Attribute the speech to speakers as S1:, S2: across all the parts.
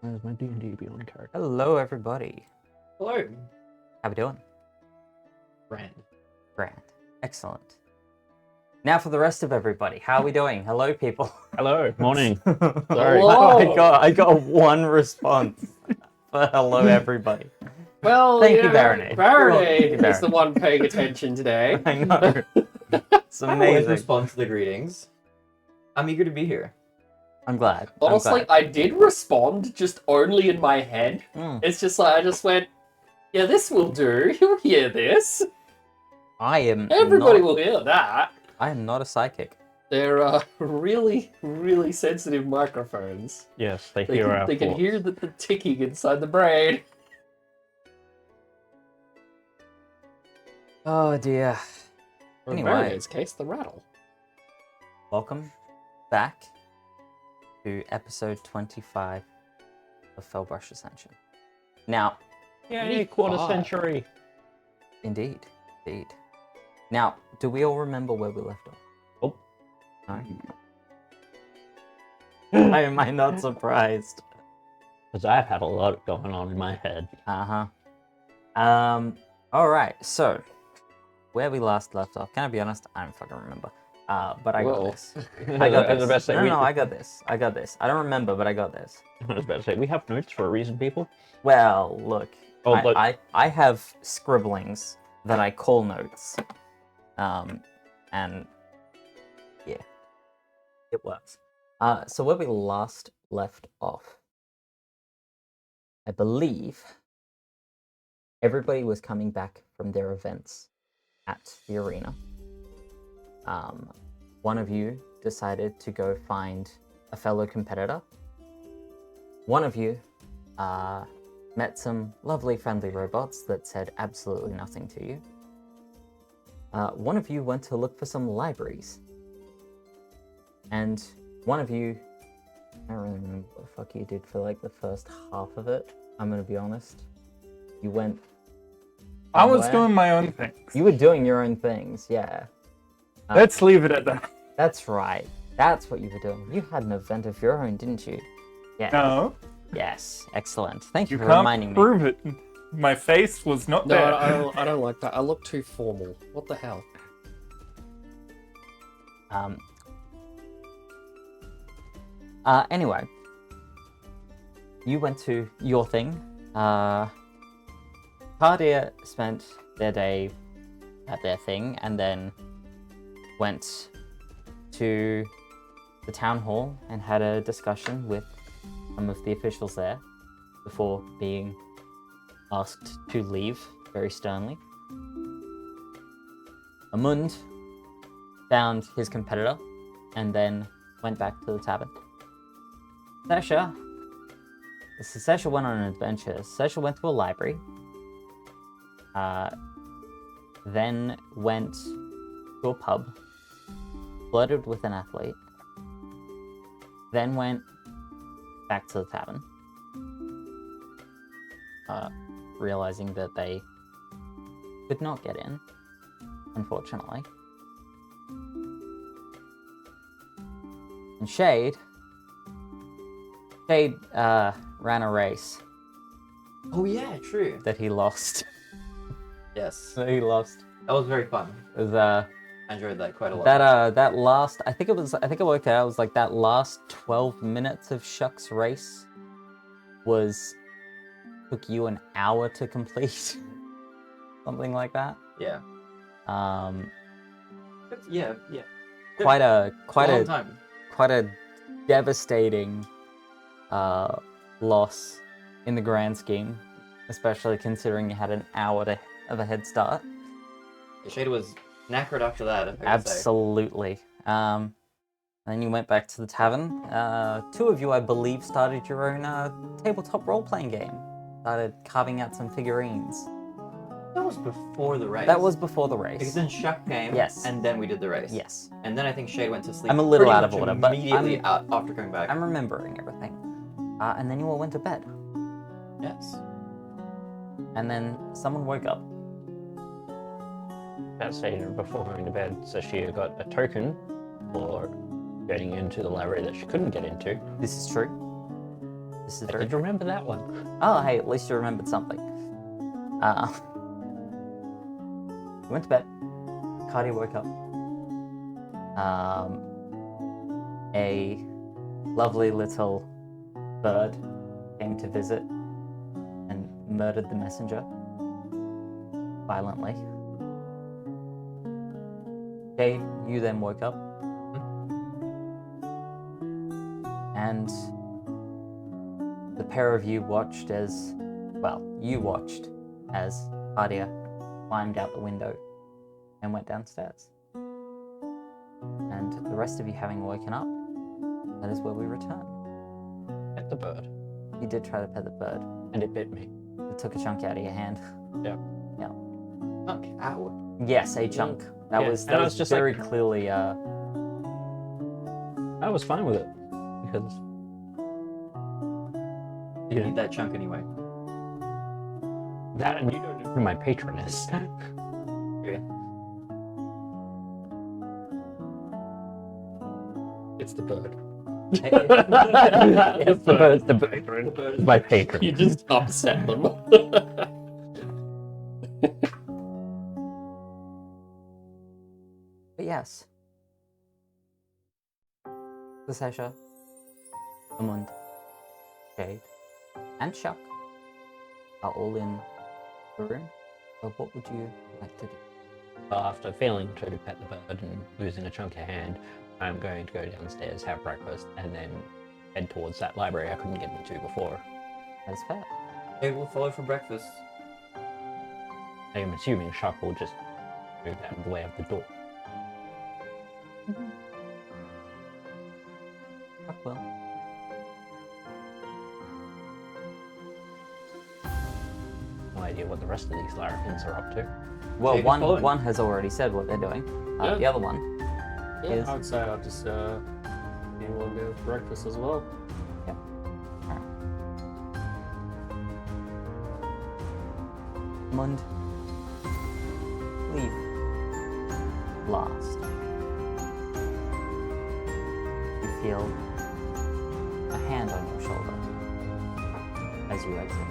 S1: Where's my D&D Beyond character?
S2: Hello, everybody.
S3: Hello.
S2: How we doing?
S3: Brand.
S2: Grand. Excellent. Now for the rest of everybody. How are we doing? Hello, people.
S1: Hello, morning.
S2: Sorry.
S3: Hello.
S2: I got one response. For hello, everybody.
S3: Well,
S2: Thank you, Baronet.
S3: Baronet
S2: You're
S3: is the one paying attention today.
S2: I know. It's
S4: I always
S2: amazing.
S4: respond to the greetings. I'm eager to be here.
S2: I'm glad.
S3: Honestly, I did respond, just only in my head. It's just like, I just went, yeah, this will do. You'll hear this.
S2: I am
S3: Everybody
S2: not,
S3: will hear that.
S2: I am not a psychic.
S3: They're really, really sensitive microphones.
S1: Yes, they
S3: They
S1: hear
S3: can,
S1: our
S3: they can
S1: thoughts.
S3: hear the ticking inside the brain.
S2: Oh dear.
S3: Or in
S2: Anyway.
S3: Baronet's case, the rattle.
S2: Welcome back to episode 25 of Fellbrush Ascension. Now,
S1: Yay, quarter
S3: 25.
S1: century.
S2: indeed. Now, do we all remember where we left off?
S1: Oh.
S2: No? Why am I not surprised?
S1: Because I've had a lot going on in my head.
S2: Alright, so, where we last left off, can I be honest? I don't fucking remember. But I got
S3: Whoa.
S2: this. I got
S1: I was about
S2: this.
S1: to say,
S2: No, I got this. I don't remember, but I got this.
S1: I was about to say, we have notes for a reason, people.
S2: Well, look,
S1: Oh, look.
S2: I have scribblings that I call notes. And yeah, it works. So where we last left off, I believe everybody was coming back from their events at the arena. One of you decided to go find a fellow competitor. One of you met some lovely friendly robots that said absolutely nothing to you. One of you went to look for some libraries. And one of you, I don't really remember what the fuck you did for like the first half of it. I'm gonna be honest. You went
S5: I was
S2: somewhere.
S5: doing my own things.
S2: You were doing your own things, yeah.
S5: Let's leave it at that.
S2: That's right. That's what you were doing. You had an event of your own, didn't you? Yeah.
S5: No,
S2: Yes. Excellent. Thank you
S5: you
S2: for
S5: can't
S2: reminding me.
S5: prove it. My face was not
S3: No,
S5: there.
S3: I don't like that. I look too formal. What the hell?
S2: Anyway, you went to your thing. Cardia spent their day at their thing and then went to the town hall and had a discussion with some of the officials there before being asked to leave very sternly. Amund found his competitor and then went back to the tavern. Sasha went on an adventure. Sasha went to a library, then went to a pub, flirted with an athlete, then went back to the tavern, realizing that they could not get in, unfortunately. And Shade ran a race
S4: Oh yeah, true.
S2: that he lost.
S4: Yes.
S2: That he lost.
S4: That was very fun.
S2: It was
S4: I enjoyed that quite a lot.
S2: that last. I think it worked out. It was like that last 12 minutes of Shuck's race took you an hour to complete, something like that.
S4: Yeah. Yeah.
S2: Quite a
S4: Long time.
S2: quite a devastating loss in the grand scheme, especially considering you had an hour of a head start.
S4: Shade was knackered after that. If I could say.
S2: Absolutely. Then you went back to the tavern. Two of you, I believe, started your own tabletop role-playing game. Started carving out some figurines.
S4: That was before the race.
S2: That was before the
S4: Because
S2: race.
S4: then Shuck came.
S2: Yes.
S4: And then we did the race.
S2: Yes.
S4: And then I think Shade went to sleep.
S2: I'm a little
S4: pretty
S2: out of
S4: much
S2: order, but
S4: immediately after coming back.
S2: I'm remembering everything. And then you all went to bed.
S4: Yes.
S2: And then someone woke up.
S1: That stated before going to bed, so she got a token for getting into the library that she couldn't get into.
S2: This is true. This is
S1: I
S2: very
S1: did remember that one.
S2: Oh, hey, at least you remembered something. We went to bed. Cardi woke up. A lovely little bird came to visit and murdered the messenger violently. Jade, you then woke up. And the pair of you watched as, well, you watched as Ardia climbed out the window and went downstairs. And the rest of you having woken up, that is where we return.
S1: Pet the bird.
S2: You did try to pet the bird.
S1: And it bit me.
S2: It took a chunk out of your hand.
S1: Yeah.
S2: Yeah.
S1: Okay. Ow.
S2: Yes, a chunk. That
S1: Yeah,
S2: was
S1: and
S2: that
S1: I
S2: was
S1: was just
S2: very
S1: like-
S2: clearly
S1: I was fine with it. Because...
S4: You need that chunk anyway.
S1: That and you don't know who my patron is.
S3: It's the bird.
S1: It's the bird. The bird is my patron.
S3: You just upset them.
S2: But yes. Sasha, Amund, Jade, and Chuck are all in the room. So what would you like to do?
S1: After failing to pet the bird and losing a chunk of hand, I'm going to go downstairs, have breakfast, and then head towards that library I couldn't get into before.
S2: That is fair.
S4: Hey, we'll follow for breakfast.
S1: I'm assuming Shark will just move out of the way of the door.
S2: Chuck will.
S1: No idea what the rest of these Larrikins are up to.
S2: Well,
S4: Jade is
S2: one
S4: following.
S2: has already said what they're doing.
S3: Yeah.
S2: The other one is
S3: I'd say I'll just eat a little bit of breakfast as well.
S2: Mund. Leave. Last. You feel a hand on your shoulder as you exit.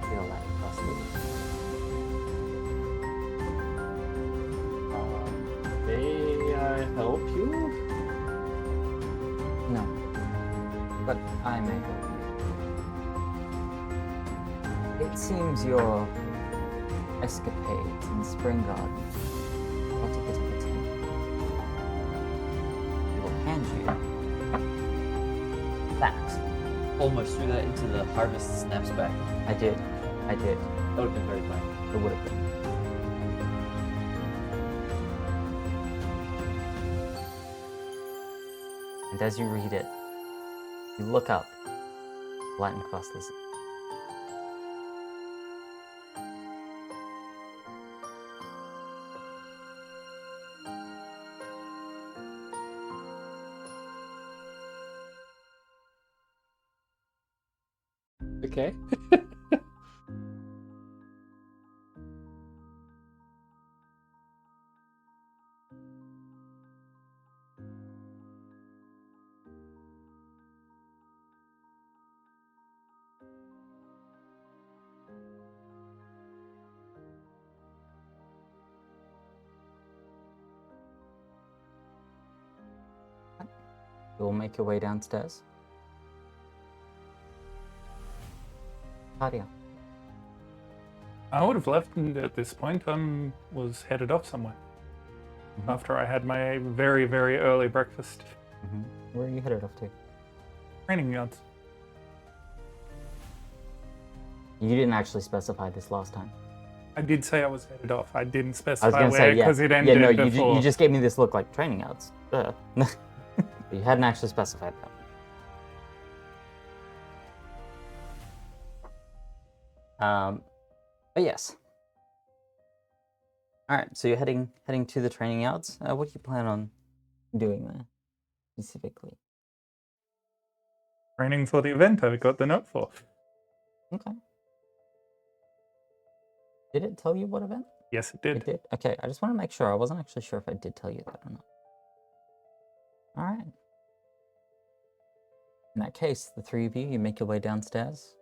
S2: Feel that across the
S3: May I help you?
S2: No. But I may help you. It seems your escapades in Spring Garden got a bit of attention. I will hand you that.
S4: Almost threw that into the harvest snaps back.
S2: I did.
S4: That would have been very fun.
S2: It would have been. And as you read it, you look up, lighten across the sea.
S3: Okay.
S2: You will make your way downstairs. Claudia.
S5: I would have left at this point. Was headed off somewhere after I had my very, very early breakfast.
S2: Where are you headed off to?
S5: Training yards.
S2: You didn't actually specify this last time.
S5: I did say I was headed off. I didn't
S2: I was
S5: specify
S2: going to
S5: where
S2: say, yeah.
S5: because it ended
S2: no,
S5: before.
S2: you just gave me this look like training yards. But you hadn't actually specified that. But yes. All right, so you're heading to the training yards. What do you plan on doing there specifically?
S5: Training for the event I got the note for.
S2: Okay. Did it tell you what event?
S5: Yes, it
S2: It
S5: did.
S2: did. Okay, I just want to make sure. I wasn't actually sure if I did tell you that or not. All right. In that case, the three of you make your way downstairs.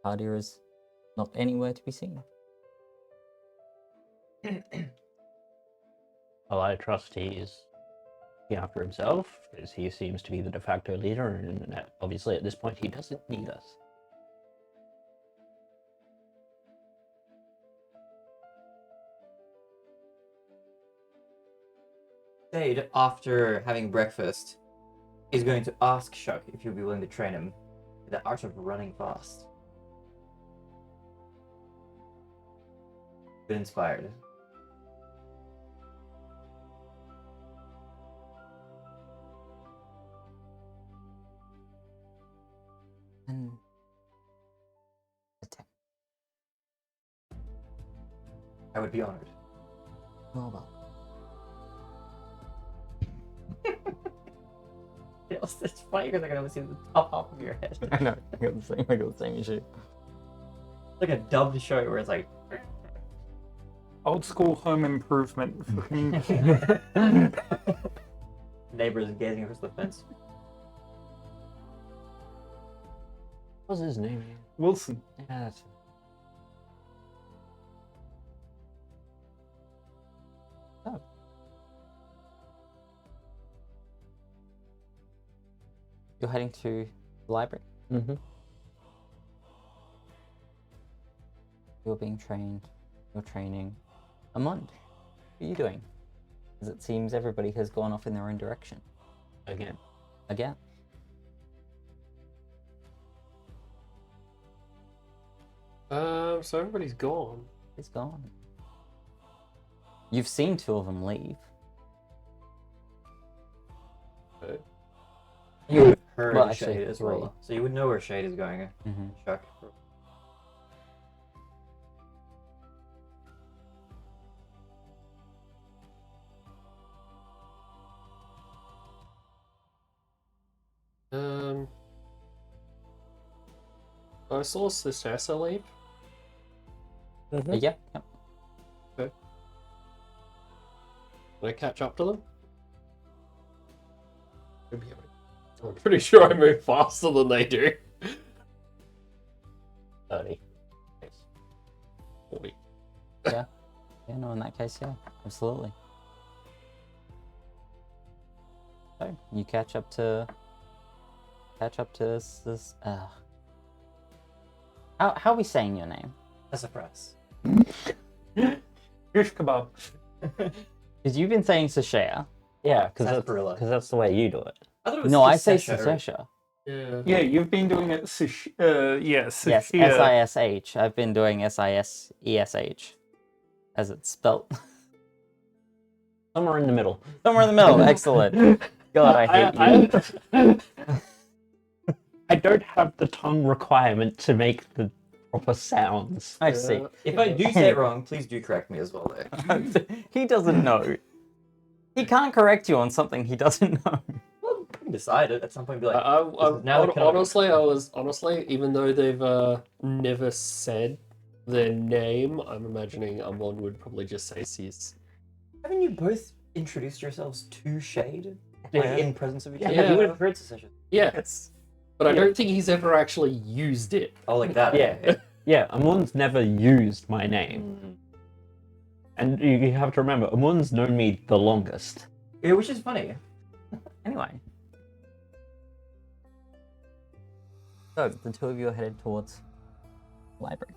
S2: Cardia is not anywhere to be seen.
S1: Well, I trust he's looking after himself, because he seems to be the de facto leader, and obviously at this point he doesn't need us.
S4: Jade, after having breakfast, is going to ask Shuck if he'll be willing to train him in the art of running fast. Been inspired.
S2: And
S4: I would be honored.
S2: oh well.
S4: It's funny because I can only see the top half of your head.
S2: I know. I got the same issue.
S4: Like a dubbed show where it's like.
S5: Old school home improvement.
S4: Neighbors gazing across the fence.
S1: What's his name?
S5: Wilson.
S1: Yeah, that's...
S2: You're heading to the library.
S1: Mm-hmm.
S2: You're being trained. You're training Amund. What are you doing? As it seems everybody has gone off in their own direction.
S1: Again.
S2: Again.
S3: So everybody's gone.
S2: It's gone. You've seen two of them leave.
S3: Okay.
S4: You would have heard
S2: Well, actually,
S4: Shade as
S2: three.
S4: well. So you would know where Shade is going.
S2: Mm-hmm.
S4: Shuck.
S3: I saw Sister leave.
S2: Yeah.
S3: Can I catch up to them? Maybe I'm pretty sure I move faster than they do.
S1: 30.
S3: 40.
S2: Yeah, no, in that case, yeah, absolutely. So you catch up to this. How are we saying your name?
S4: That's a press.
S5: Fish kebab.
S2: Because you've been saying Sashaya.
S1: Yeah, because
S4: Sarsaparilla.
S1: that's the way you do it.
S4: I thought it was
S2: No, I say
S4: Sasha.
S2: Sasha.
S3: Yeah.
S5: Yeah, you've been doing it. Yeah,
S2: Yes,
S5: Sashia.
S2: SISH. I've been doing SISESH, as it's spelt.
S1: Somewhere in the middle.
S2: Somewhere in the middle. Excellent. God, I hate you.
S1: I don't have the tongue requirement to make the proper sounds.
S2: I see.
S4: If I do say it wrong, please do correct me as well there.
S2: He doesn't know. He can't correct you on something he doesn't know.
S4: Well, we can decide it at some point. Be like,
S3: Now,
S4: the killer.
S3: honestly, even though they've never said their name, I'm imagining Amon would probably just say Sis.
S4: Haven't you both introduced yourselves to Shade?
S1: Yeah.
S4: Like in presence of each other?
S3: Yeah.
S4: You would have heard Session.
S3: Yes, but I don't think he's ever actually used it.
S4: Oh, like that.
S1: Yeah.
S4: Okay.
S1: Yeah, Amun's never used my name. And you have to remember, Amun's known me the longest.
S4: Yeah, which is funny.
S2: Anyway. So, the two of you are headed towards the library.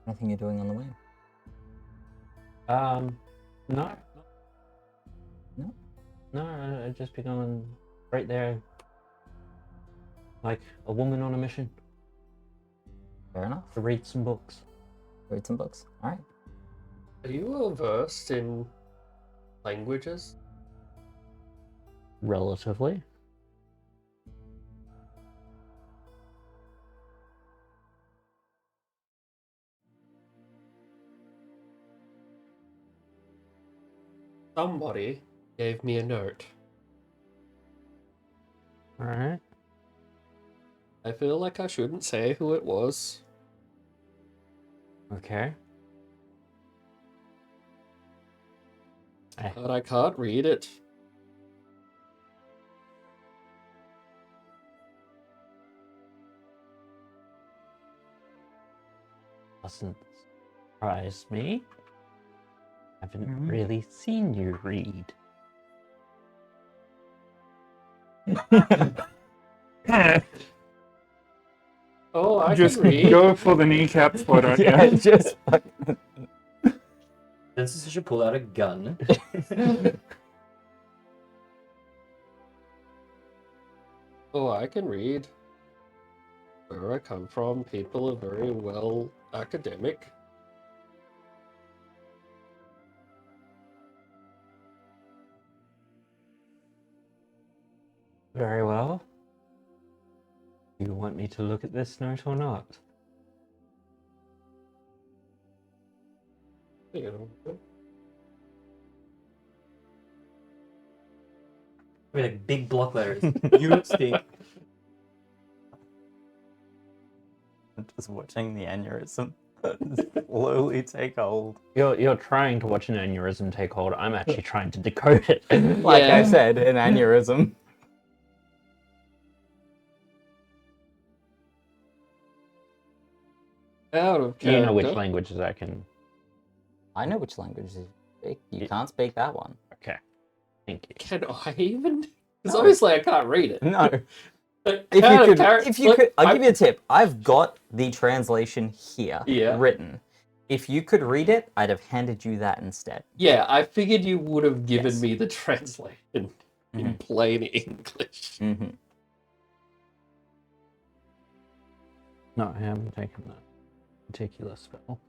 S2: Anything you're doing on the way?
S1: No.
S2: No?
S1: No, I'd just be going right there. Like a woman on a mission
S2: Fair enough.
S1: to read some books.
S2: Read some books. Alright.
S3: Are you well versed in languages?
S1: Relatively.
S3: Somebody gave me a note.
S1: Alright.
S3: I feel like I shouldn't say who it was.
S1: Okay.
S3: But I can't read it.
S1: Doesn't surprise me. Haven't
S5: Mhm.
S1: really seen you read.
S3: Oh, I
S5: Just
S3: can read.
S5: go for the kneecaps, why don't
S2: Yeah,
S5: you?
S2: just fucking...
S4: Then Sister should pull out a gun.
S3: Oh, I can read. Where I come from, people are very well academic.
S1: Very well. Do you want me to look at this note or not?
S3: You know.
S4: With like big block letters. You stink.
S2: Just watching the aneurysm slowly take hold.
S1: You're trying to watch an aneurysm take hold. I'm actually trying to decode it.
S2: Like I
S3: Yeah.
S2: said, an aneurysm.
S3: Out of
S1: Do you know which
S3: character.
S1: languages I can?
S2: I know which language you speak. You
S1: Yeah.
S2: can't speak that one.
S1: Okay. Thank you.
S3: Can I even? Because
S2: No.
S3: obviously I can't read it.
S2: No.
S3: But
S2: If
S3: out
S2: you
S3: of
S2: could,
S3: char-
S2: if you
S3: like,
S2: could, I'll
S3: I-
S2: give you a tip. I've got the translation here,
S3: Yeah.
S2: written. If you could read it, I'd have handed you that instead.
S3: Yeah, I figured you would have given
S2: Yes.
S3: me the translation in
S2: Mhm.
S3: plain English.
S2: Mm-hmm.
S1: No, I haven't taken that particular spell.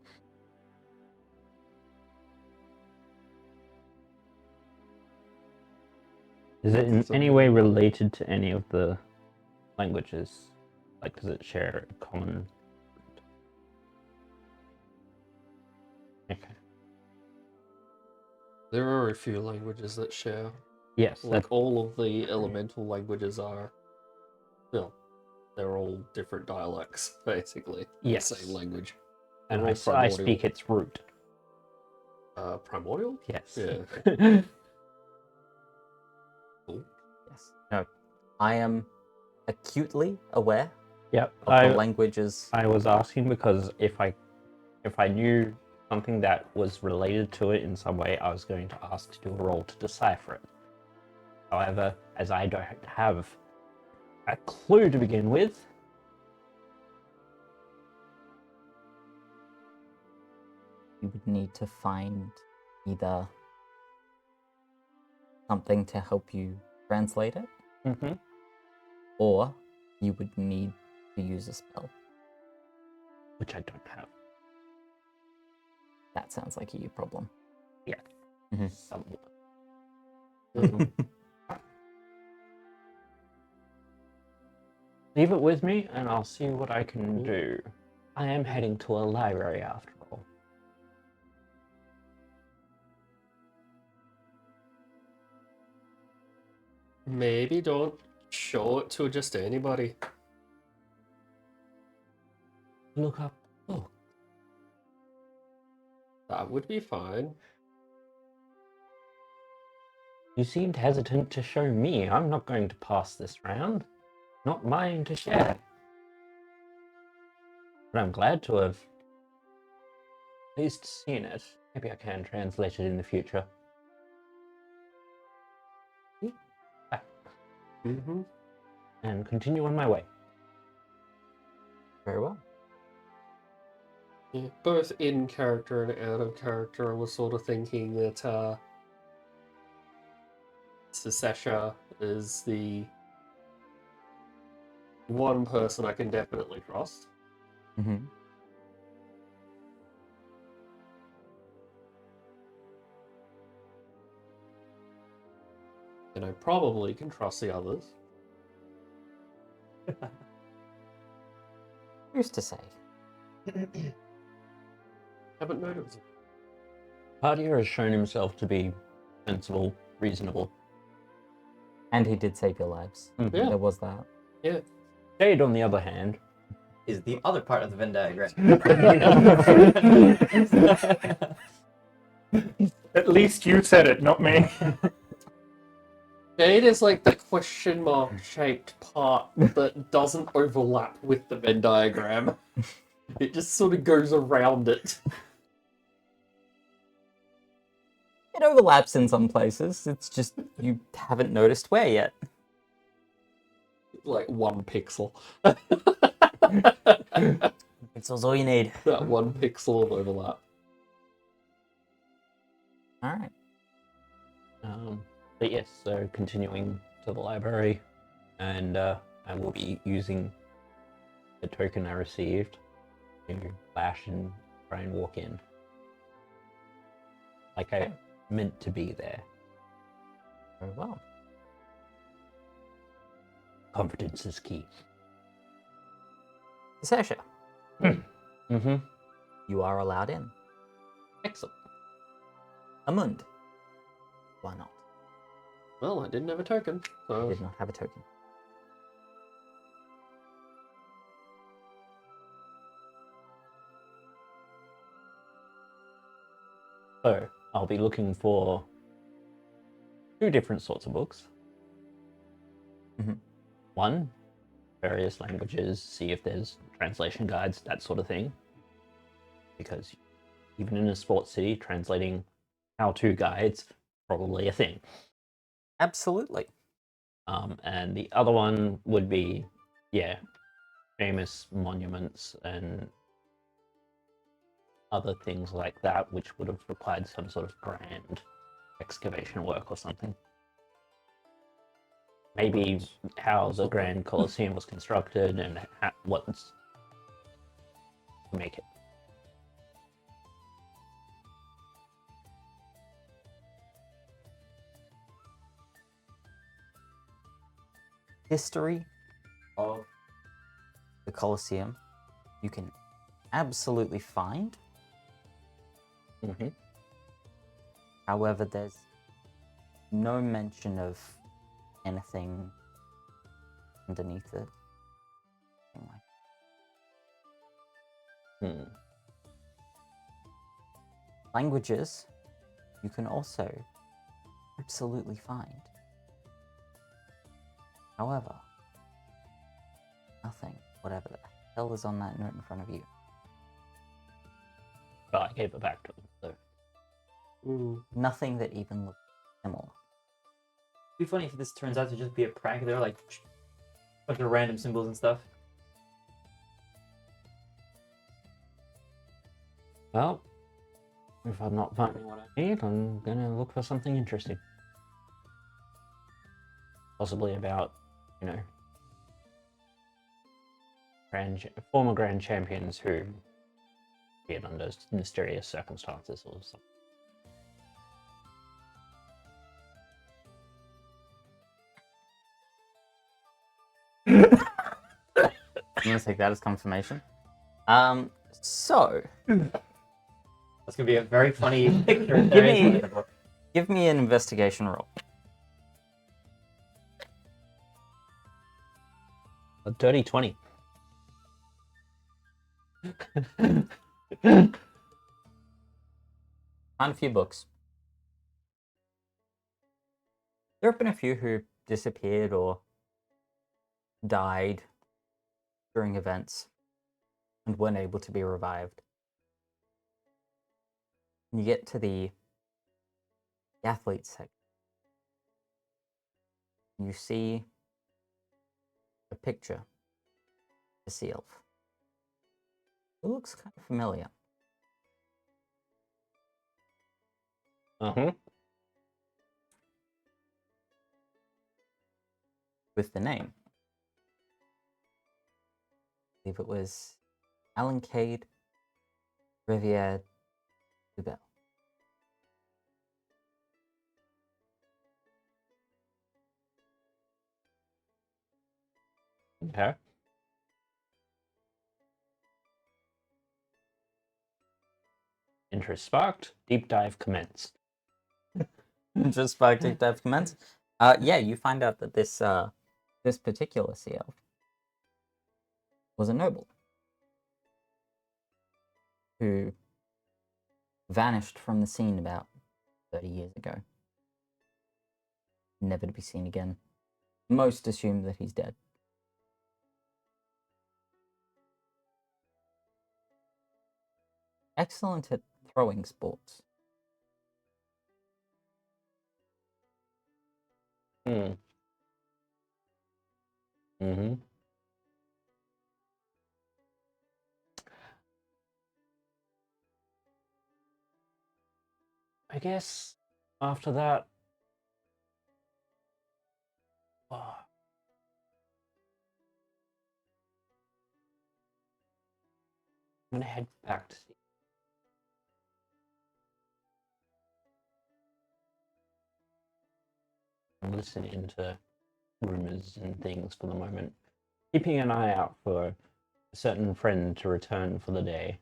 S1: Is it in any way related to any of the languages? Like, does it share a common? Okay.
S3: There are a few languages that share.
S1: Yes.
S3: Like all of the elemental languages are, well, they're all different dialects, basically.
S1: Yes.
S3: The same language.
S1: and
S3: they're
S1: I,
S3: all
S1: I
S3: primordial.
S1: speak its root.
S3: Primordial?
S1: Yes.
S3: Yeah.
S2: Yes. No. I am acutely aware
S1: Yep.
S2: of the languages.
S1: I was asking because if I knew something that was related to it in some way, I was going to ask to do a roll to decipher it. However, as I don't have a clue to begin with,
S2: You would need to find either something to help you translate it, or you would need to use a spell.
S1: which I don't have.
S2: That sounds like a you problem.
S1: Somewhat. Leave it with me, and I'll see what I can do. I am heading to a library after all.
S3: Maybe don't show it to just anybody.
S1: Look up. Oh,
S3: That would be fine.
S1: you seemed hesitant to show me. I'm not going to pass this round. Not mine to share. But I'm glad to have at least seen it. Maybe I can translate it in the future.
S3: Mm-hmm.
S1: And continue on my way.
S2: Very well.
S3: Yeah, both in character and out of character, I was sort of thinking that Sesha is the one person I can definitely trust.
S2: Mm-hmm.
S3: And I probably can trust the others.
S2: Who's to say?
S3: Haven't noticed.
S1: Pardia has shown himself to be sensible, reasonable.
S2: And he did save your lives.
S3: Yeah.
S2: There was that.
S3: Yeah.
S1: Jade, on the other hand,
S4: is the other part of the Venn diagram.
S5: At least you said it, not me.
S3: Yeah, it is like the question mark shaped part that doesn't overlap with the Venn diagram. It just sort of goes around it.
S2: It overlaps in some places. It's just you haven't noticed where yet.
S3: Like 1 pixel.
S2: Pixels all you need.
S3: That 1 pixel of overlap.
S2: All right.
S1: But yes, so continuing to the library, and I will be using the token I received to flash and try and walk in. Like I meant to be there.
S2: Very well.
S1: Confidence is key.
S2: Sasha,
S1: Mm-hmm.
S2: you are allowed in.
S3: Excellent.
S2: Amund, why not?
S3: Well, I didn't have a token, so...
S2: Did not have a token.
S1: So I'll be looking for 2 different sorts of books.
S2: Mhm.
S1: One, various languages, see if there's translation guides, that sort of thing. Because even in a sports city, translating how-to guides probably a thing.
S2: Absolutely.
S1: And the other one would be, yeah, famous monuments and other things like that, which would have required some sort of grand excavation work or something. Maybe how the Grand Colosseum was constructed and what's to make it.
S2: History of the Colosseum, you can absolutely find.
S1: Mm-hmm.
S2: However, there's no mention of anything underneath it.
S1: Hmm.
S2: Languages, you can also absolutely find. However, nothing, whatever the hell is on that note in front of you.
S1: But I gave it back to him, so.
S2: Nothing that even looks similar.
S4: It'd be funny if this turns out to just be a prank. They're like a bunch of random symbols and stuff.
S1: Well, if I'm not finding what I need, I'm gonna look for something interesting. Possibly about, you know, former grand champions who appeared under mysterious circumstances or something.
S2: I'm gonna take that as confirmation. So
S4: That's gonna be a very funny picture.
S2: Give
S4: There is
S2: me-
S4: one in the book.
S2: give me an investigation roll.
S1: A dirty 20.
S2: Find a few books. There have been a few who disappeared or died during events and weren't able to be revived. You get to the athletes section. You see a picture of a sea elf. It looks kind of familiar.
S1: Uh-huh.
S2: With the name. I believe it was Alan Cade Riviere Dubel.
S1: Okay. Interest sparked. Deep dive commenced.
S2: Just by deep dive comments. Yeah, you find out that this particular sea elf was a noble who vanished from the scene about 30 years ago. Never to be seen again. Most assume that he's dead. Excellent at throwing sports.
S1: Hmm. Mm-hmm. I guess after that, oh, I'm gonna head back to see. And listen into rumors and things for the moment, keeping an eye out for a certain friend to return for the day.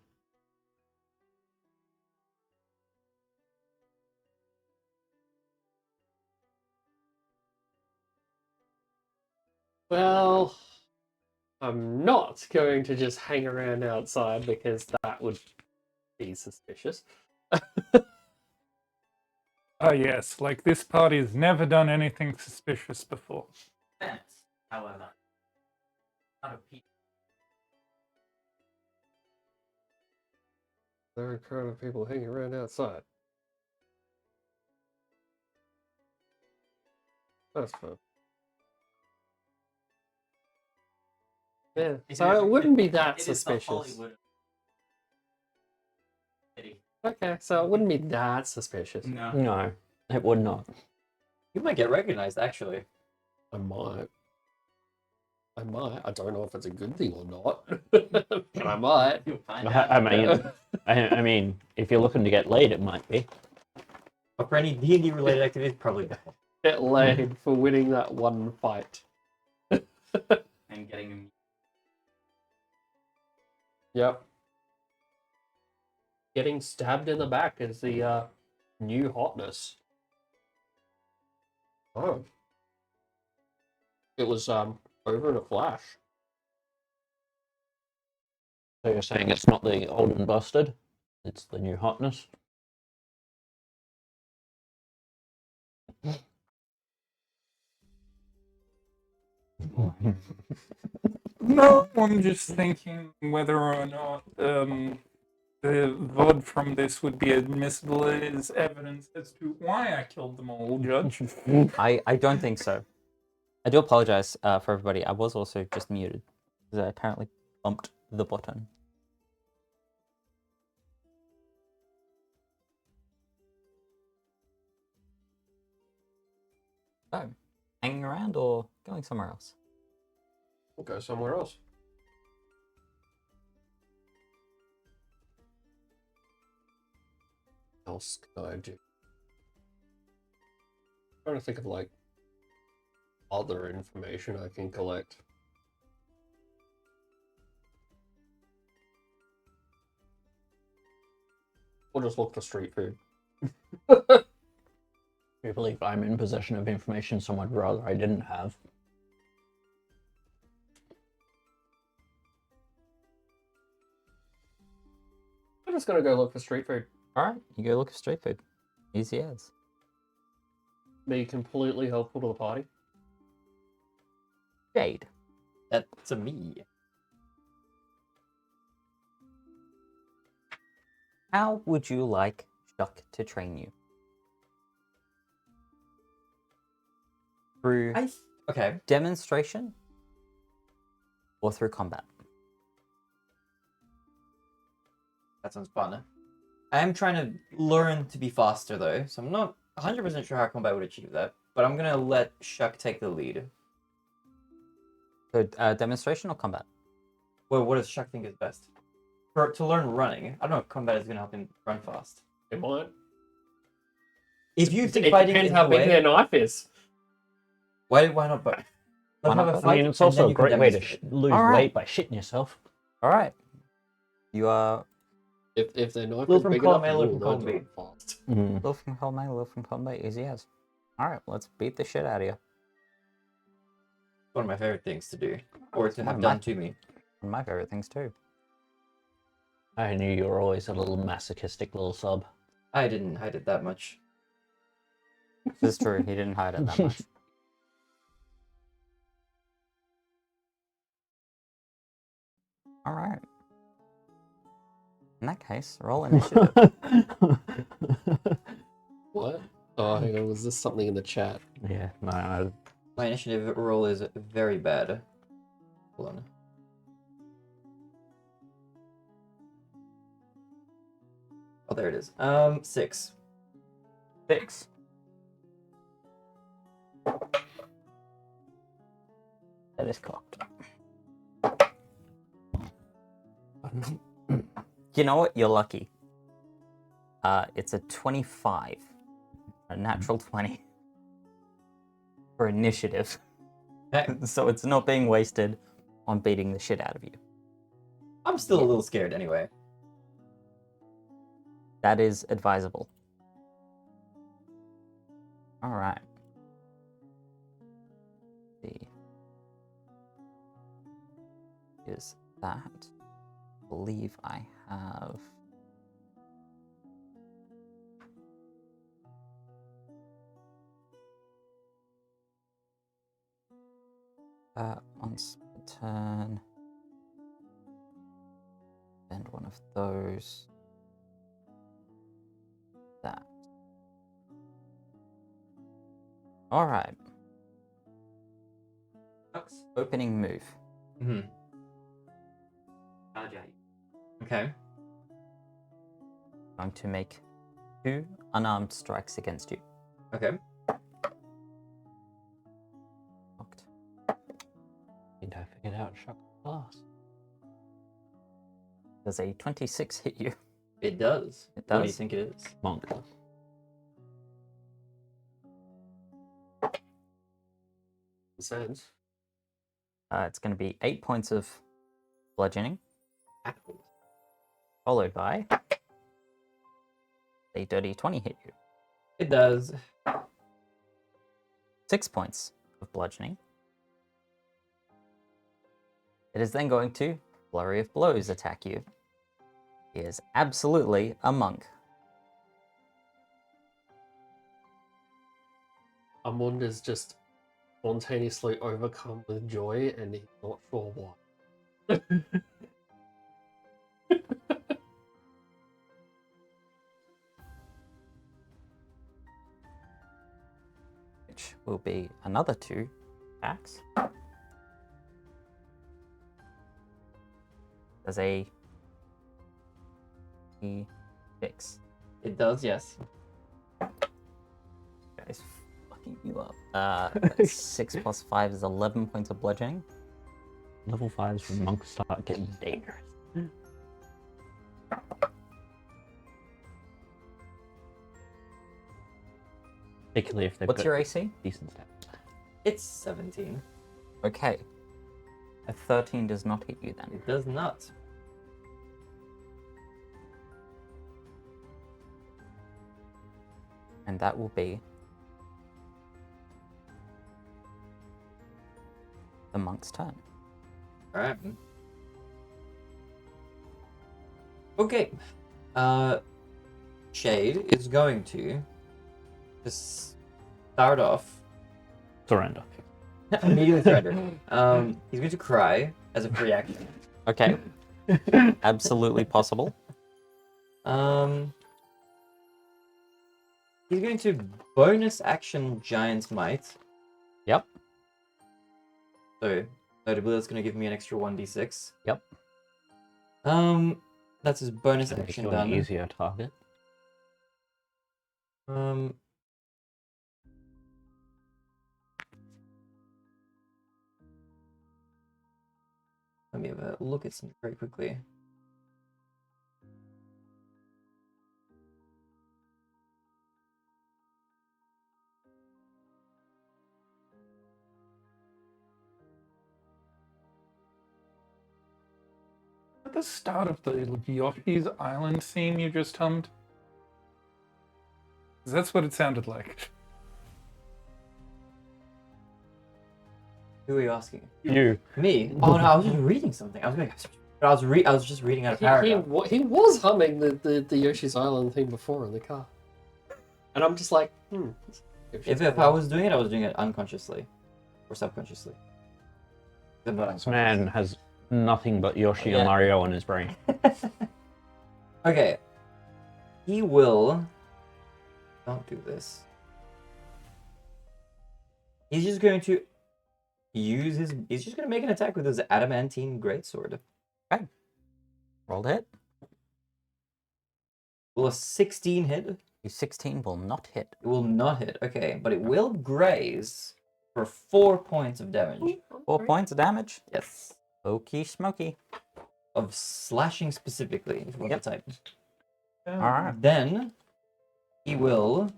S3: Well, I'm not going to just hang around outside because that would be suspicious.
S5: Oh yes, like this party has never done anything suspicious before.
S4: Fence, however, not a piece.
S3: There are a crowd of people hanging around outside. That's fun. Yeah, so it wouldn't be that
S4: It is the
S3: suspicious.
S4: Hollywood city.
S3: Okay, so it wouldn't be that suspicious.
S4: No.
S1: No, it would not.
S4: You might get recognized, actually.
S3: I might. I don't know if it's a good thing or not, but I might.
S4: You'll find
S1: I
S4: out.
S1: mean, I mean, if you're looking to get laid, it might be.
S4: But for any D&D related activities, probably not.
S3: Get laid for winning that one fight.
S4: And getting him.
S3: Yep. Getting stabbed in the back is the new hotness. Oh. It was over in a flash.
S1: So you're saying it's not the old and busted, it's the new hotness?
S5: No, I'm just thinking whether or not the VOD from this would be admissible as evidence as to why I killed them all, Judge.
S2: I don't think so. I do apologize for everybody. I was also just muted because I apparently bumped the button. So, hanging around or going somewhere else?
S3: We'll go somewhere else. What else can I do? trying to think of like other information I can collect. We'll just look for street food.
S1: I believe I'm in possession of information someone would rather I didn't have.
S3: I'm just gonna go look for street food.
S2: Alright, you go look for street food. Easy as.
S3: Be completely helpful to the party.
S2: Jade.
S4: That's a me.
S2: How would you like Shuck to train you? Through
S4: Okay.
S2: demonstration or through combat?
S4: That sounds fun. I am trying to learn to be faster though, so I'm not 100% sure how combat would achieve that. But I'm gonna let Shuck take the lead.
S2: So, demonstration or combat?
S4: Well, what does Shuck think is best? To learn running, I don't know if combat is gonna help him run fast.
S3: It might.
S4: If you think
S3: It
S4: fighting
S3: depends
S4: is
S3: how
S4: the
S3: big
S4: way,
S3: their knife is.
S4: why not both?
S2: Why
S4: Let's
S2: not
S4: have a
S2: both?
S4: fight.
S1: I mean, it's
S4: and
S1: also
S4: then
S1: a
S4: you can
S1: great way to
S4: demonstrate.
S1: lose
S2: Alright.
S1: weight by shitting yourself.
S2: Alright. You are
S3: If their knife
S4: Little
S3: is
S4: from
S3: big
S4: column
S3: enough,
S4: A,
S3: you
S4: little
S3: will
S4: from
S3: learn to
S4: column
S3: run fast.
S2: little from column A, little from column B. Easy as. Alright, let's beat the shit out of you.
S4: One of my favorite things to do, or to
S2: One
S4: have
S2: of
S4: done
S2: my-
S4: to me.
S2: One of my favorite things too.
S1: I knew you were always a little masochistic little sub.
S4: I didn't hide it that much.
S2: This is true. He didn't hide it that much. All right. In that case, roll initiative.
S3: What? Oh, hang on. Was this something in the chat?
S1: Yeah, no,
S4: My initiative roll is very bad. Hold on. Oh, there it is. 6.
S2: 6. That is cocked. You know what? You're lucky. It's a 25. A natural 20. For initiative.
S4: Okay.
S2: So it's not being wasted on beating the shit out of you.
S4: I'm still a little scared anyway.
S2: That is advisable. All right. See. Is that? I believe I have. Once per turn. Spend one of those. That. All right. Opening move.
S4: Mm-hmm. Okay.
S2: Going to make 2 unarmed strikes against you.
S4: Okay.
S2: Knocked.
S1: don't figure out shock glass.
S2: Does a 26 hit you?
S4: It does.
S2: It
S4: What do you
S2: does.
S4: think it is?
S1: Monk.
S3: Sense.
S2: It's going to be 8 points of bludgeoning,
S4: Apple.
S2: followed by a dirty 20 hit you.
S4: It does.
S2: 6 points of bludgeoning. It is then going to flurry of blows attack you. He is absolutely a monk.
S3: Amund is just spontaneously overcome with joy, and he's not sure why.
S2: Which will be another 2 attacks. There's a D6.
S4: It does, yes.
S2: Guys, fucking you up. 6 plus 5 is 11 points of bludgeoning.
S1: Level 5s when monks start getting dangerous. Particularly if they've
S2: What's
S1: got
S2: your AC?
S1: decent stats.
S4: It's 17.
S2: Okay. A 13 does not hit you then.
S4: It does not.
S2: And that will be the monk's turn.
S4: Alright. Okay. Shade is going to just start off
S1: Surrender.
S4: immediately surrender. He's going to cry as a free action.
S2: Okay. Absolutely possible.
S4: He's going to bonus action Giant's Might.
S2: Yep.
S4: So, notably, that's going to give me an extra 1d6.
S2: Yep.
S4: That's his bonus
S1: That'd make
S4: action
S1: you an
S4: done.
S1: easier target.
S4: Let me have a look at something very quickly.
S5: At the start of the Yoshi's Island theme you just hummed? 'Cause that's what it sounded like.
S4: Who are you asking?
S1: You.
S4: Me? Oh no, I was just reading something. I was going. But I was just reading out a paragraph.
S3: He was humming the Yoshi's Island theme before in the car. And I'm just like,
S4: If I was doing it, I was doing it unconsciously. Or subconsciously.
S1: This man has nothing but Yoshi
S4: Yeah.
S1: and Mario on his brain.
S4: Okay. He will... Don't do this. He's just going to use his... He's just going to make an attack with his adamantine greatsword.
S2: Roll to hit.
S4: Will a 16 hit?
S2: A 16 will not hit.
S4: It will not hit. Okay, but it will graze for 4 points of damage.
S2: 4 points of damage.
S4: Yes.
S2: Okie smoky.
S4: Of slashing specifically, if you want to type.
S2: Alright.
S4: Then he will.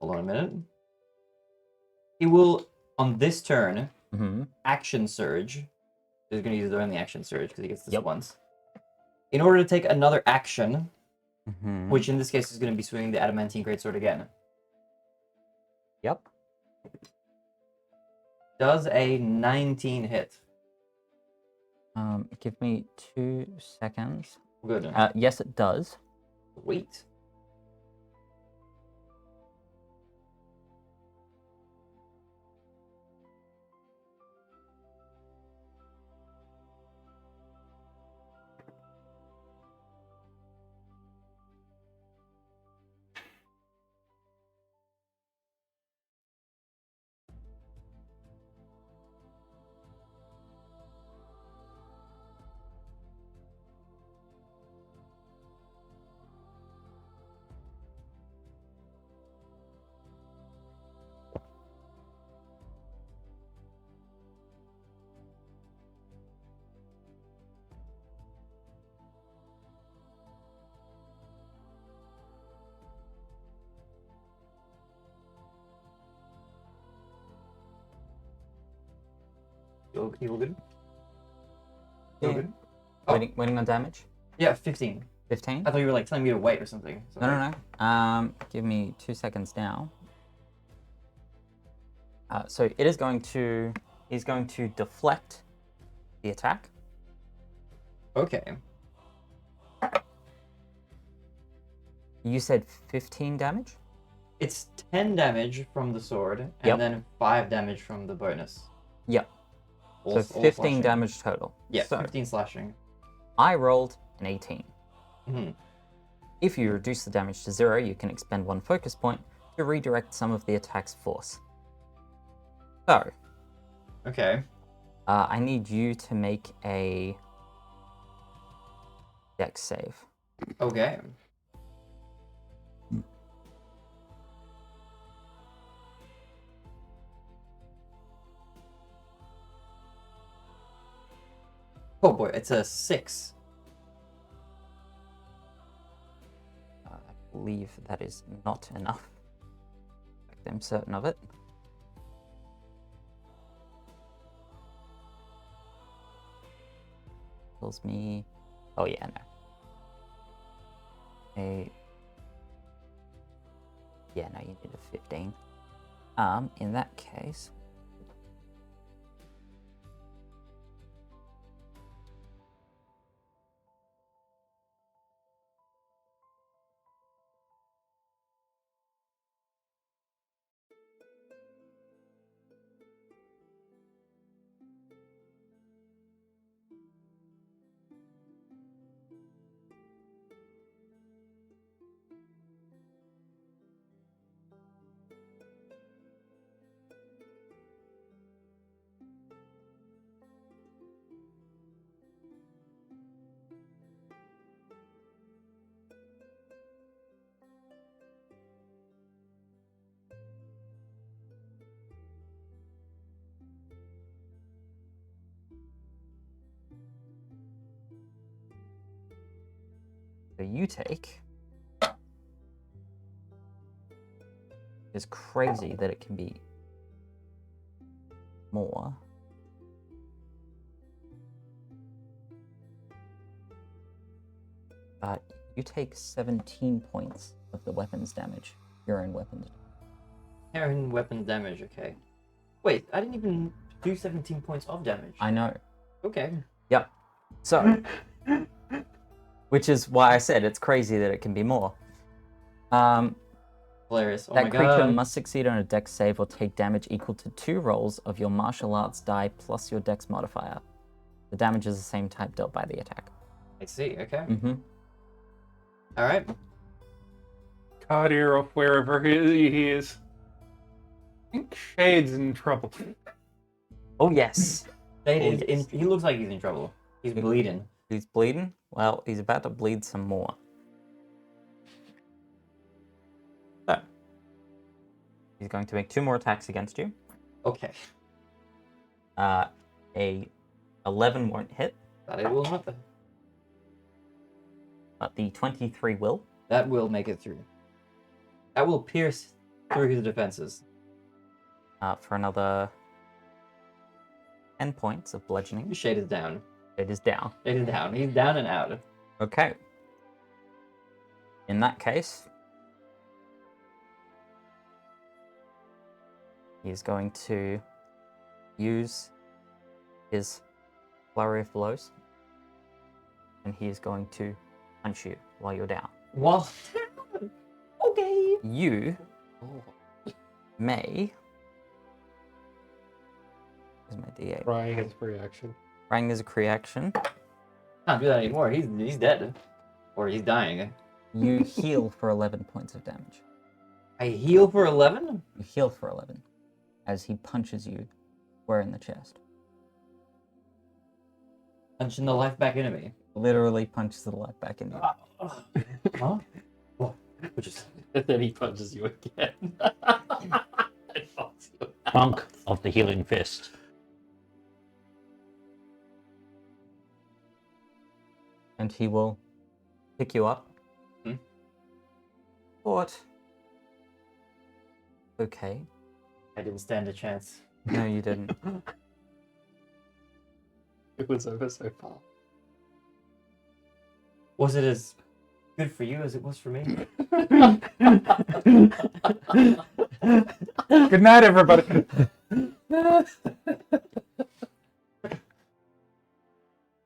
S4: Hold on a minute. He will, on this turn,
S2: Mm-hmm.
S4: action surge. He's going to use only action surge because he gets this
S2: Yep.
S4: once. In order to take another action,
S2: Mm-hmm.
S4: which in this case is going to be swinging the adamantine greatsword again.
S2: Yep.
S4: Does a 19 hit?
S2: Give me 2 seconds.
S4: Good.
S2: Yes, it does.
S4: Sweet. You all good? You all
S2: Yeah.
S4: good? Oh.
S2: Waiting on damage.
S4: Yeah, 15.
S2: 15.
S4: I thought you were like telling me to wait or something. So
S2: No, no. Give me 2 seconds now. So it is going to. He's going to deflect the attack.
S4: Okay.
S2: You said 15 damage.
S4: It's 10 damage from the sword, and
S2: Yep.
S4: then 5 damage from the bonus.
S2: Yep.
S4: All-
S2: So
S4: all
S2: 15
S4: slashing.
S2: damage total.
S4: Yeah,
S2: So
S4: 15 slashing.
S2: I rolled an 18.
S4: Hmm.
S2: If you reduce the damage to 0, you can expend 1 focus point to redirect some of the attack's force. So,
S4: Okay.
S2: I need you to make a dex save.
S4: Okay. Oh boy, it's a 6.
S2: I believe that is not enough. In fact, I'm certain of it. Tells me. Oh yeah, no. Yeah, no, you need a 15. In that case. So you take. It's crazy that it can be more. But you take 17 points of the weapons damage. Your own weapons.
S4: Aaron weapon damage, okay. Wait, I didn't even do 17 points of damage.
S2: I know.
S4: Okay.
S2: Yep. So, which is why I said it's crazy that it can be more.
S4: Hilarious. Oh
S2: That
S4: my
S2: creature
S4: god.
S2: must succeed on a dex save or take damage equal to 2 rolls of your martial arts die plus your dex modifier. The damage is the same type dealt by the attack.
S4: I see. Okay.
S2: Mm-hmm.
S4: All right.
S5: Cartier off wherever he is. I think Shade's in trouble.
S2: Oh, yes.
S4: Shade
S2: Oh,
S4: is
S2: yes.
S4: he looks like he's in trouble. He's bleeding.
S2: He's bleeding? Well, he's about to bleed some more. So, he's going to make 2 more attacks against you.
S4: Okay.
S2: A 11 won't hit,
S4: That it will not.
S2: but the 23 will.
S4: That will make it through. That will pierce through his defenses.
S2: For another 10 points of bludgeoning.
S4: Shade is down.
S2: It is down.
S4: Shade is down. He's down and out.
S2: Okay. In that case, he's going to use his flurry of blows, and he is going to punch you while you're down.
S4: Well, okay.
S2: You may. Here's my D8.
S3: Crying is free action.
S2: Rang is a free action.
S4: Can't do that anymore. He's dead, or he's dying.
S2: You heal for 11 points of damage.
S4: I heal for 11.
S2: You heal for 11 as he punches you square in the chest.
S4: Punching the life back into me.
S2: Literally punches the life back into you.
S4: Huh? What? Which is
S3: And then he punches you again. And knocks you out.
S1: Trunk of the healing fist.
S2: And he will pick you up.
S4: Hmm?
S2: What? Okay.
S4: I didn't stand a chance.
S2: No, you didn't.
S3: It was over so far.
S4: Was it as good for you as it was for me?
S5: Good night, everybody.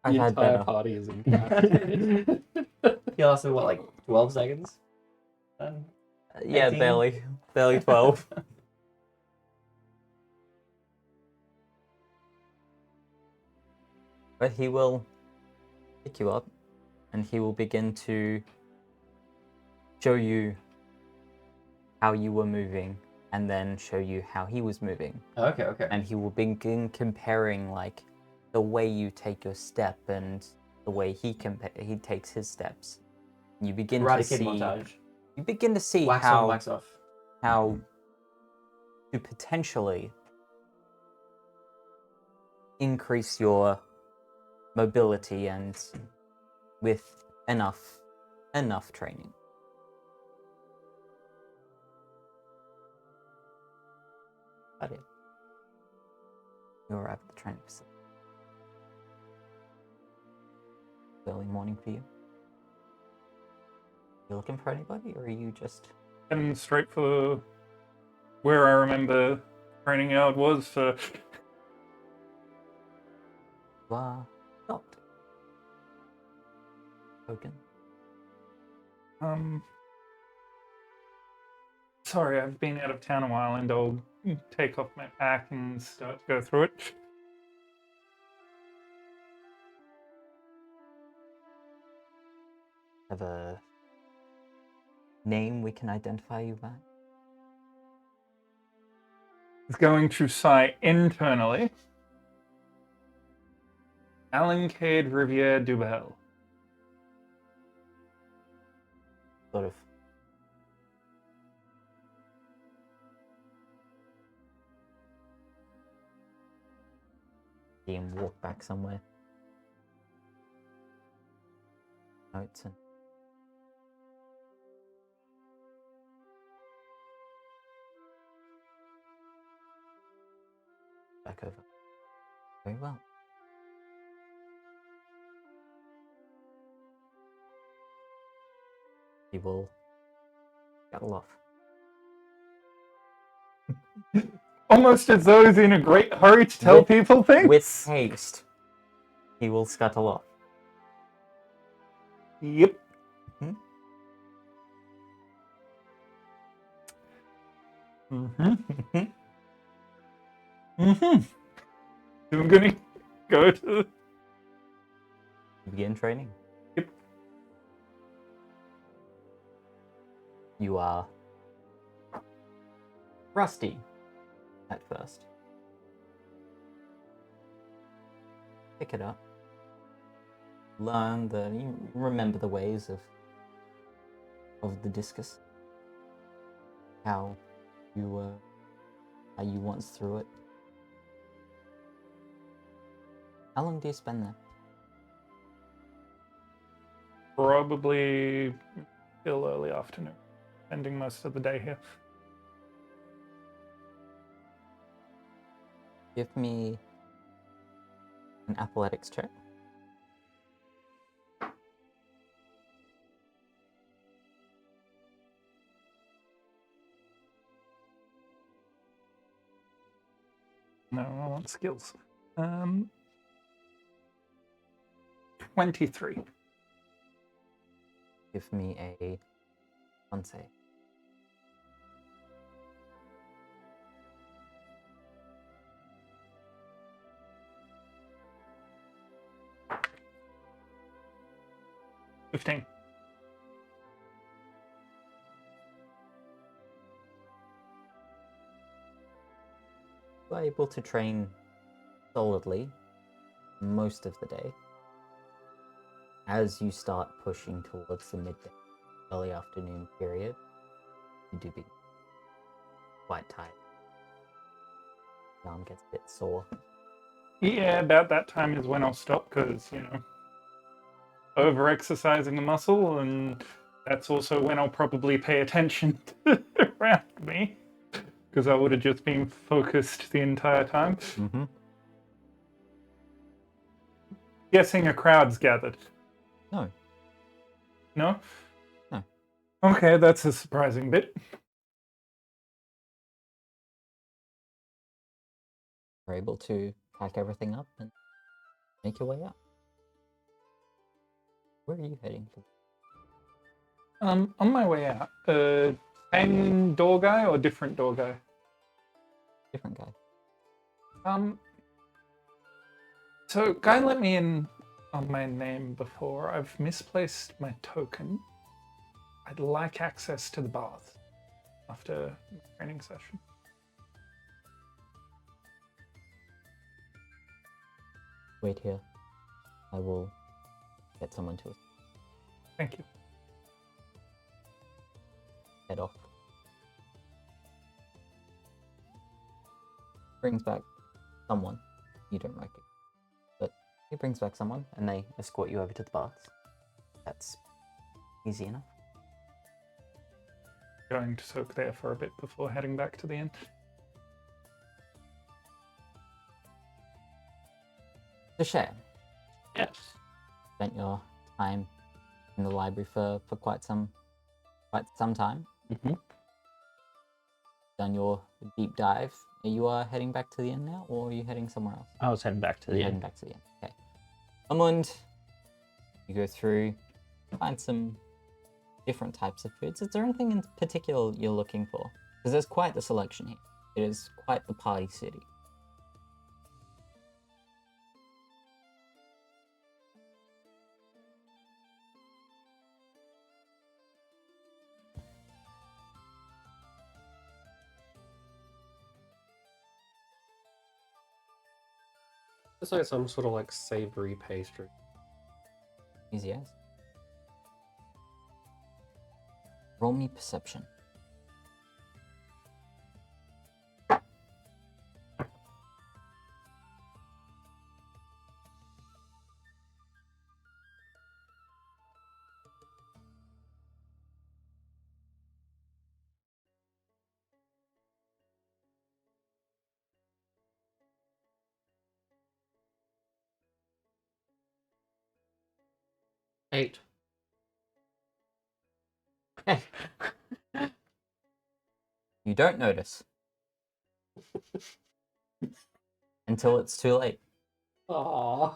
S2: I've
S3: The
S2: had
S3: entire
S2: better.
S3: party is incapacitated.
S4: He lasted what, like 12 seconds? Done.
S2: Yeah,
S4: 18?
S2: barely 12. But he will pick you up, and he will begin to show you how you were moving, and then show you how he was moving.
S4: Okay, okay.
S2: And he will begin comparing, like, the way you take your step and the way he takes his steps. You begin
S4: Karate
S2: to
S4: Kid
S2: see.
S4: montage.
S2: You begin to see
S4: Wax
S2: how
S4: on, wax off.
S2: how to potentially increase your mobility and with enough training. But it. You arrive at the training facility. Early morning for you. You looking for anybody, or are you just?
S5: Heading straight for where I remember training out was for.
S2: You are stopped. Token.
S5: Sorry, I've been out of town a while, and I'll take off my pack and start to go through it.
S2: Have a name we can identify you by?
S5: It's going to sigh internally. Alancade Riviere Dubel.
S2: Sort of. See him walk back somewhere. Notes and. Back over. Very well. He will scuttle off.
S5: Almost as though he's in a great hurry to tell
S2: With-
S5: people things.
S2: With haste. he will scuttle off.
S5: Yep. Mm-hmm. Mm-hmm. I'm gonna go to.
S2: Begin training.
S5: Yep.
S2: You are rusty at first. Pick it up. You remember the ways of the discus. How you once threw it. How long do you spend there?
S5: Probably till early afternoon. Spending most of the day here.
S2: Give me an athletics check.
S5: No, I want skills. 23.
S2: Give me a fun save.
S5: $15.
S2: You are able to train solidly most of the day. As you start pushing towards the midday, early afternoon period, you do be quite tired. Your arm gets a bit sore.
S5: Yeah, about that time is when I'll stop because, over exercising the muscle, and that's also when I'll probably pay attention to around me because I would have just been focused the entire time.
S2: Mm-hmm.
S5: Guessing a crowd's gathered.
S2: No.
S5: No?
S2: No.
S5: Okay, that's a surprising bit.
S2: You're able to pack everything up and make your way out. Where are you heading to?
S5: On my way out, same door guy or different door guy?
S2: Different guy.
S5: So guy let me in on my name before. I've misplaced my token. I'd like access to the bath after the training session.
S2: Wait here. I will get someone to
S5: Thank you.
S2: head off. Brings back someone you don't recognize. But he brings back someone and they escort you over to the baths. That's easy enough.
S5: Going to soak there for a bit before heading back to the inn.
S2: To share.
S1: Yes.
S2: Spent your time in the library for quite some time.
S1: Mm-hmm.
S2: Done your deep dive. Are you heading back to the inn now, or are you heading somewhere else?
S1: I was heading back to the
S2: Heading
S1: inn.
S2: back to the inn. Okay. Amund, you go through, find some different types of foods. Is there anything in particular you're looking for? Because there's quite the selection here. It is quite the party city.
S3: It's like some sort of like savory pastry.
S2: Easy as. Roll me perception.
S3: Eight.
S2: You don't notice until it's too late.
S3: Aww.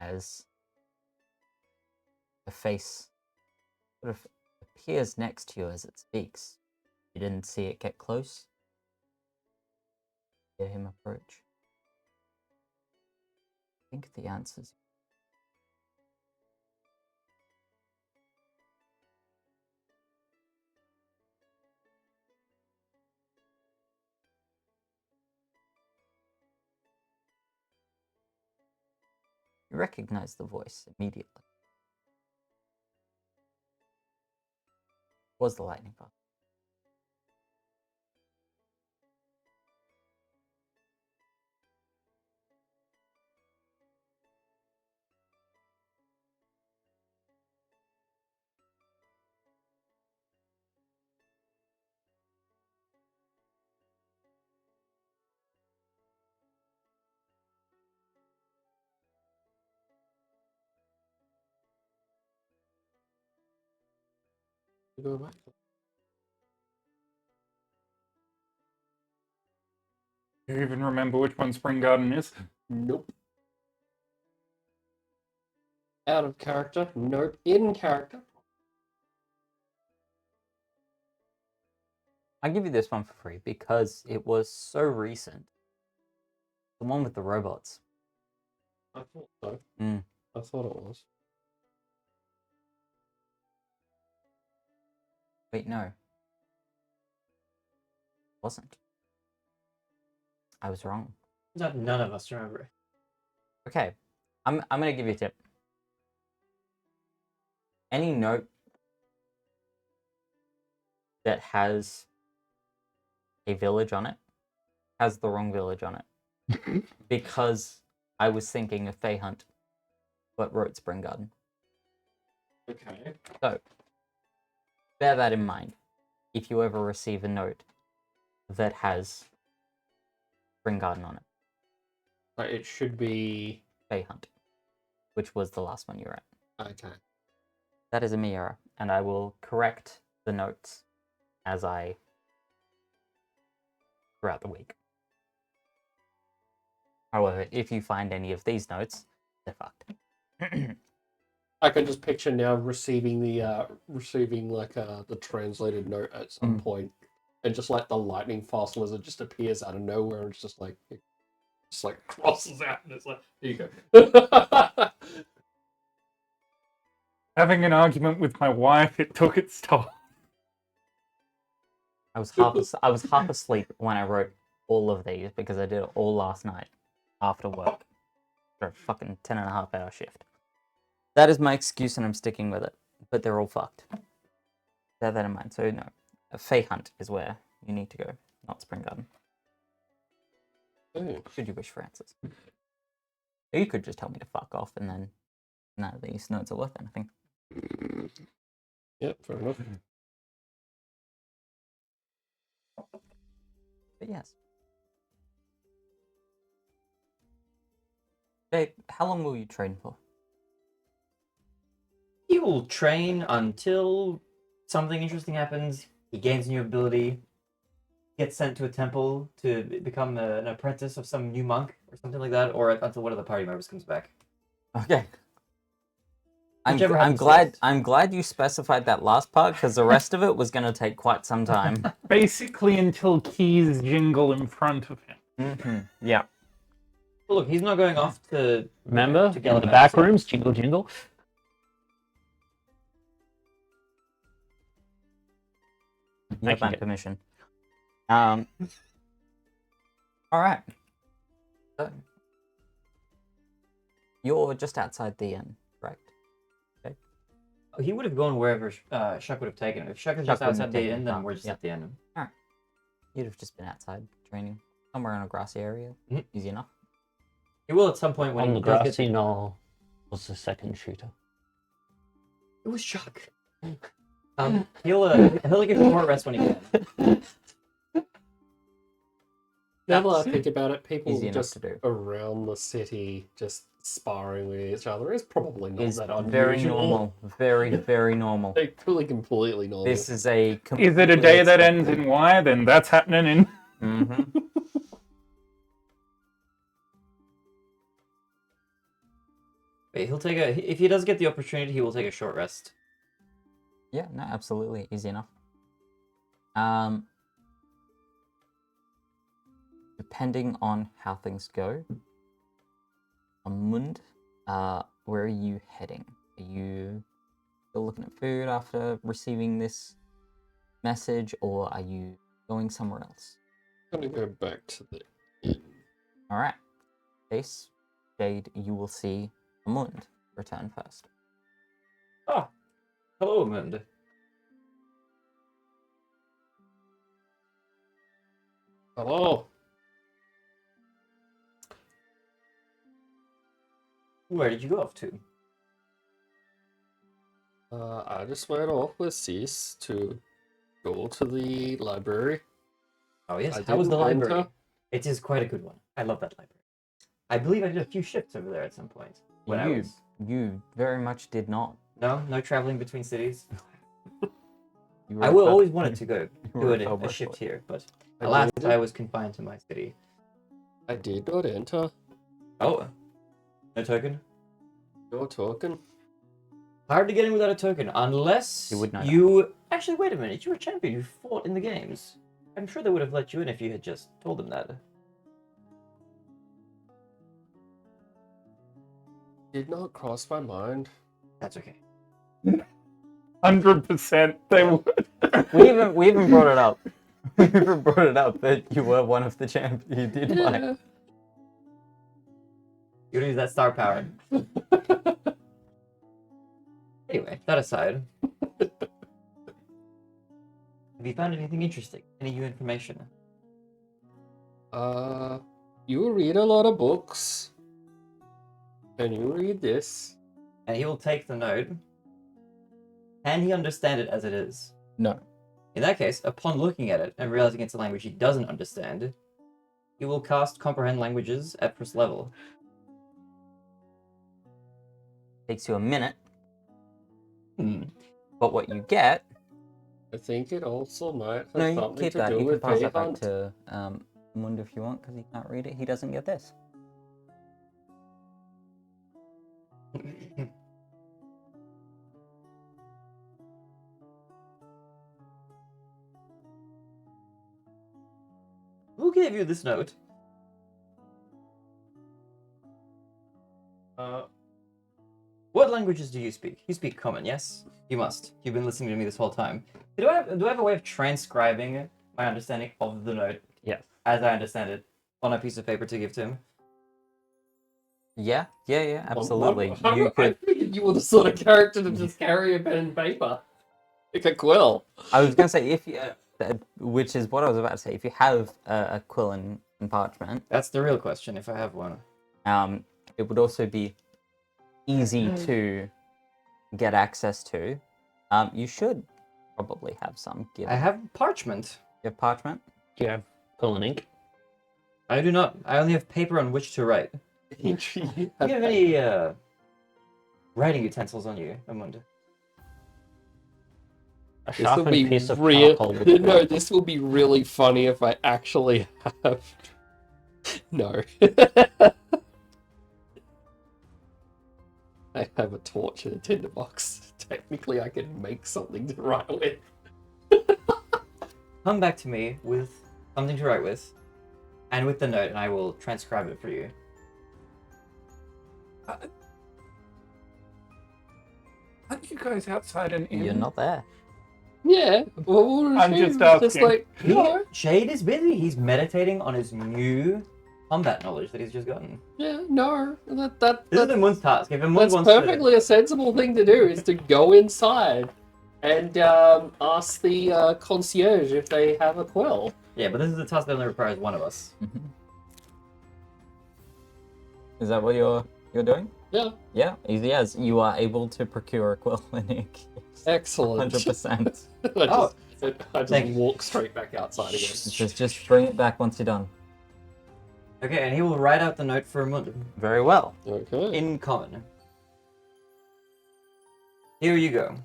S2: as a face sort of appears next to you as it speaks. You didn't see it get close. Hear him approach. I think the answer's you recognize the voice immediately. Was the lightning fast?
S3: Go back.
S5: Do you even remember which one Spring Garden is?
S3: Nope. Out of character. Nope. In character.
S2: I'll give you this one for free because it was so recent. The one with the robots.
S3: I thought so.
S2: Mm.
S3: I thought it was.
S2: Wait, no. Wasn't. I was wrong.
S4: None of us remember.
S2: Okay. I'm gonna give you a tip. Any note that has a village on it has the wrong village on it. Because I was thinking of Fey Hunt, but wrote Spring Garden.
S3: Okay.
S2: So, bear that in mind if you ever receive a note that has Spring Garden on it.
S3: But it should be.
S2: Fey Hunt, which was the last one you were at.
S3: Okay.
S2: That is a me error, and I will correct the notes as I throughout the week. However, if you find any of these notes, they're fucked.
S3: I can just picture now receiving the translated note at some point, and just like the lightning fast lizard just appears out of nowhere and it's just like crosses out and it's like, here you go.
S2: Having an argument with my wife, it took its toll. I was half asleep when I wrote all of these because I did it all last night after work for a fucking 10.5-hour shift. That is my excuse and I'm sticking with it, but they're all fucked. Bear that in mind. So no, a Fey Hunt is where you need to go, not Spring Garden.
S3: Ooh.
S2: Should you wish for answers. Or you could just tell me to fuck off and then none of these notes are worth anything.
S3: Yep, fair enough.
S2: But yes. Jake, how long will you train for?
S4: He will train until something interesting happens. He gains a new ability, gets sent to a temple to become an apprentice of some new monk or something like that, or until one of the party members comes back.
S2: Okay.
S4: Whichever
S2: I'm
S4: happens
S2: glad
S4: first.
S2: I'm glad you specified that last part because the rest of it was going to take quite some time.
S5: Basically until keys jingle in front of him.
S2: Mm-hmm. Yeah.
S4: Well, look, he's not going off to
S1: Remember?
S4: To
S1: In the
S4: Gallivant,
S1: back
S4: so-
S1: rooms, jingle jingle.
S2: You have
S1: can
S2: my
S1: get-
S2: permission. All right. So you're just outside the inn, correct?
S4: He would have gone wherever Shuck would have taken him. If Shuck is
S2: Shuck
S4: just
S2: wouldn't have
S4: outside the
S2: taken
S4: inn,
S2: him
S4: then
S2: far.
S4: we're just
S2: Yeah.
S4: at the inn.
S2: You'd have just been outside training somewhere in a grassy area.
S4: Mhm.
S2: Easy enough.
S4: He will at some point when
S1: On
S4: he
S1: the
S4: does get
S1: grassy knoll was the second shooter.
S4: It was Shuck. He'll get a short rest when he can.
S3: Now that I think about it, people
S2: Easy enough
S3: just
S2: to do.
S3: around the city just sparring with each other is probably not
S2: Is
S3: that unusual.
S2: very normal. Very, very normal.
S3: Actually, completely normal.
S2: This is a.
S5: Is it a day that ends in Y? Then that's happening in.
S2: Mm-hmm.
S4: Wait, he'll take a. If he does get the opportunity, he will take a short rest.
S2: Yeah, no, absolutely. Easy enough. Depending on how things go, Amund, where are you heading? Are you still looking at food after receiving this message, or are you going somewhere else?
S3: I'm gonna go back to the inn.
S2: All right. Ace, Jade, you will see Amund return first.
S4: Ah, hello, Amanda.
S3: Hello.
S4: Where did you go off to?
S3: I just went off with Cis to go to the library.
S4: Oh yes,
S3: I
S4: how was the
S3: didn't
S4: library?
S3: enter.
S4: It is quite a good one. I love that library. I believe I did a few shifts over there at some point. When I was...
S2: You very much did not.
S4: No traveling between cities.
S2: You were
S4: I
S2: at
S4: will
S2: Fel-
S4: always wanted to go
S2: you
S4: do
S2: were at
S4: a
S2: Fellbrush
S4: shift
S2: Lodge.
S4: here, but
S3: I
S4: alas,
S3: did.
S4: I was confined to my city.
S3: I did not enter.
S4: Oh, no token?
S3: No token.
S4: Hard to get in without a token, unless
S2: You would know that.
S4: you... Actually, wait a minute, you were a champion, you fought in the games. I'm sure they would have let you in if you had just told them that.
S3: Did not cross my mind.
S4: That's okay.
S5: 100% they would.
S2: We even brought it up. We even brought it up that you were one of the champions. You did fight.
S3: Yeah.
S4: You don't use that star power. Anyway, that aside. Have you found anything interesting? Any new information?
S3: You read a lot of books. And you read this.
S4: And he will take the note. Can he understand it as it is?
S2: No.
S4: In that case, upon looking at it and realizing it's a language he doesn't understand, he will cast Comprehend Languages at first level.
S2: Takes you a minute,
S4: Hmm.
S2: but what you get.
S3: I think it also might have
S2: No, you
S3: something
S2: keep
S3: to
S2: that.
S3: do
S2: You can
S3: with
S2: pass
S3: pay
S2: that back
S3: hunt.
S2: to Mund if you want, because he can't read it. He doesn't get this.
S4: Who gave you this note? What languages do you speak? You speak Common, yes? You must. You've been listening to me this whole time. Do I have a way of transcribing my understanding of the note
S1: Yes.
S4: as I understand it on a piece of paper to give to him?
S2: Yeah, absolutely.
S3: I
S2: You could.
S3: figured you were the sort of character to just carry a pen and paper. Like a quill.
S2: I was gonna say if you, which is what I was about to say. If you have a quill and parchment,
S4: That's the real question, if I have one.
S2: it would also be easy to get access to. You should probably have some. Given.
S4: I have parchment.
S2: You have parchment.
S1: Do you have quill and ink?
S4: I do not. I only have paper on which to write. Do you have any writing utensils on you, Amunda?
S1: A
S3: This will
S1: sharpened
S3: be
S1: piece of
S3: real.
S1: charcoal with
S3: No,
S1: quill.
S3: this will be really funny if I actually have. No. I have a torch and a tinderbox. Technically, I can make something to write with.
S4: Come back to me with something to write with, and with the note, and I will transcribe it for you.
S5: Aren't you guys outside an inn?
S2: You're not there.
S3: Yeah. Well,
S5: I'm just asking.
S3: like, no.
S4: Shade is busy. He's meditating on his new combat knowledge that he's just gotten.
S3: Yeah, no.
S4: This is
S3: That,
S4: the Moon's task. If Moon
S3: that's
S4: wants
S3: perfectly a sensible thing to do, is to go inside and ask the concierge if they have a quill.
S4: Yeah, but this is a task that only requires one of us.
S2: Is that what you're doing?
S3: Yeah.
S2: Yeah, easy as. You are able to procure a quill and ink.
S3: Excellent.
S2: 100%.
S3: I just
S4: Thank you.
S3: walk straight back outside again.
S2: just bring it back once you're done.
S4: Okay, and he will write out the note for Moon
S2: Very well.
S3: Okay.
S4: in common. Here you go.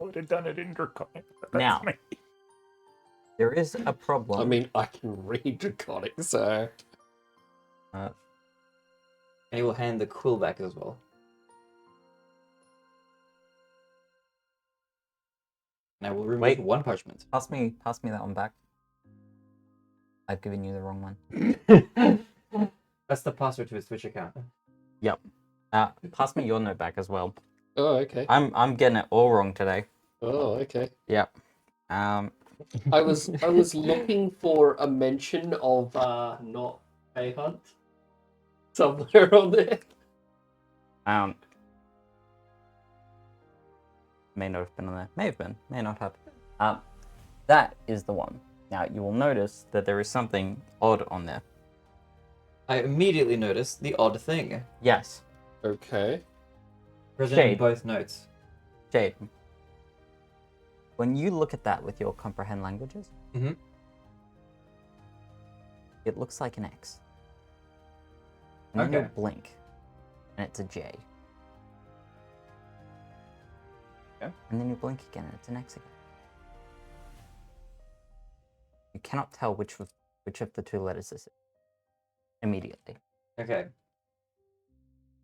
S5: I would have done it in Draconic. but that's
S2: Now.
S5: me.
S2: There is a problem.
S3: I mean, I can read Draconic, so...
S4: And he will hand the quill back as well. And I will remove
S2: Wait.
S4: 1 parchment.
S2: Pass me that one back. I've given you the wrong one.
S4: That's the password to his Twitch account.
S2: Yep. Pass me your note back as well.
S3: Oh, okay.
S2: I'm getting it all wrong today.
S3: Oh, okay.
S2: Yep.
S3: I was looking for a mention of not a hunt somewhere on there.
S2: May not have been on there. May have been. May not have. That is the one. Now you will notice that there is something odd on there.
S4: I immediately noticed the odd thing.
S2: Yes.
S3: Okay.
S4: Present in
S2: Shade.
S4: both notes.
S2: Jade. When you look at that with your comprehend languages,
S4: Mhm.
S2: it looks like an X. And then you
S4: Okay.
S2: blink, and it's a J.
S4: Okay.
S2: And then you blink again, and it's an X again. You cannot tell which of the 2 letters this is immediately.
S4: Okay.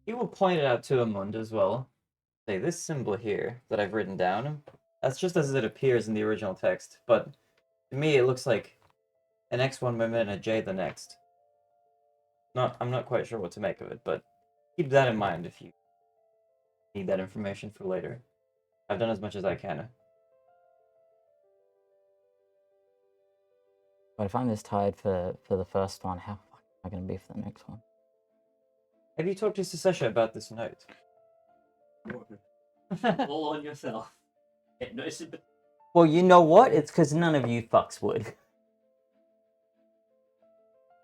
S4: He will point it out to Amund as well. Say, this symbol here that I've written down, that's just as it appears in the original text, but to me it looks like an X one moment and a J the next. I'm not quite sure what to make of it, but keep that in mind if you need that information for later. I've done as much as I can.
S2: But if I'm this tired for the first one, how fuck am I going to be for the next one?
S4: Have you talked to Sesha about this note?
S1: All on yourself. Get no sympathy.
S2: Well, you know what? It's because none of you fucks would.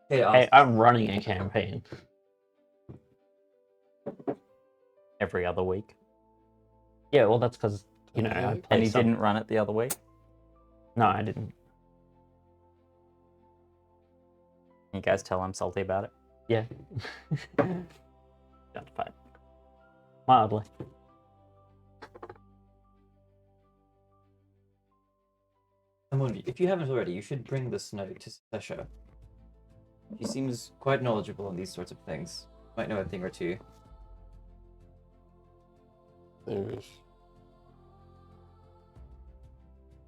S4: Hey,
S1: Hey, I'm running a campaign.
S2: Every other week.
S1: Yeah, well, that's because, you know, I
S3: Okay.
S1: play
S2: And you
S1: some...
S2: didn't run it the other week?
S1: No, I didn't.
S2: You guys tell I'm salty about it?
S1: Yeah. Justified. Mildly.
S4: Amund, if you haven't already, you should bring this note to Sesha. She seems quite knowledgeable on these sorts of things. Might know a thing or two.
S3: There's...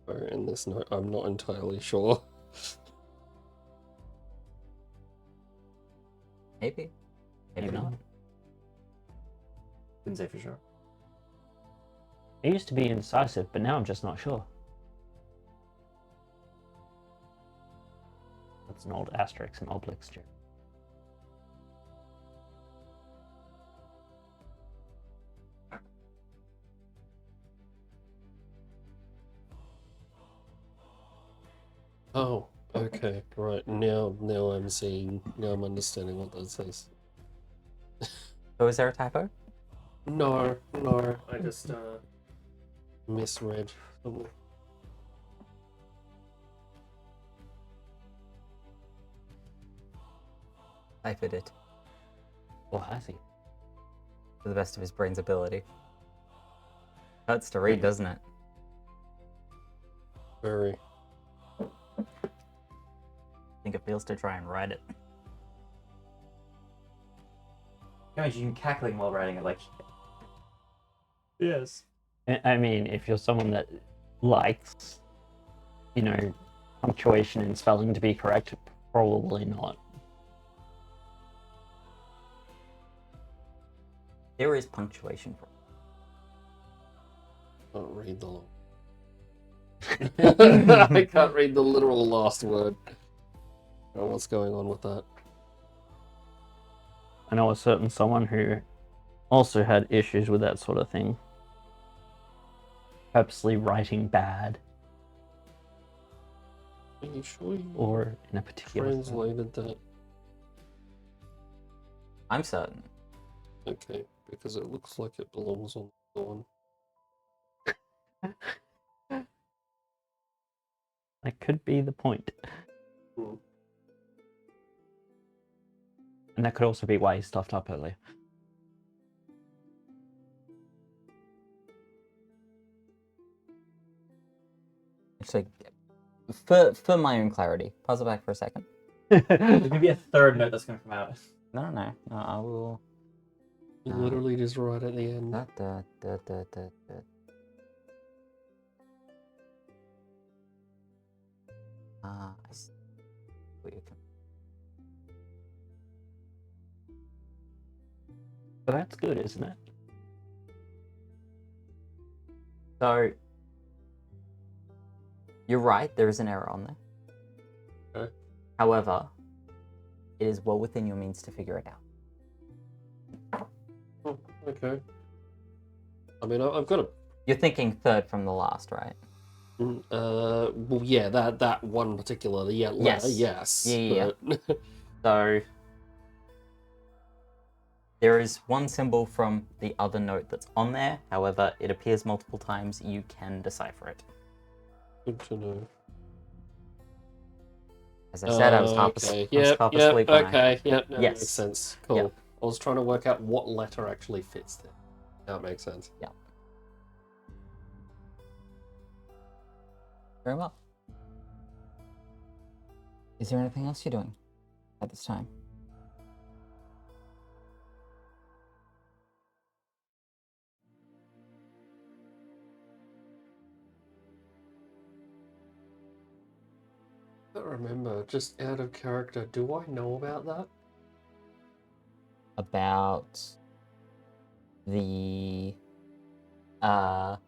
S3: Where in this note, I'm not entirely sure.
S2: Maybe. Maybe not.
S4: Couldn't say for sure.
S1: I used to be incisive, but now I'm just not sure. That's an old asterisk and obelix joke.
S3: Oh, okay, right. Now I'm seeing. Now I'm understanding what that says.
S2: Oh, is there a typo?
S3: No, I just misread something.
S2: Typed it
S1: Well, has he?
S2: to the best of his brain's ability. Hurts to read, doesn't it?
S3: Very.
S2: I think it feels to try and write it.
S4: Imagine you cackling while writing it, like... Yes.
S1: I mean, if you're someone that likes, you know, punctuation and spelling to be correct, probably not.
S2: There is punctuation for
S3: Can't read the I can't read the literal last word. Oh, what's going on with that?
S1: I know a certain someone who also had issues with that sort of thing. Purposely writing bad,
S3: Are you sure you
S1: or in a particular style.
S3: translated that?
S2: I'm certain.
S3: Okay, because it looks like it belongs on the one.
S1: That could be the point.
S3: Hmm.
S1: And that could also be why he stuffed up earlier.
S2: Actually, for my own clarity, pause it back for a second.
S4: There's gonna be a third note that's gonna come out.
S2: No, I will.
S3: Literally just right at the end.
S2: Da, da, da, da, da, da. I see. What you can-
S1: But that's good, isn't it?
S2: So, you're right, there is an error on there.
S3: Okay.
S2: However, it is well within your means to figure it out.
S3: Oh, okay. I mean, I've got a.
S2: You're thinking third from the last, right?
S3: Well, yeah, that one particular, yeah, letter,
S2: Yes.
S3: yes.
S2: Yeah.
S3: But...
S2: So, there is one symbol from the other note that's on there. However, it appears multiple times. You can decipher it.
S3: Good to know.
S2: As I said, I was half,
S3: Okay.
S2: I was
S3: Yep,
S2: half
S3: yep,
S2: asleep when
S3: okay, yep, that
S2: Yes.
S3: makes sense. Cool.
S2: Yep.
S3: I was trying to work out what letter actually fits there. That makes sense.
S2: Very well. Is there anything else you're doing at this time?
S3: I don't remember, just out of character, do I know about that?
S2: About the about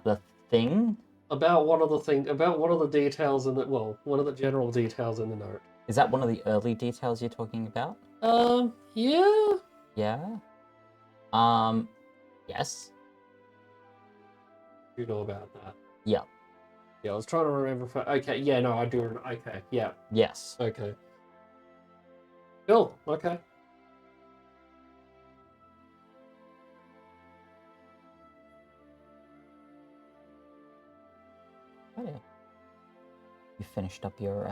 S2: the thing?
S3: About one of the details in the, well, one of the general details in the note.
S2: Is that one of the early details you're talking about?
S3: Yeah.
S2: Yeah. Yes.
S3: You know about that.
S2: Yeah.
S3: Yeah, I was trying to remember if okay, yeah, no, I do okay, yeah,
S2: Yes.
S3: okay. Cool, okay.
S2: Oh, yeah. You finished up your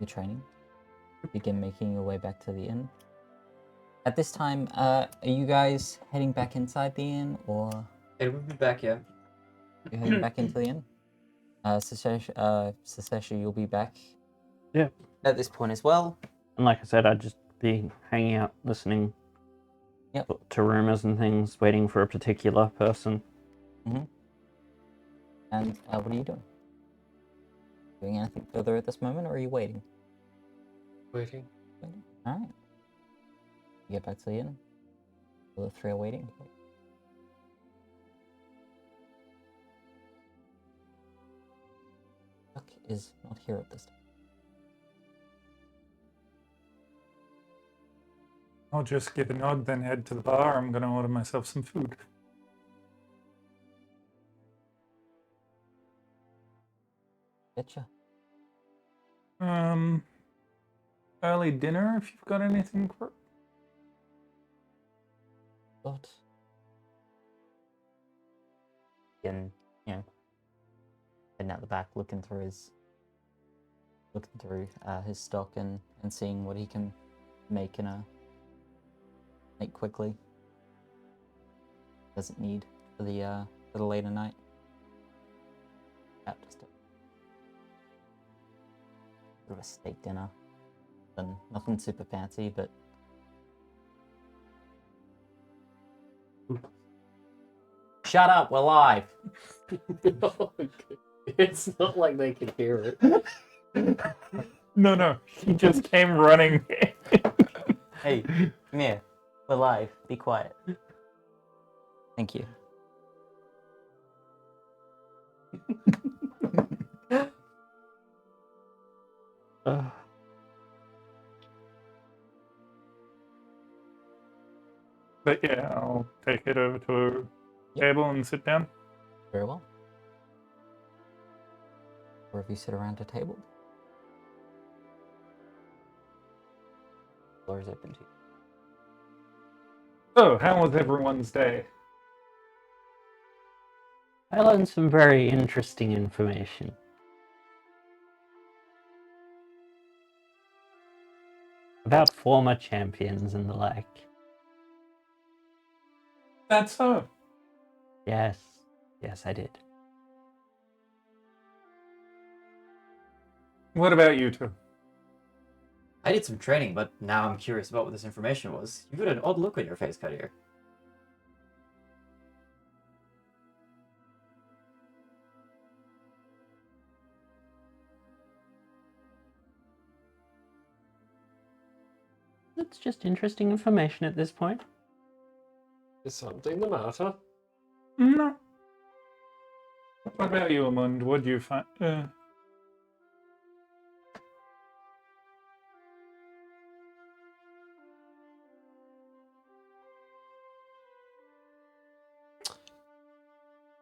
S2: training. Begin making your way back to the inn. At this time, are you guys heading back inside the inn, or
S4: It will be back, yeah.
S2: you're heading back into the inn? Sasesha, you'll be back.
S1: Yeah.
S2: At this point as well.
S1: And like I said, I'd just be hanging out, listening to rumors and things, waiting for a particular person.
S2: And what are you doing? Doing anything further at this moment, or are you waiting?
S3: Waiting.
S2: Waiting. All right. You get back to the inn. The three are waiting. Duck is not here at this time.
S5: I'll just give a nod, then head to the bar. I'm going to order myself some food.
S2: Getcha.
S5: Early dinner if you've got anything for.
S2: But again, heading out the back, looking through his stock and seeing what he can make make quickly. Doesn't need for the later night. Yeah, just a bit of a steak dinner. Nothing super fancy, but shut up, we're live.
S3: It's not like they can hear it.
S5: No, he just came running.
S2: Hey, come here. We're live. Be quiet. Thank you.
S5: But yeah, I'll take it over to a
S2: Yep.
S5: table and sit down.
S2: Very well. Or if you sit around a table. The floor is open to you.
S5: So, how was everyone's day?
S1: I learned some very interesting information. About former champions and the like.
S5: That's so.
S1: Yes, I did.
S5: What about you two?
S4: I did some training, but now I'm curious about what this information was. You've got an odd look on your face, Kadir.
S1: It's just interesting information at this point.
S3: Is something the matter?
S5: No. What about you, Amund? What do you find?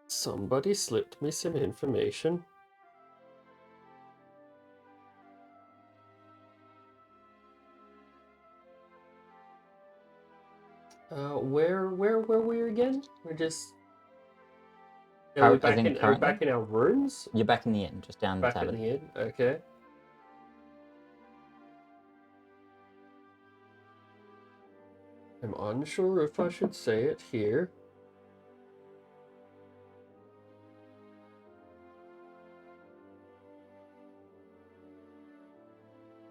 S3: Somebody slipped me some information. Where were we again? We're just. Are we
S2: As in
S3: are we
S2: currently?
S3: back in our rooms?
S2: You're back in the inn, just down the
S3: Back in
S2: tavern.
S3: the inn. Okay. I'm unsure if I should say it here.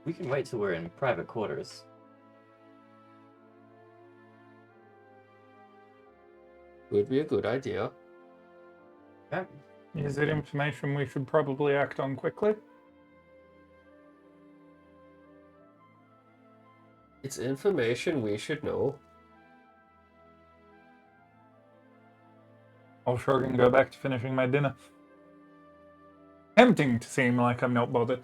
S4: We can wait till we're in private quarters.
S3: Would be a good idea.
S4: Yeah.
S5: Is it information we should probably act on quickly?
S3: It's information we should know.
S5: I'll sure can go back to finishing my dinner. Tempting to seem like I'm not bothered.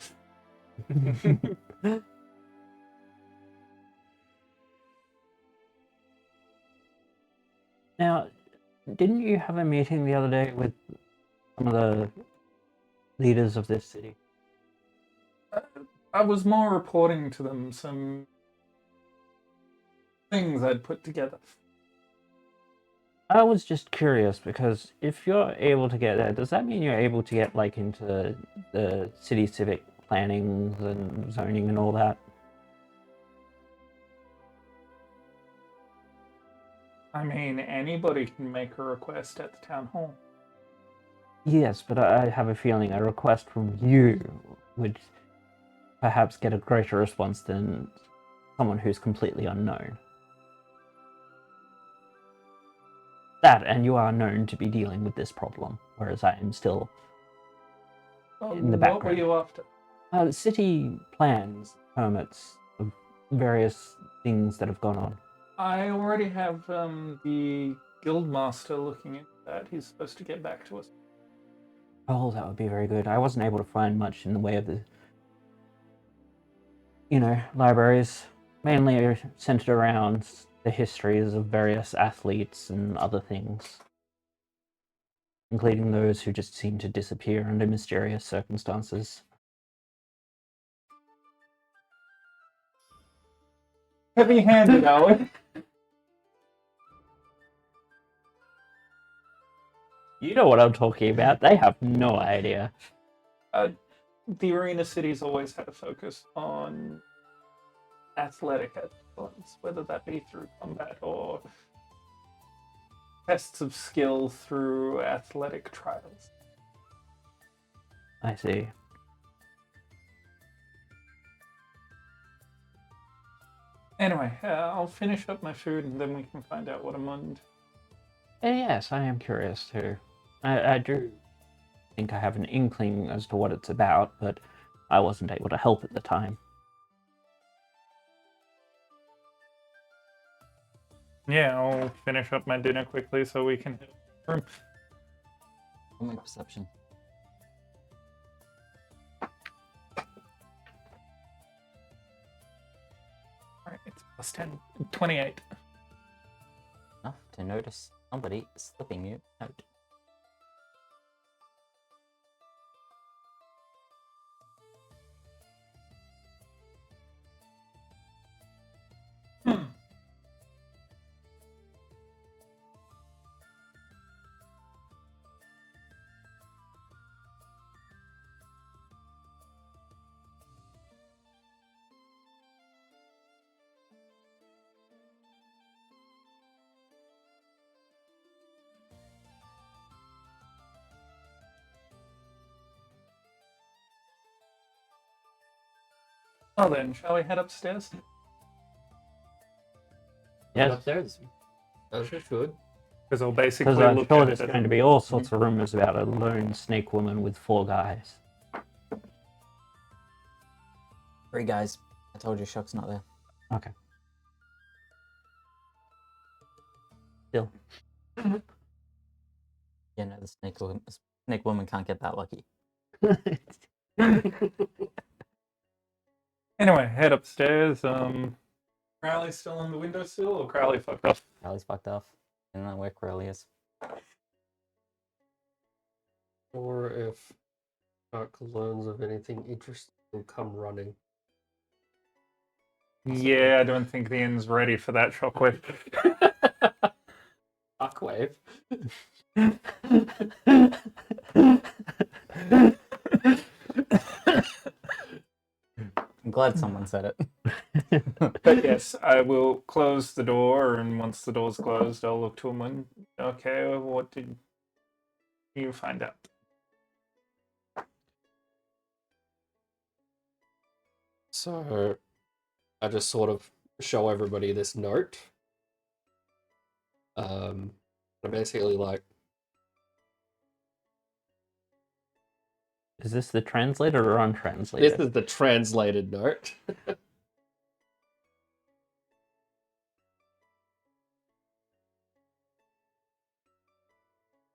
S1: Now, didn't you have a meeting the other day with some of the leaders of this city?
S5: I was more reporting to them some things I'd put together.
S1: I was just curious because if you're able to get there, does that mean you're able to get like into the city civic planning and zoning and all that?
S5: I mean, anybody can make a request at the town hall.
S1: Yes, but I have a feeling a request from you would perhaps get a greater response than someone who's completely unknown. That, and you are known to be dealing with this problem, whereas I am still in the
S5: What were
S1: background.
S5: you after?
S1: City plans, permits, of various things that have gone on.
S5: I already have the guildmaster looking into that. He's supposed to get back to us.
S1: Oh, that would be very good. I wasn't able to find much in the way of the, libraries, mainly centered around the histories of various athletes and other things, including those who just seem to disappear under mysterious circumstances.
S5: Heavy-handed, Owen.
S1: You know what I'm talking about. They have no idea.
S5: The arena cities always had a focus on athletic excellence, whether that be through combat or tests of skill through athletic trials.
S1: I see.
S5: Anyway, I'll finish up my food and then we can find out what Amund.
S1: Yes, I am curious too. I do think I have an inkling as to what it's about, but I wasn't able to help at the time.
S5: Yeah, I'll finish up my dinner quickly so we can hit the room.
S2: I'll make perception.
S5: Alright, it's plus 10. 28.
S2: Enough to notice somebody slipping you a note.
S5: Well then, shall we head upstairs?
S4: Head
S1: Yes,
S4: upstairs.
S3: As we should.
S5: Because I'll basically
S1: because I'm
S5: look
S1: sure
S5: at
S1: there's
S5: it
S1: going to be all sorts of rumors about a lone snake woman with 4 guys.
S2: 3 guys. I told you Shock's not there.
S1: Okay. Still.
S2: Yeah, no, the snake woman can't get that lucky.
S5: Anyway, head upstairs. Crowley's still on the windowsill, or Crowley fucked off?
S2: Crowley's fucked off. I don't know where Crowley is.
S3: Or if Chuck learns of anything interesting, he'll come running.
S5: Yeah, I don't think the inn's ready for that shockwave.
S3: Shockwave.
S2: I'm glad someone said it.
S5: But yes, I will close the door, and once the door's closed, I'll look to him and, okay, what did you find out?
S3: So, I just sort of show everybody this note. I'm basically like,
S1: Is this the translated or untranslated?
S3: this is the translated note.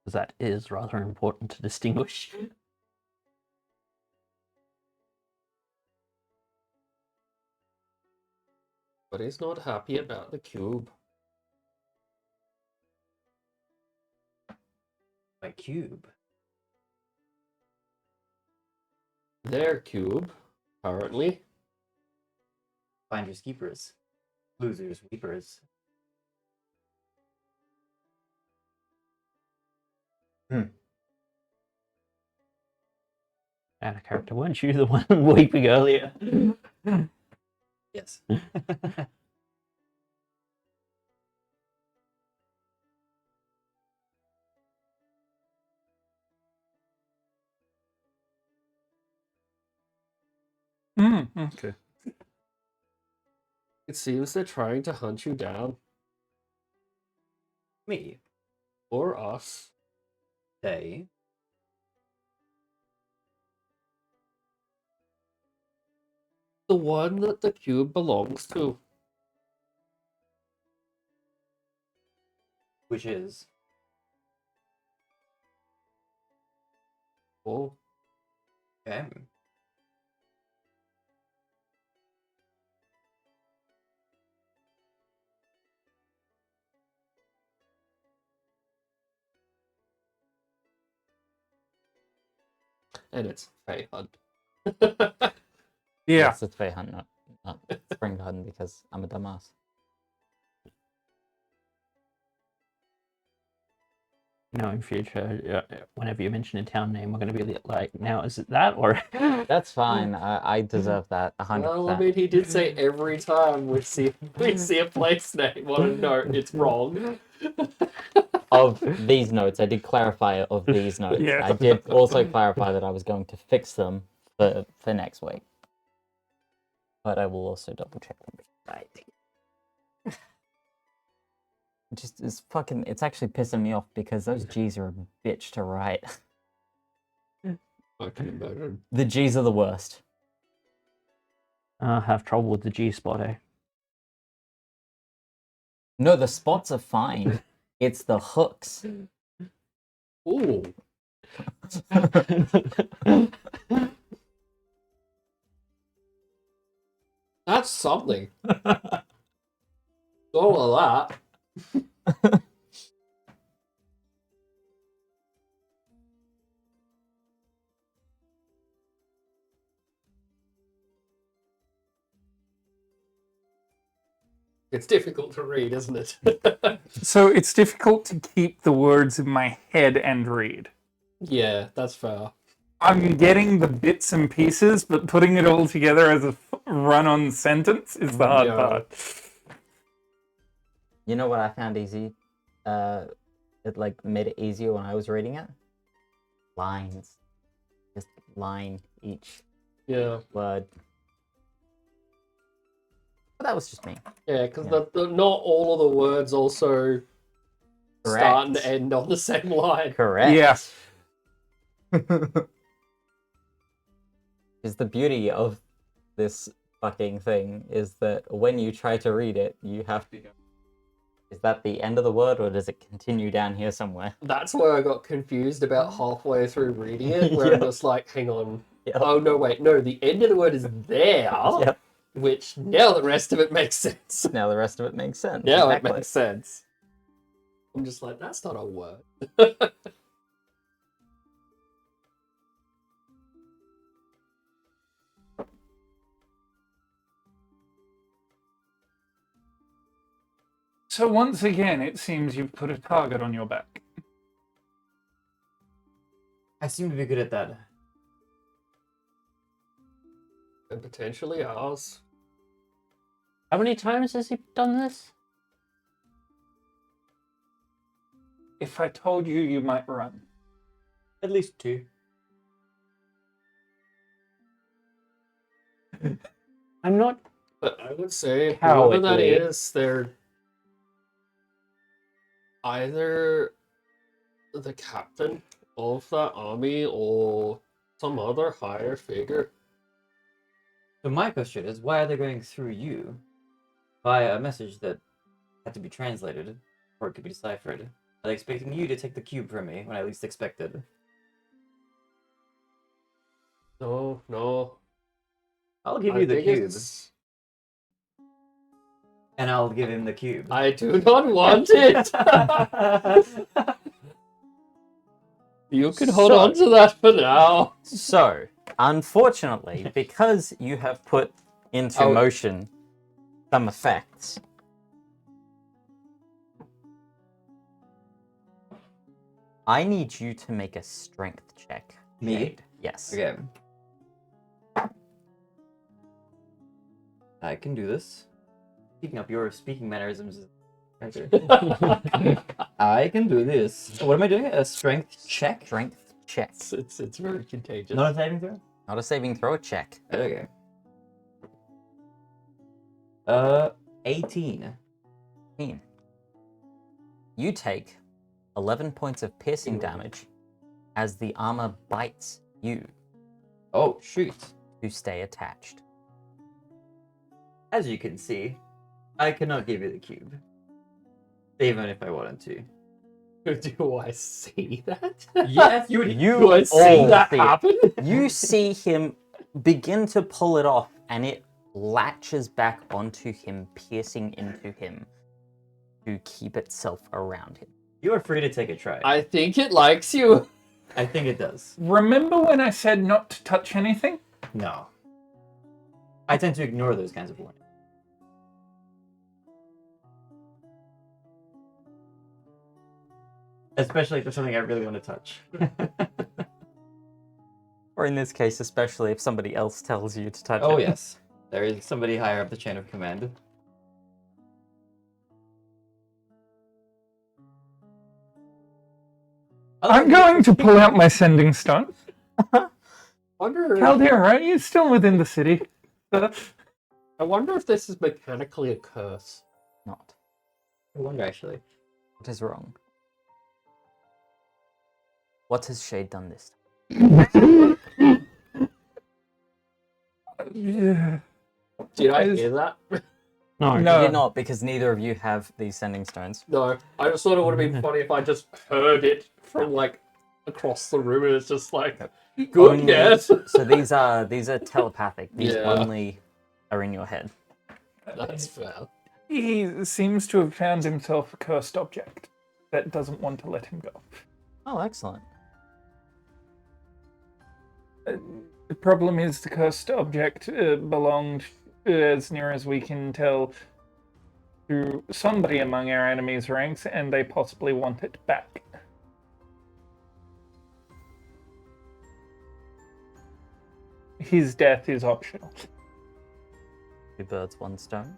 S1: 'Cause that is rather important to distinguish.
S3: But he's not happy about the cube.
S4: My cube.
S3: Their cube, apparently.
S4: Finders keepers. Losers weepers.
S1: Out of character, weren't you the one weeping earlier?
S3: Yes.
S5: Okay.
S3: It seems they're trying to hunt you down.
S4: Me.
S3: Or us.
S4: They.
S3: The one that the cube belongs to.
S4: Which is.
S3: Oh.
S4: Okay.
S3: And it's Fey Hunt.
S5: Yeah.
S2: Yes, it's Fey Hunt, not Spring Garden, because I'm a dumbass.
S1: No, in future, whenever you mention a town name, we're going to be like, now is it that or?
S2: That's fine. I deserve that 100%.
S3: Well, I mean, he did say every time we see a place name on a note, it's wrong.
S2: Of these notes, I did clarify of these notes.
S5: Yeah.
S2: I did also clarify that I was going to fix them for next week. But I will also double check them. It's actually pissing me off because those G's are a bitch to write.
S3: I can imagine.
S2: The G's are the worst.
S1: I have trouble with the G spot, eh?
S2: No, the spots are fine. It's the hooks.
S3: Ooh. That's something. All of that. It's difficult to read, isn't it?
S5: So it's difficult to keep the words in my head and read.
S3: Yeah, that's fair.
S5: I'm getting the bits and pieces, but putting it all together as a run-on sentence is the hard
S3: Yeah.
S5: part.
S2: You know what I found easy? It like made it easier when I was reading it. Lines. Just line each
S3: Yeah.
S2: word. But that was just me.
S3: Yeah, because
S2: Yeah.
S3: not all of the words also start and
S2: Correct.
S3: end on the same line.
S2: Correct.
S5: Yeah.
S2: Is the beauty of this fucking thing is that when you try to read it, you have to go Is that the end of the word, or does it continue down here somewhere?
S3: That's where I got confused about halfway through reading it, where I'm
S2: Yeah.
S3: just like, hang on.
S2: Yep.
S3: Oh, no, wait. No, the end of the word is there.
S2: Yep.
S3: Which, now the rest of it makes sense.
S2: Now the rest of it makes sense.
S3: Now
S2: Exactly.
S3: it makes sense. I'm just like, that's not a word.
S5: So once again, it seems you've put a target on your back.
S4: I seem to be good at that.
S3: And potentially ours.
S1: How many times has he done this?
S5: If I told you, you might run.
S4: At least 2.
S1: I'm not.
S3: But I would say, whoever that
S1: Cowardly.
S3: is, they're either the captain of that army or some other higher figure.
S4: So my question is, why are they going through you via a message that had to be translated, or it could be deciphered? Are they expecting you to take the cube from me when I least expected?
S3: No, no.
S4: I'll give
S3: I
S4: you the
S3: think
S4: cube,
S3: it's-
S4: and I'll give him the cube.
S3: I do not want it. You can hold
S2: So-
S3: on to that for now.
S2: So, unfortunately, because you have put into
S3: Oh.
S2: motion some effects, I need you to make a strength check.
S4: Me?
S2: Jade. Yes.
S4: Okay. I can do this. Keeping up your speaking mannerisms is I can do this. What am I doing? A strength check?
S2: Strength check.
S3: It's very contagious.
S4: Not a saving throw?
S2: Not a saving throw, a check.
S4: Okay. 18.
S2: 15. You take 11 points of piercing damage as the armor bites you
S4: Oh, shoot.
S2: to stay attached.
S4: As you can see, I cannot give you the cube. Even if I wanted to.
S3: Do I see that?
S4: Yes, you
S3: Do I see
S2: all
S3: that
S2: see it.
S3: happen?
S2: You see him begin to pull it off, and it latches back onto him, piercing into him to keep itself around him.
S4: You are free to take a try.
S3: I think it likes you.
S4: I think it does.
S5: Remember when I said not to touch anything?
S4: No. I tend to ignore those kinds of warnings. Especially if there's something I really want to touch.
S2: Or in this case, especially if somebody else tells you to touch
S4: Oh,
S2: it.
S4: yes. There is somebody higher up the chain of command.
S5: I'm going to pull out my sending stone.
S3: Wonder.
S2: Oh,
S5: Are you still within the city?
S3: I wonder if this is mechanically a curse.
S2: Not.
S4: I wonder, actually.
S2: What is wrong? What has Shade done this time?
S5: Yeah.
S3: Did I
S5: Is-
S3: hear that?
S1: No.
S2: You
S5: No.
S2: did not, because neither of you have these sending stones.
S3: No. I just thought it would have been funny if I just heard it from like across the room and it's just like, good
S2: Only-
S3: guess.
S2: So these are telepathic. These
S3: Yeah.
S2: only are in your head.
S3: That's fair.
S5: He seems to have found himself a cursed object that doesn't want to let him go.
S2: Oh, excellent.
S5: The problem is the cursed object belonged, as near as we can tell, to somebody among our enemies' ranks, and they possibly want it back. His death is optional.
S2: 2 birds, 1 stone.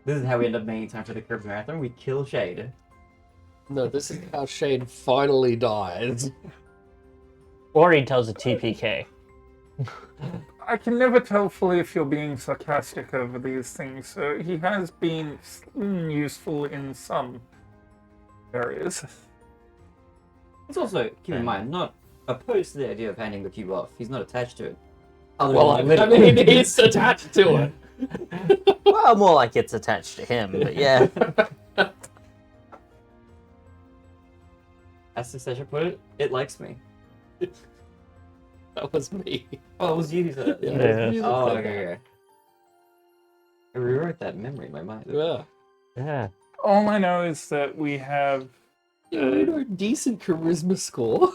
S4: This is how we end up making time for the Curb Marathon. We kill Shade.
S3: No, this is how Shade finally died.
S1: Or he tells a TPK.
S5: I can never tell fully if you're being sarcastic over these things, so he has been useful in some areas.
S4: He's also, keep in mind, not opposed to the idea of handing the cube off. He's not attached to it. Other
S3: Well,
S4: than
S3: I mean, it's attached to it.
S2: Well, more like it's attached to him, but yeah.
S4: as the session put it, it likes me.
S3: That was me.
S4: Oh, it was you who said that.
S3: Yeah,
S1: Yeah.
S3: it was you that
S4: Oh,
S3: said
S4: okay, okay. I rewrote that memory in my mind.
S3: that. Yeah.
S1: Yeah.
S5: All I know is that we have
S3: A decent charisma score.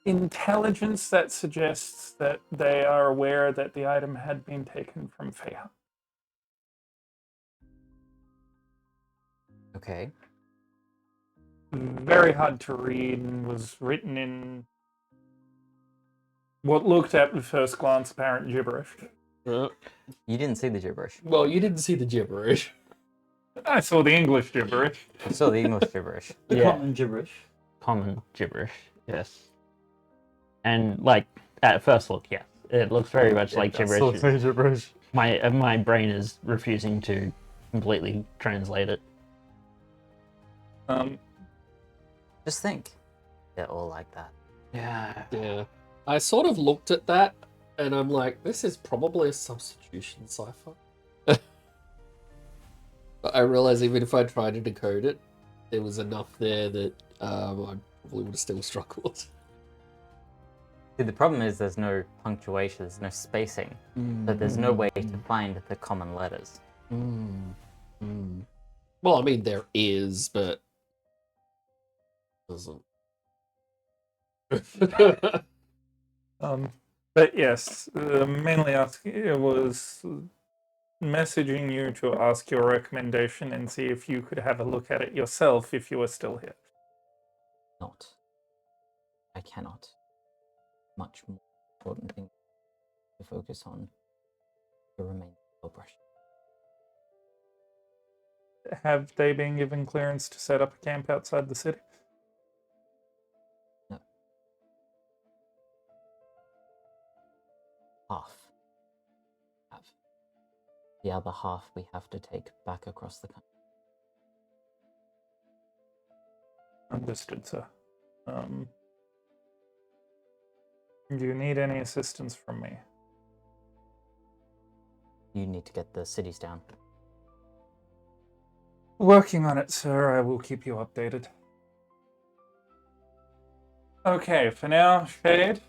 S5: intelligence that suggests that they are aware that the item had been taken from Feha.
S2: Okay.
S5: Very hard to read and was written in what looked at first glance apparent gibberish.
S2: You didn't see the gibberish.
S3: Well, you didn't see the gibberish.
S5: I saw the English gibberish.
S2: You saw the English gibberish.
S4: The
S1: Yeah.
S4: common gibberish.
S1: Common gibberish. Yes. And like at first look, yes, it looks very much like gibberish.
S2: gibberish.
S1: My brain is refusing to completely translate it.
S2: Just think. They're all like that.
S1: Yeah.
S3: Yeah. I sort of looked at that and I'm like, this is probably a substitution cipher. But I realized even if I tried to decode it, there was enough there that I probably would have still struggled.
S2: See, the problem is there's no punctuation, there's no spacing, so there's no way to find the common letters.
S3: Well, I mean, there is, but doesn't.
S5: But yes, mainly it was messaging you to ask your recommendation and see if you could have a look at it yourself if you were still here.
S2: Not. I cannot. Much more important thing to focus on to remain Fellbrush.
S5: Have they been given clearance to set up a camp outside the city?
S2: No. Half. Have. The other half we have to take back across the country.
S5: Understood, sir. Do you need any assistance from me?
S2: You need to get the cities down.
S5: Working on it, sir. I will keep you updated. Okay, for now, Shade,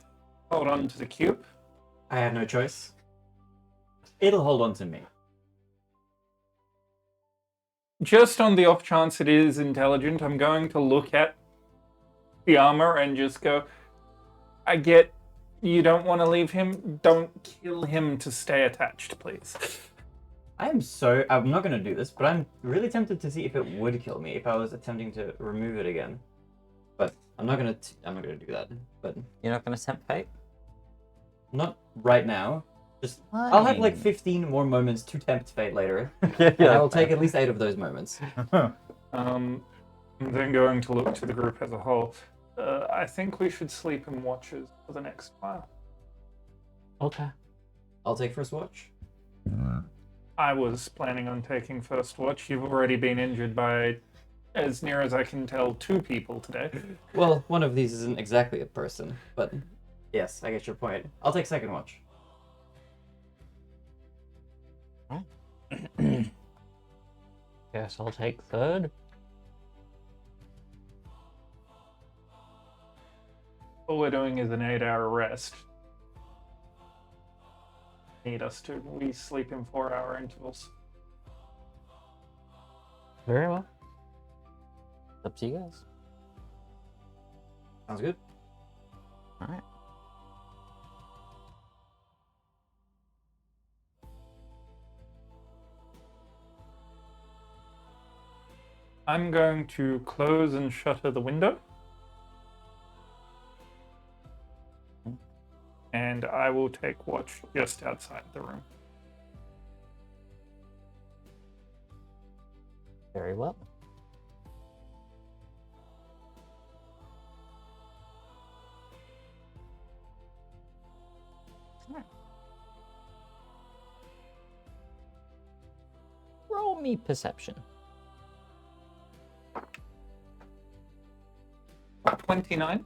S5: hold on to the cube.
S4: I have no choice. It'll hold on to me.
S5: Just on the off chance it is intelligent, I'm going to look at the armor and just go, I get you don't want to leave him. Don't kill him to stay attached, please.
S4: I'm not gonna do this, but I'm really tempted to see if it would kill me if I was attempting to remove it again. But I'm not gonna do that. But
S2: You're not going to tempt fate?
S4: not right now. Just I'll have like
S2: Fine.
S4: 15 more moments to tempt fate later.
S2: Yeah,
S4: And I will take at least 8 of those moments.
S5: I'm then going to look to the group as a whole. I think we should sleep in watches for the next while.
S1: Okay.
S4: I'll take first watch.
S5: I was planning on taking first watch. You've already been injured by, as near as I can tell, 2 people today.
S4: Well, one of these isn't exactly a person, but yes, I get your point. I'll take second watch.
S1: Guess I'll take third.
S5: All we're doing is an 8-hour rest. Need us to. We sleep in 4-hour intervals.
S1: Very well.
S2: It's up to you guys.
S4: Sounds good.
S2: All right.
S5: I'm going to close and shutter the window. And I will take watch just outside the room.
S2: Very well. Roll me perception.
S5: 29.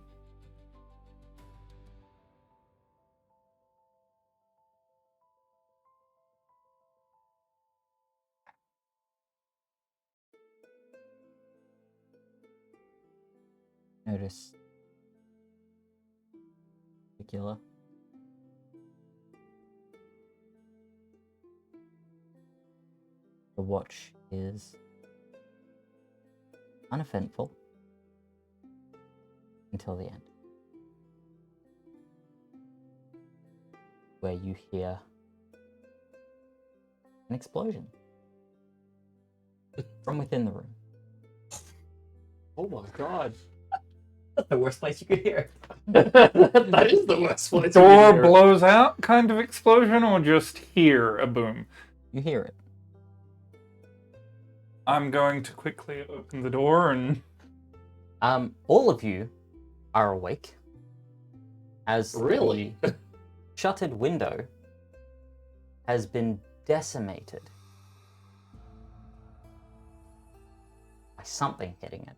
S2: notice particular. The watch is uneventful until the end, where you hear an explosion from within the room.
S3: Oh my god.
S4: That's the worst place you could hear.
S3: That is the worst place.
S5: Door blows out kind of explosion, or just hear a boom?
S2: You hear it.
S5: I'm going to quickly open the door and...
S2: All of you are awake as
S3: Really?
S2: the shuttered window has been decimated by something hitting it.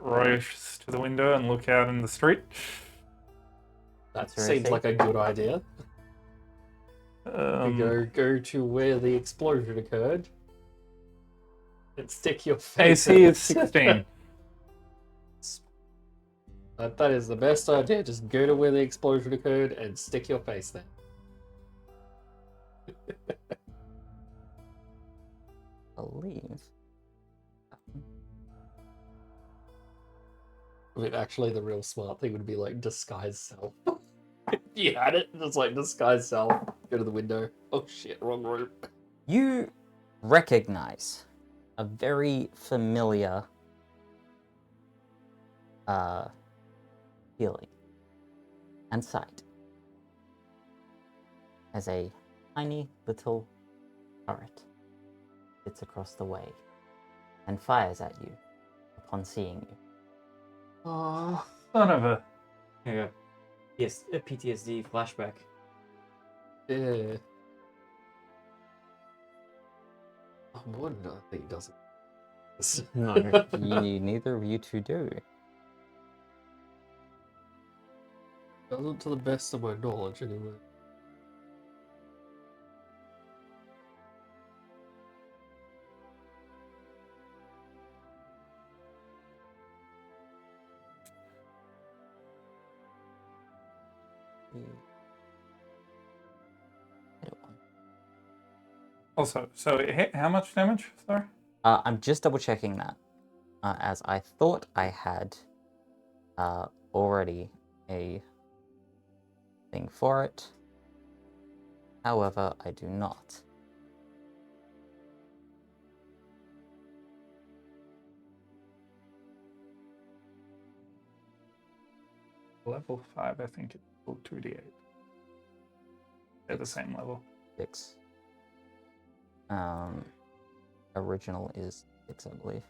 S5: rush to the window and look out in the street.
S3: That
S2: That's
S3: seems like a good idea. You go to where the explosion occurred and stick your face.
S5: AC is 16.
S3: That is the best idea. Just go to where the explosion occurred and stick your face there.
S2: Believe.
S3: I mean, actually, the real smart thing would be like disguise self. You had it, just like disguise self. Go to the window. Oh shit, wrong room.
S2: You recognize a very familiar feeling and sight as a tiny little turret sits across the way and fires at you upon seeing you.
S3: Oh,
S5: Son of a...
S4: Here you go. Yes, a PTSD flashback.
S3: yeah. I'm wondering, I think it doesn't.
S1: No.
S2: Neither of you two do.
S3: Doesn't to the best of my knowledge, anyway.
S5: Also, so it hit how much damage? Sorry?
S2: I'm just double checking that, as I thought I had already a thing for it. However, I do not.
S5: Level 5, I think it's 2d8. They're the same level.
S2: 6. Original is 6, I believe.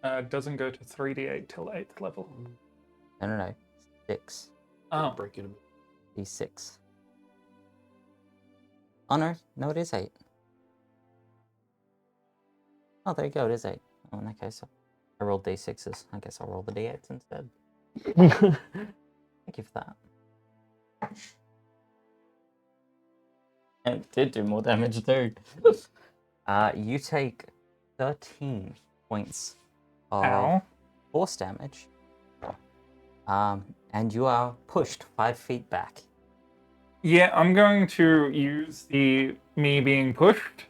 S5: It doesn't go to 3d8 till 8th level.
S2: No. 6.
S5: Oh,
S3: Breaking him.
S2: D6. Oh no, it is 8. Oh, there you go, it is 8. Oh, in that case, I rolled D6s. I guess I'll roll the D8s instead. Thank you for that. And it did do more damage too. You take 13 points of
S5: ow.
S2: force damage. And you are pushed 5 feet back.
S5: Yeah, I'm going to use the me being pushed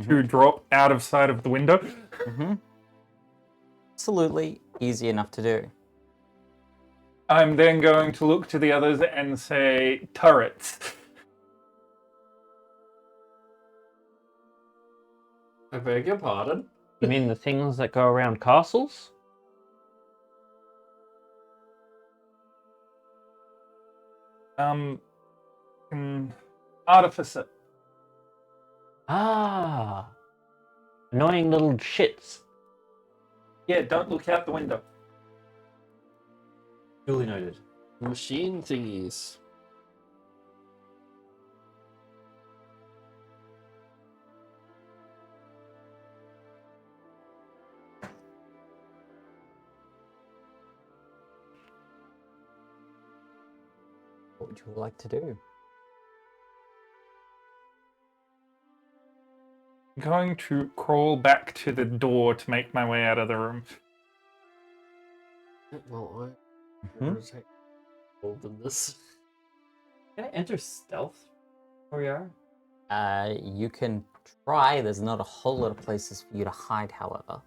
S5: to drop out of sight of the window.
S2: Absolutely easy enough to do.
S5: I'm then going to look to the others and say, turrets.
S3: I beg your pardon?
S1: You mean the things that go around castles?
S5: Artificer.
S1: Ah, annoying little shits.
S5: Yeah, don't look out the window.
S4: Duly noted.
S3: Machine thingies.
S2: What would you like to do?
S5: I'm going to crawl back to the door to make my way out of the room.
S3: Well,
S2: Mhm.
S3: I'm take more than this.
S4: Can I enter stealth where we are?
S2: You can try. There's not a whole lot of places for you to hide, however.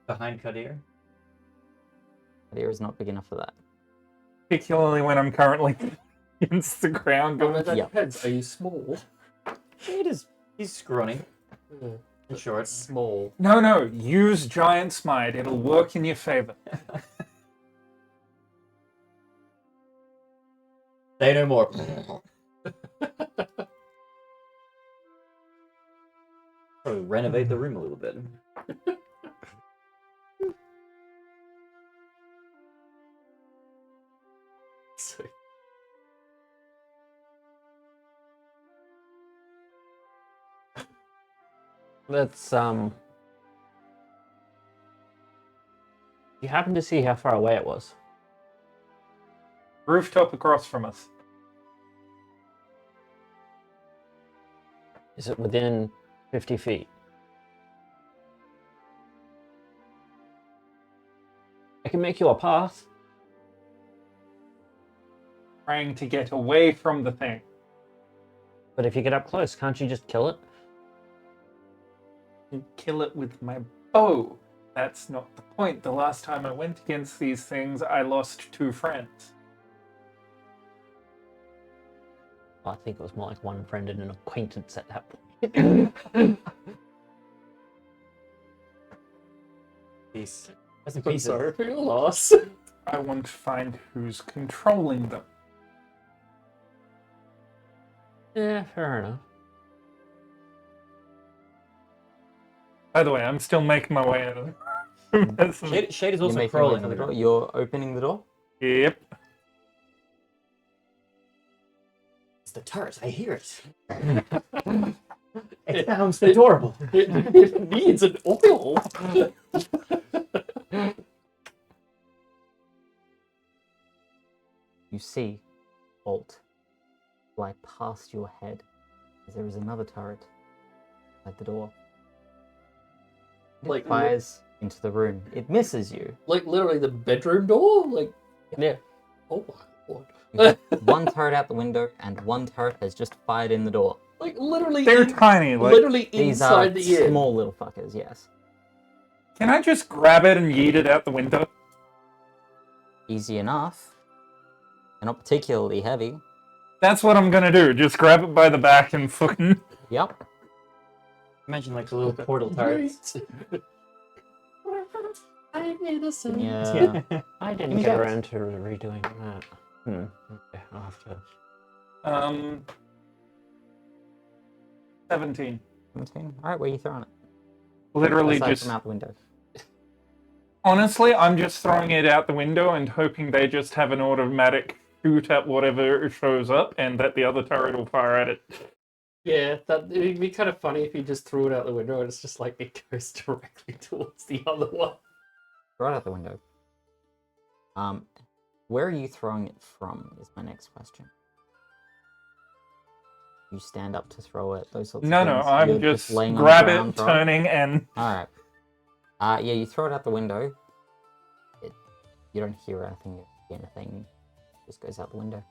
S4: Behind Kadir?
S2: The area is not big enough for that.
S5: Particularly when I'm currently against the ground.
S3: Well, that
S2: Yeah.
S3: depends. Are you small?
S4: It is. He's scrawny
S3: Yeah.
S4: and short.
S3: Small.
S5: No, use Giant Smite. It'll work in your favor.
S4: Say no more. Probably renovate the room a little bit.
S3: So,
S1: Let's You happen to see how far away it was?
S5: Rooftop across from us.
S1: Is it within 50 feet? I can make you a path.
S5: Trying to get away from the thing.
S1: But if you get up close, can't you just kill it?
S5: And kill it with my bow. That's not the point. The last time I went against these things, I lost 2 friends.
S1: Well, I think it was more like one friend and an acquaintance at that point.
S4: Peace. Rest in
S3: I'm
S4: peace.
S3: sorry for your loss.
S5: I want to find who's controlling them.
S1: Yeah, fair enough.
S5: By the way, I'm still making my way out of the
S4: Shade is
S2: You're
S4: also
S2: making
S4: crawling
S2: way
S4: on
S2: for
S4: the
S2: the door.
S4: ground.
S2: You're opening the door.
S5: Yep.
S4: It's the turret. I hear it. It sounds adorable.
S3: It needs an oil.
S2: You see Bolt fly past your head as there is another turret at the door. It
S3: Like,
S2: fires into the room. It misses you.
S3: Like literally the bedroom door? Like,
S1: Yeah.
S3: oh my lord.
S2: You have one turret out the window, and one turret has just fired in the door.
S3: Like literally
S5: They're
S3: in-
S5: tiny. Like,
S3: literally
S2: These are
S3: inside the inn.
S2: small little fuckers, yes.
S5: can I just grab it and yeet it out the window?
S2: Easy enough. They're not particularly heavy.
S5: That's what I'm gonna do. Just grab it by the back and fucking.
S2: Yep.
S4: Imagine like the little portal turrets.
S3: I'm innocent.
S2: Yeah.
S1: I didn't
S4: Any
S1: get
S4: guys?
S1: around to redoing that. Okay, I'll have to.
S5: 17.
S2: 17. Alright, where are you throwing it?
S5: Literally
S2: Aside
S5: just.
S2: from out the window.
S5: Honestly, I'm just throwing it out the window and hoping they just have an automatic shoot at whatever shows up and that the other turret will fire at it.
S3: Yeah, it'd be kind of funny if you just threw it out the window and it's just like it goes directly towards the other one.
S2: Throw it out the window. Where are you throwing it from is my next question. You stand up to throw it, those sorts of
S5: No,
S2: things.
S5: I'm
S2: You're
S5: just
S2: laying on the
S5: grab
S2: ground,
S5: it,
S2: throw
S5: turning, and
S2: Alright. Yeah, you throw it out the window. You don't hear anything, you don't see anything. It just goes out the window.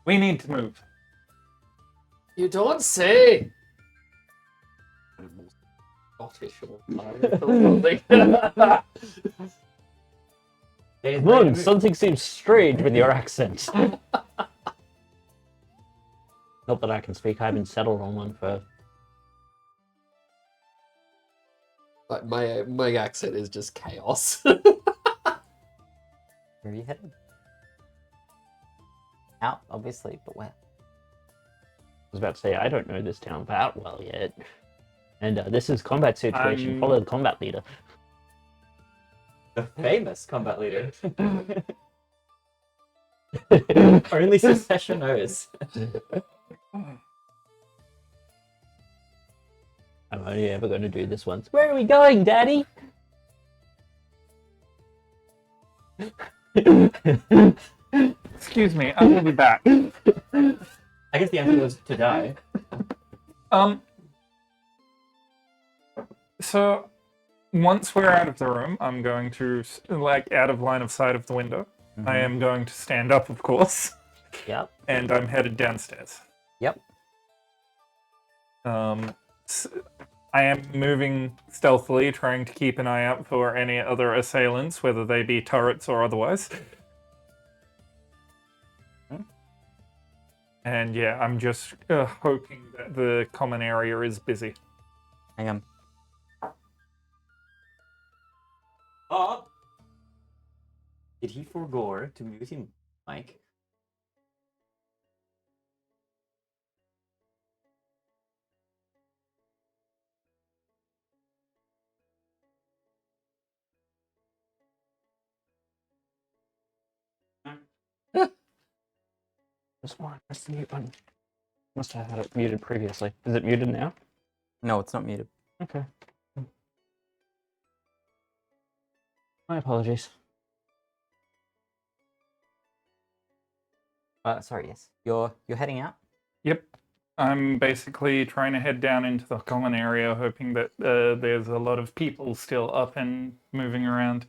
S5: we need to move.
S3: You don't say. Scottish or something.
S1: Moon, something seems strange with your accent. Not that I can speak, I haven't settled on one for.
S3: But my accent is just chaos.
S2: Where are you headed? Out, obviously, but where?
S1: I was about to say, I don't know this town that well yet. And this is combat situation. Follow the combat leader.
S4: The famous combat leader. Only Secession knows.
S1: I'm only ever going to do this once. Where are we going, Daddy?
S5: Excuse me, I will be back.
S4: I guess the answer was to die.
S5: So once we're out of the room, I'm going to like out of line of sight of the window. I am going to stand up, of course,
S2: Yep.
S5: and I'm headed downstairs.
S2: Yep.
S5: I am moving stealthily, trying to keep an eye out for any other assailants, whether they be turrets or otherwise. And yeah, I'm just hoping that the common area is busy.
S2: Hang on.
S4: Oh! Did he forego to mute him, Mike?
S1: This one, that's the mute button. Must have had it muted previously. Is it muted now?
S2: No, it's not muted.
S1: Okay. My apologies.
S2: Sorry, yes. You're heading out?
S5: Yep. I'm basically trying to head down into the common area, hoping that there's a lot of people still up and moving around.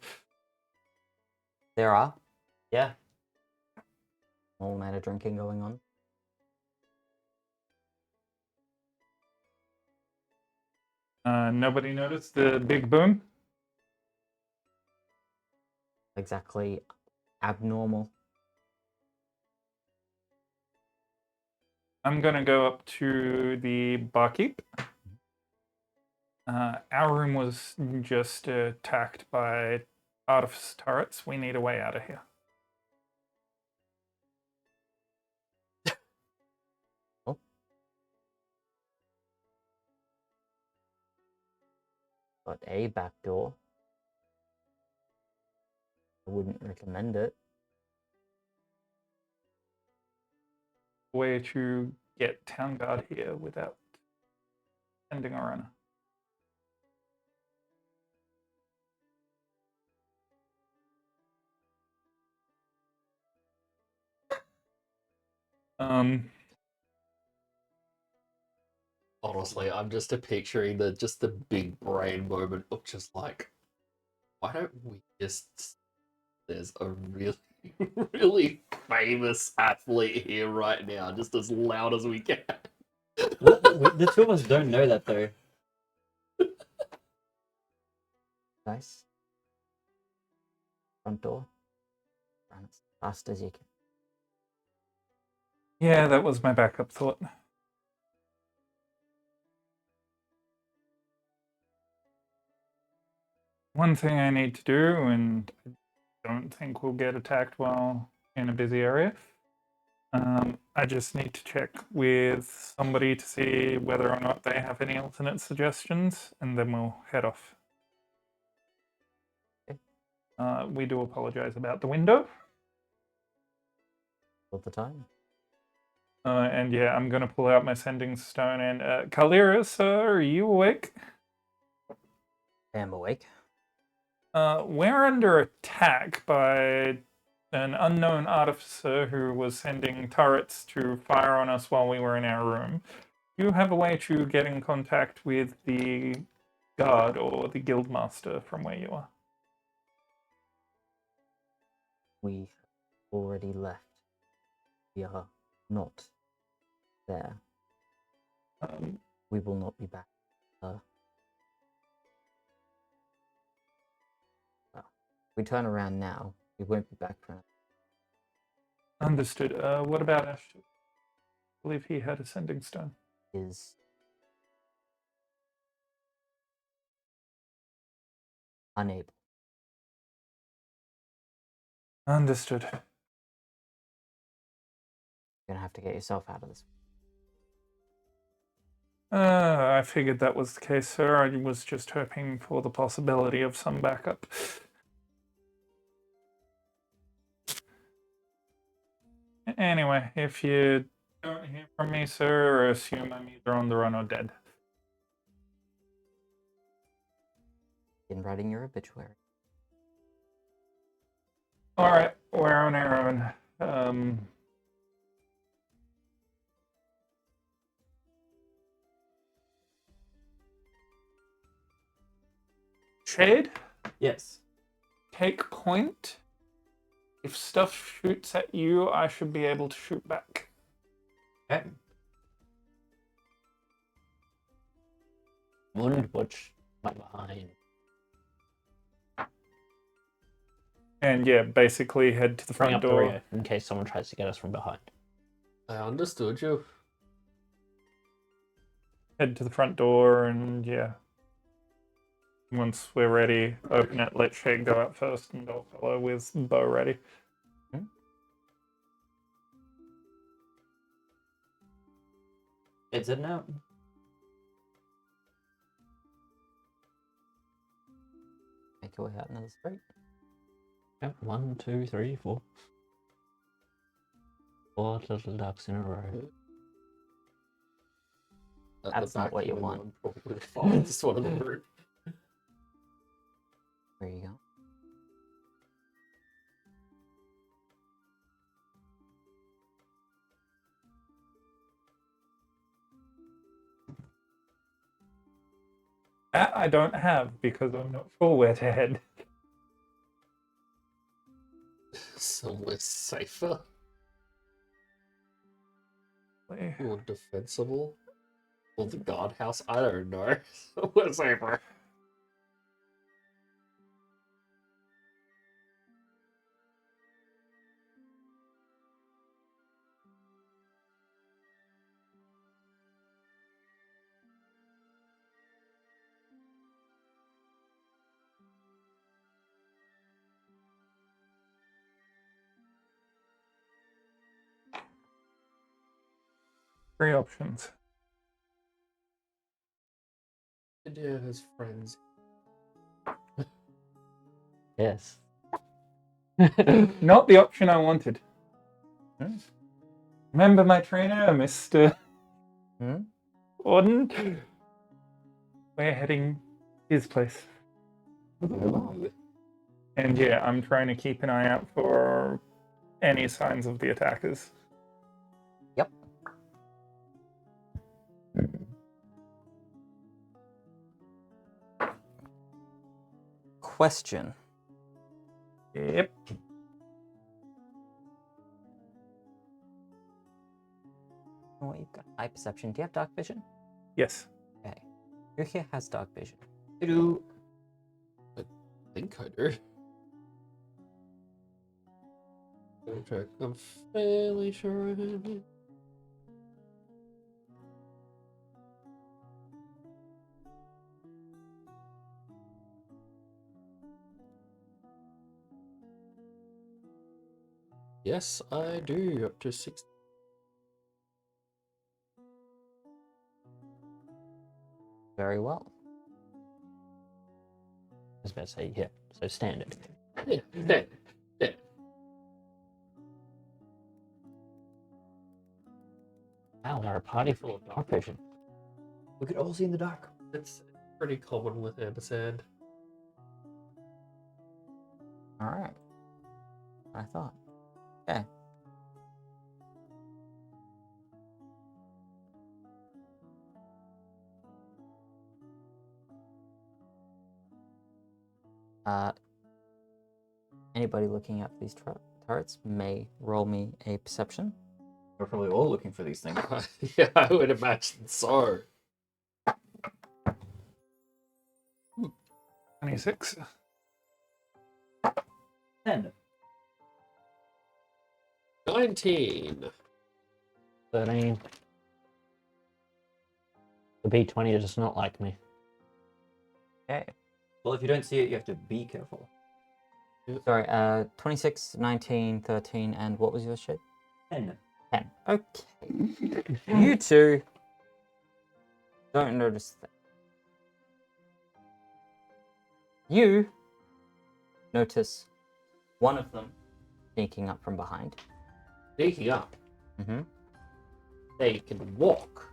S2: There are.
S4: Yeah.
S2: All night of drinking going on.
S5: Nobody noticed the big boom?
S2: Exactly abnormal.
S5: I'm gonna go up to the barkeep. Our room was just attacked by artifice turrets. We need a way out of here.
S2: Oh. Got a back door. I wouldn't recommend it.
S5: Way to get town guard here without sending a runner.
S3: Honestly, I'm just picturing just the big brain moment of just like, why don't we just? There's a really, really famous athlete here right now, just as loud as we can.
S4: The two of us don't know that though.
S2: Nice. Front door. Run as fast as you can.
S5: Yeah, that was my backup thought. One thing I need to do, and I don't think we'll get attacked while in a busy area. I just need to check with somebody to see whether or not they have any alternate suggestions, and then we'll head off.
S2: Okay.
S5: We do apologize about the window.
S2: All the time.
S5: And yeah, I'm going to pull out my sending stone. And Kalira, sir, are you awake?
S2: I am awake.
S5: We're under attack by an unknown artificer who was sending turrets to fire on us while we were in our room. Do you have a way to get in contact with the guard or the guildmaster from where you are?
S2: We have already left. We are not there. We will not be back. We turn around now. We won't be back for another.
S5: Understood. What about Ashton? I believe he had a sending stone.
S2: Is unable.
S5: Understood.
S2: You're gonna have to get yourself out of this.
S5: I figured that was the case, sir. I was just hoping for the possibility of some backup. Anyway, if you don't hear from me, sir, assume I'm either on the run or dead.
S2: In writing your obituary.
S5: All right, we're on our own. Shade,
S4: Yes.
S5: take point. If stuff shoots at you, I should be able to shoot back.
S4: Okay.
S1: Wouldn't watch my behind.
S5: And yeah, basically head to the
S1: Bring
S5: front
S1: up the
S5: door.
S1: rear in case someone tries to get us from behind.
S3: I understood you.
S5: Head to the front door, and yeah. Once we're ready, open it, let Shade go out first, and I'll follow with bow ready.
S4: It's in out.
S2: Make your way out into the street.
S1: Yep, 1, 2, 3, 4. 4 little ducks in a row.
S3: At
S2: That's
S3: the
S2: not
S3: back
S2: what you
S3: window,
S2: want.
S3: I'm probably fine. Just one of the room.
S2: Where you go?
S5: That I don't have because I'm not sure where to head.
S3: Somewhere safer. More defensible. Or the guardhouse. I don't know. Somewhere safer.
S5: Three options.
S3: Yeah, his friends.
S1: Yes.
S5: Not the option I wanted. Remember my trainer, Mr.
S2: Hmm?
S5: Orden? We're heading his place. And yeah, I'm trying to keep an eye out for any signs of the attackers.
S2: Yep. Question.
S5: Yep.
S2: Oh, you've got high perception. Do you have dark vision?
S5: Yes.
S2: Okay. Who here has dark vision?
S4: I do.
S3: I think I do. Check. I'm fairly sure I have it. Yes, I do. Up to 6.
S2: Very well.
S1: I was about to say, yeah, so standard.
S3: Yeah, yeah, yeah.
S1: Wow, we're a party full of dark vision.
S4: We could all see in the dark.
S3: It's pretty common with ampersand.
S2: All right. I thought. Okay. Anybody looking at these turrets may roll me a perception.
S4: We're probably all looking for these things.
S3: Yeah, I would imagine so.
S5: 26.
S4: 10.
S3: 19.
S1: 13. The B20 does not like me.
S2: Okay.
S4: Well, if you don't see it, you have to be careful.
S2: Sorry, 26, 19, 13, and what was your shit?
S4: 10.
S2: 10. Okay. You two don't notice that. You notice one of them sneaking up from behind.
S3: Sneaking up.
S2: Mm-hmm.
S3: They can walk.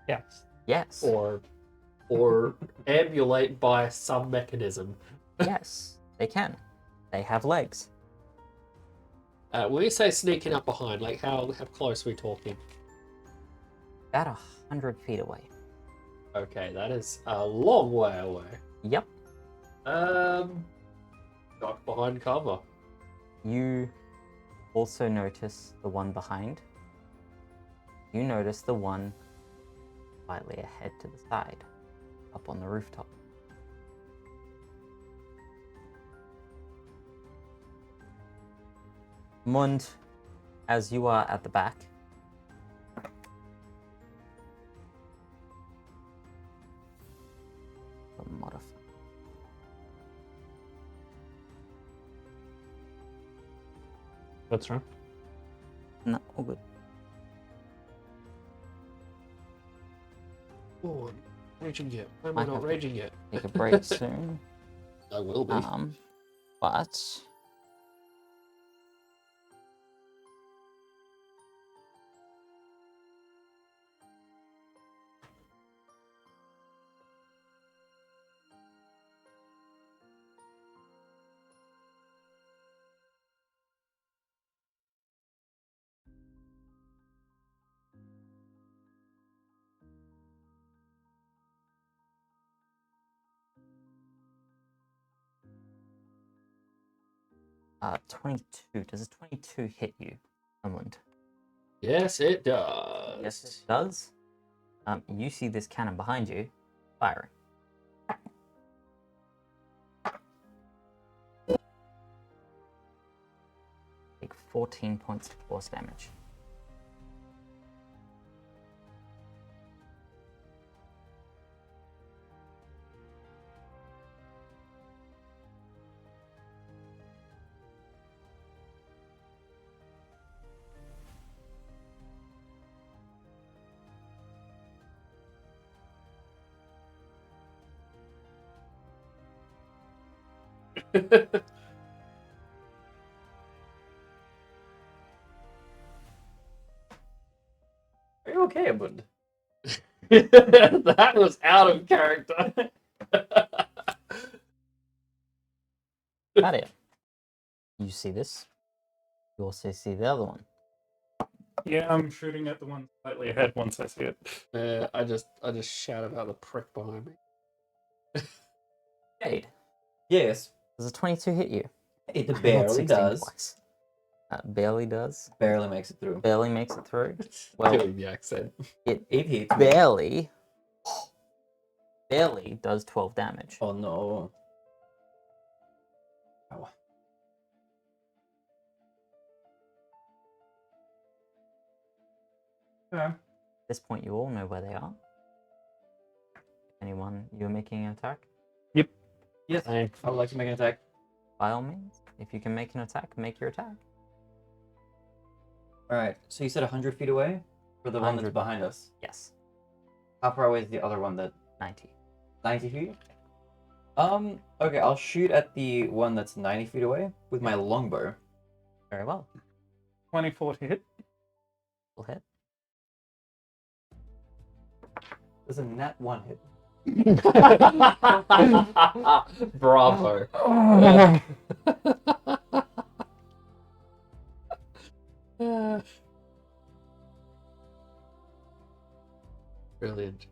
S1: Yes.
S2: Yes.
S3: Or ambulate by some mechanism.
S2: Yes, they can. They have legs.
S3: When you say sneaking up behind, like how close are we talking?
S2: About 100 feet away.
S3: Okay, that is a long way away.
S2: Yep.
S3: Duck behind cover.
S2: You also notice the one behind. You notice the one slightly ahead to the side, up on the rooftop. Mund, as you are at the back, the modifier.
S1: What's wrong?
S2: No, all good.
S3: Oh, I'm raging yet. Why am
S2: Might
S3: I not
S2: have to
S3: raging yet?
S2: Take a break soon.
S3: I will be.
S2: But uh, 22. Does a 22 hit you, Mund?
S3: Yes, it does.
S2: Yes, it does. You see this cannon behind you firing. Take 14 points of force damage.
S4: Are you okay, bud?
S3: That was out of character.
S2: Nadia, you see this. You also see the other one.
S5: Yeah, I'm shooting at the one slightly ahead once I see it.
S3: I just shout about the prick behind me.
S2: Jade,
S4: Yes.
S2: does a 22 hit you?
S4: It
S2: I rolled
S4: barely
S2: 16
S4: does.
S2: twice. Barely does.
S4: Barely makes it through.
S2: Barely makes it through. Well,
S3: Doing the accent.
S2: it
S4: It hits me.
S2: barely does 12 damage.
S4: Oh no. Ow. Okay.
S2: At this point, you all know where they are. Anyone, you're making an attack?
S4: Yes, I would like to make an attack.
S2: By all means, if you can make an attack, make your attack.
S4: Alright, so you said 100 feet away? For the one that's
S2: 100.
S4: behind us?
S2: Yes,
S4: How far away is the other one that...
S2: 90.
S4: 90 feet? Okay, I'll shoot at the one that's 90 feet away with my longbow.
S2: Very well.
S5: 24 to hit.
S2: Full hit.
S4: There's a nat 1 hit.
S3: Bravo. Brilliant.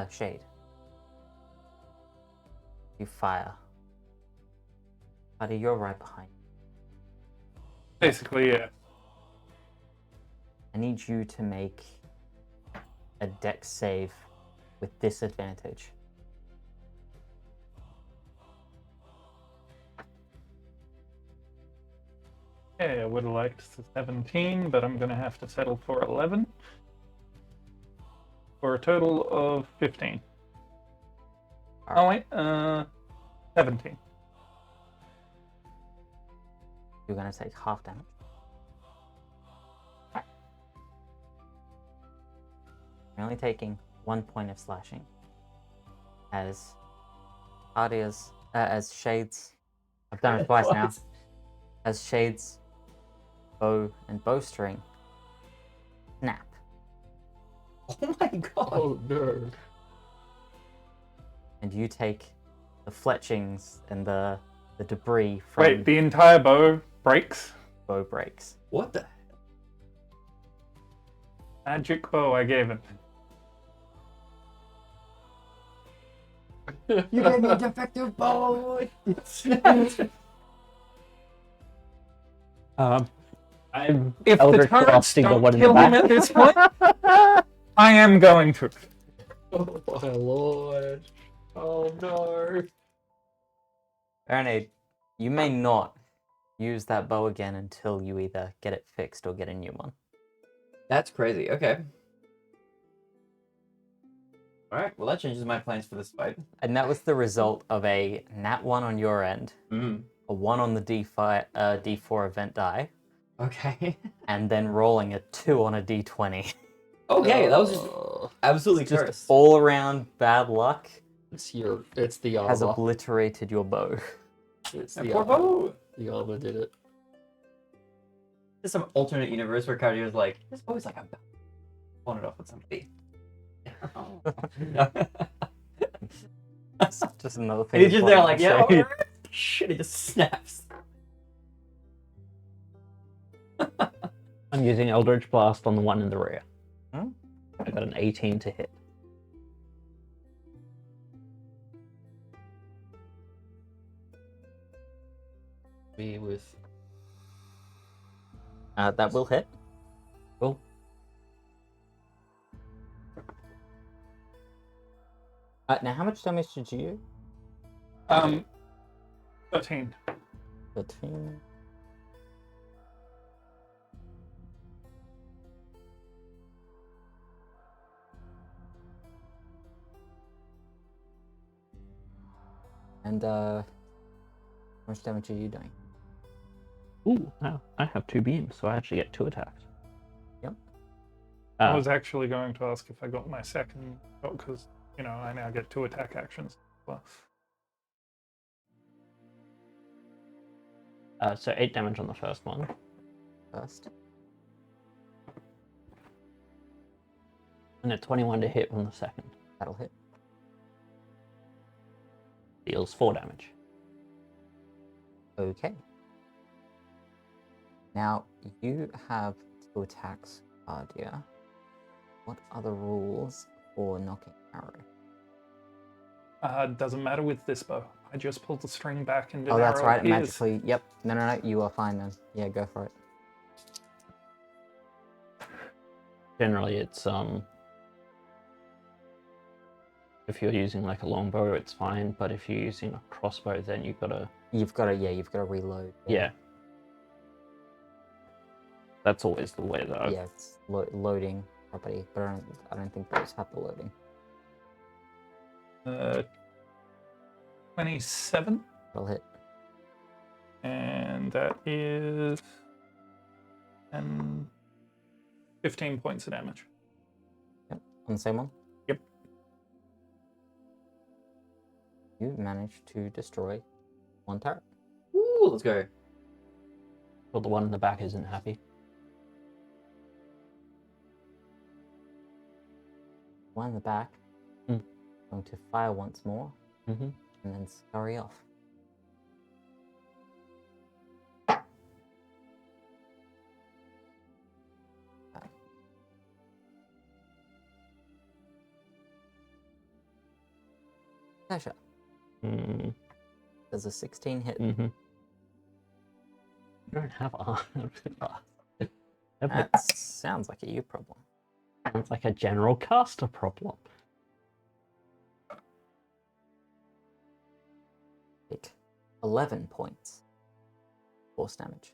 S2: Shade. You fire. Buddy, you're right behind.
S5: Basically, yeah.
S2: I need you to make a dex save with disadvantage.
S5: Okay, I would have liked 17, but I'm going to have to settle for 11. For a total of 15. Oh, wait, 17.
S2: You're going to take half damage. You're only taking 1 point of slashing. As Shades, I've done it twice now. As Shades, bow and bowstring snap.
S4: Oh my god!
S3: Oh no.
S2: And you take fletchings and the debris from
S5: Wait, the entire bow breaks?
S2: bow breaks.
S4: What the?
S5: Magic bow I gave him.
S4: You gave me a defective bow.
S1: I'm
S5: If the
S1: Eldritch
S5: turrets
S1: blasting the
S5: don't
S1: one in the
S5: kill him
S1: back.
S5: at this point, I am going to.
S3: Oh my lord. Oh no.
S2: Baronade, you may not use that bow again until you either get it fixed or get a new one.
S4: That's crazy. Okay. All right. Well, that changes my plans for this fight.
S2: And that was the result of a nat 1 on your end,
S4: Mm.
S2: a 1 on the D4 event die,
S4: Okay.
S2: and then rolling a 2 on a D20.
S4: Okay, that was just absolutely
S2: Just
S4: cursed.
S2: all around bad luck
S3: it's the
S2: has
S3: armor.
S2: obliterated your bow.
S3: It's
S4: And
S3: the
S4: poor
S3: armor.
S4: bow.
S3: The armor did it.
S4: There's some alternate universe where Cardio's like, this bow's like a pawn it off with somebody.
S2: Just another
S4: And
S2: thing.
S4: he's just there
S2: to
S4: like, yeah,
S2: show you.
S4: alright. Shit, it just snaps.
S1: I'm using Eldritch Blast on the one in the rear.
S2: Hmm?
S1: I got an 18 to hit.
S3: Me with
S2: That will hit.
S1: Cool.
S2: Now, how much damage did you?
S5: 13.
S2: 13. And how much damage are you doing?
S1: Ooh, now I have 2 beams, so I actually get 2 attacks.
S2: Yep.
S5: I was actually going to ask if I got my second shot because, you know, I now get 2 attack actions. Well,
S1: so 8 damage on the first one.
S2: First.
S1: And a 21 to hit on the second.
S2: That'll hit.
S1: Deals 4 damage.
S2: Okay. Now, you have 2 attacks, Ardia. What are the rules for knocking arrow?
S5: doesn't matter with this bow. I just pulled the string back and an
S2: Oh, that's
S5: arrow
S2: right. It
S5: appears.
S2: magically. Yep. No. You are fine then. Yeah, go for it.
S1: Generally, it's if you're using like a longbow, it's fine. But if you're using a crossbow, then you've got to.
S2: You've got to reload.
S1: Yeah. That's always the way though.
S2: Yeah, it's loading property, but I don't think those have the loading.
S5: 27,
S2: That'll hit.
S5: and that is 15 points of damage.
S2: Yep. On the same one.
S5: Yep.
S2: You managed to destroy 1 turret.
S4: Ooh, let's go.
S1: But the one in the back isn't happy.
S2: One in the back.
S1: Mm.
S2: Going to fire once more,
S1: Mm-hmm.
S2: and then scurry off. Tasha,
S1: Mm.
S2: does a 16 hit?
S1: Mm-hmm. I don't have armor.
S2: That sounds like a you problem.
S1: Sounds like a general caster problem.
S2: Take 11 points force damage.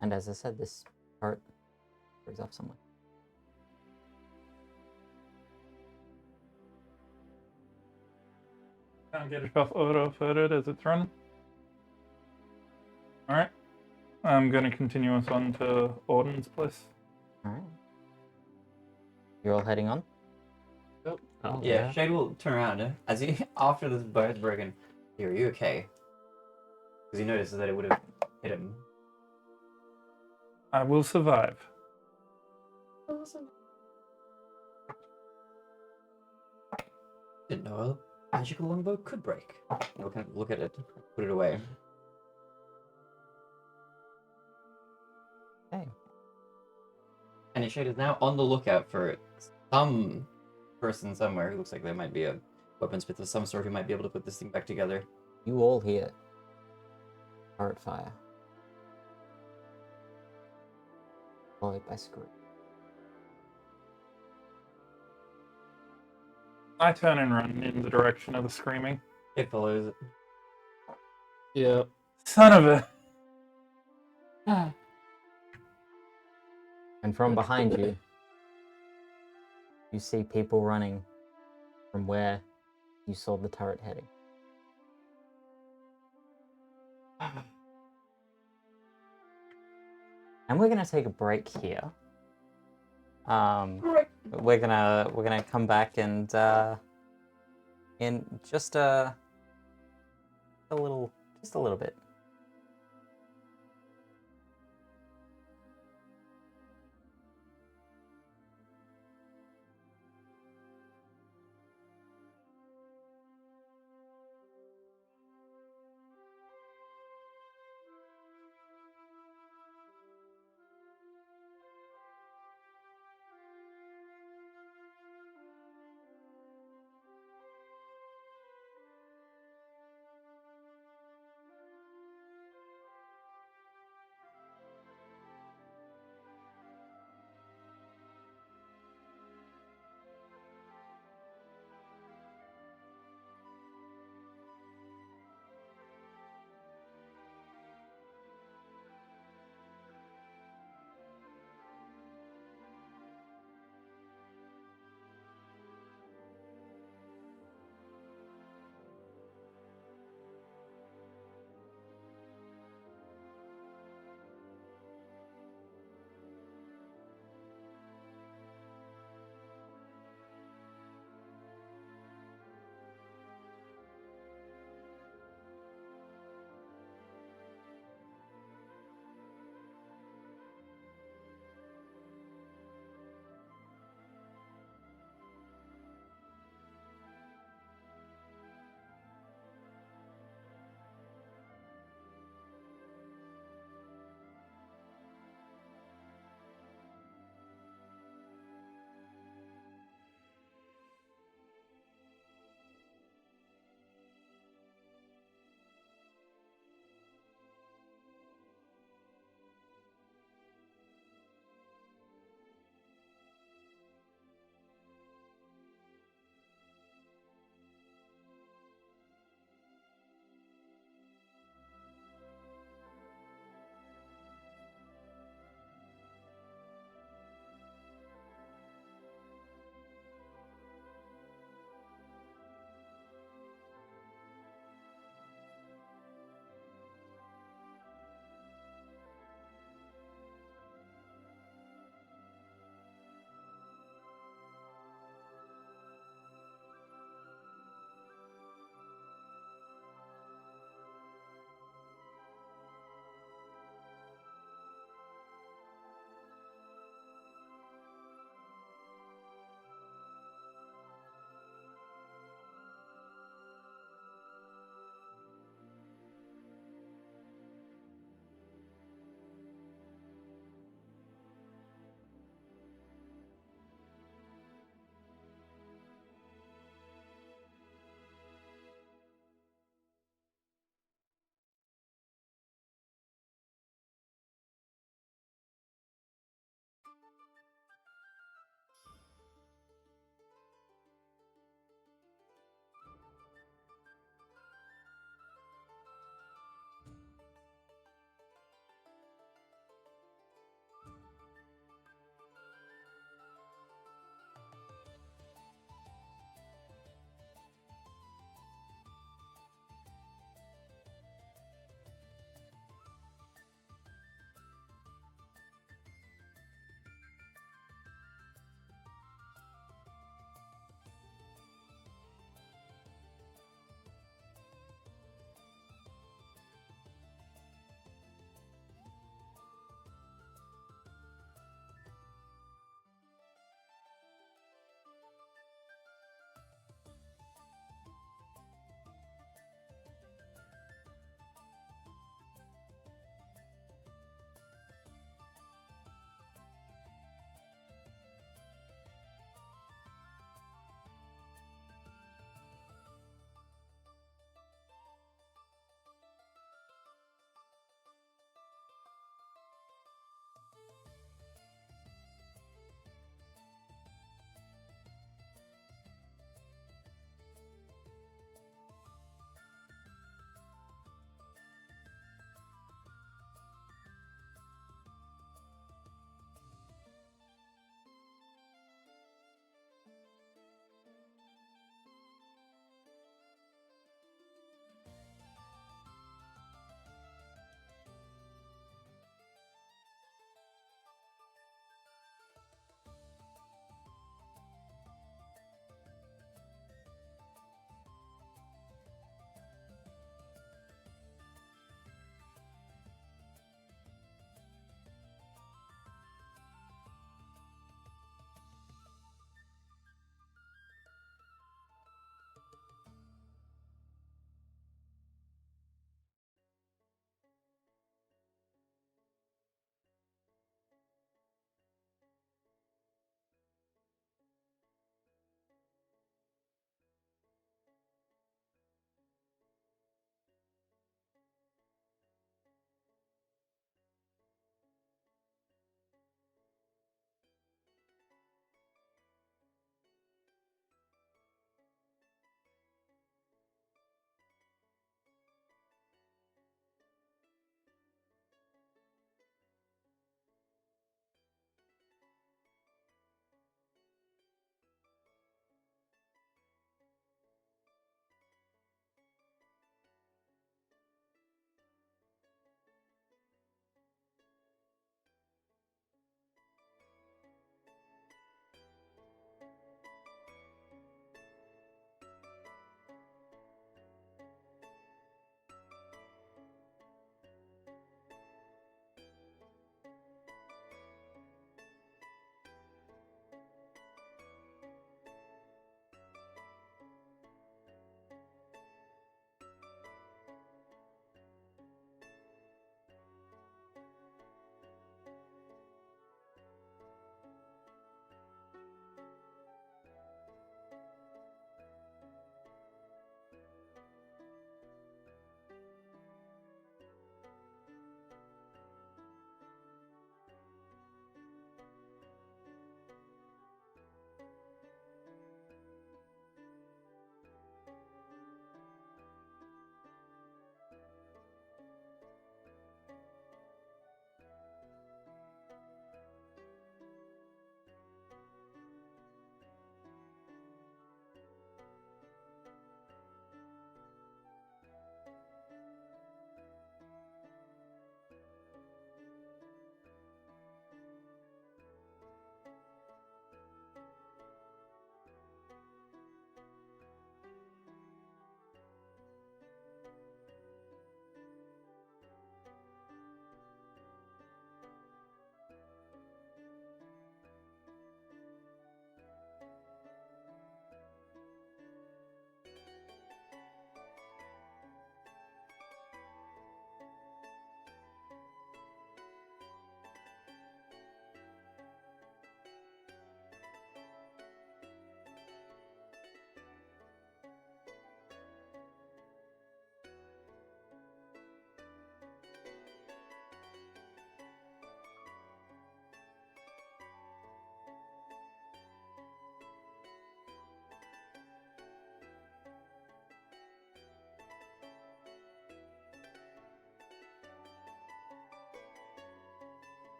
S2: And as I said, this part goes off somewhere.
S5: Can't get it off auto for it as it's run. Alright. I'm going to continue us on to Orden's place.
S2: Alright. You're all heading on?
S1: Oh,
S4: Yeah, Shade will turn around as he after this bow is broken. Are you okay? Because he notices that it would have hit him.
S5: I will survive.
S4: Didn't know a magical longbow could break. We'll kind of look at it, put it away.
S2: Okay.
S4: And Ishade is now on the lookout for some person somewhere who looks like they might be a weaponsmith of some sort who might be able to put this thing back together.
S2: You all hear turret fire, followed by scream.
S5: I turn and run in the direction of the screaming.
S4: It follows.
S3: Yeah.
S5: Son of a.
S2: And from behind you, you see people running from where you saw the turret heading. And we're gonna take a break here. We're gonna come back and in just a little bit.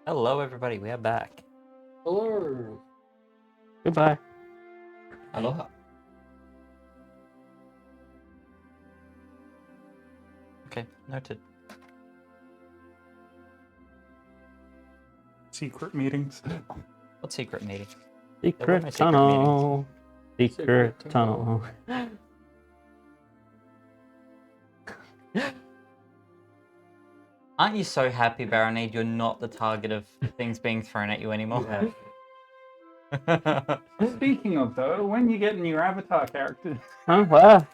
S2: Hello, everybody. We are back.
S3: Hello.
S1: Goodbye.
S4: Aloha.
S2: Okay, noted.
S5: Secret meetings.
S2: What secret meeting?
S1: Secret
S2: no secret
S1: tunnel. Secret
S3: Secret
S1: tunnel.
S3: tunnel.
S2: Aren't you so happy, Baronade, you're not the target of things being thrown at you
S4: You
S2: anymore?
S4: have.
S5: Speaking of though, when you get a new avatar character,
S1: Huh? What?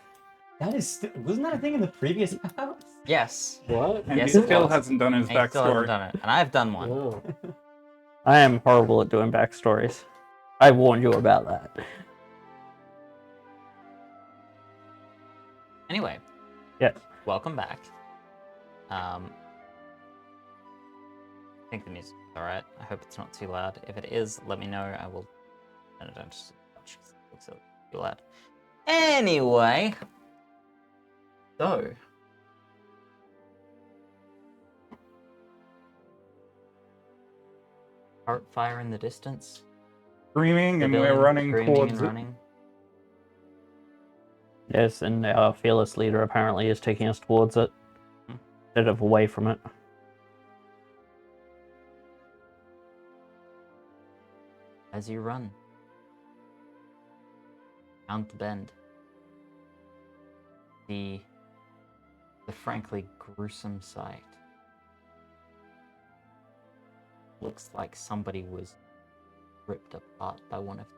S4: That is wasn't that a thing in the previous house?
S2: Yes.
S3: What?
S5: and
S2: Yes,
S5: he
S2: it
S5: still
S2: was.
S5: hasn't done his
S2: And he still hasn't
S5: backstory.
S2: done it. And I've done one.
S3: Oh.
S1: I am horrible at doing backstories. I warned you about that.
S2: Anyway,
S1: Yes.
S2: welcome back. I think the music's alright. I hope it's not too loud. If it is, let me know. I will turn it down just a touch. It's too loud. Anyway. So. Heart fire in the distance.
S5: Screaming, and we're
S2: Civilians
S5: running
S2: screaming
S5: towards
S2: and
S5: it.
S2: running.
S1: Yes, and our fearless leader apparently is taking us towards it instead of away from it.
S2: As you run. Round the bend. The frankly gruesome sight. Looks like somebody was ripped apart by one of them.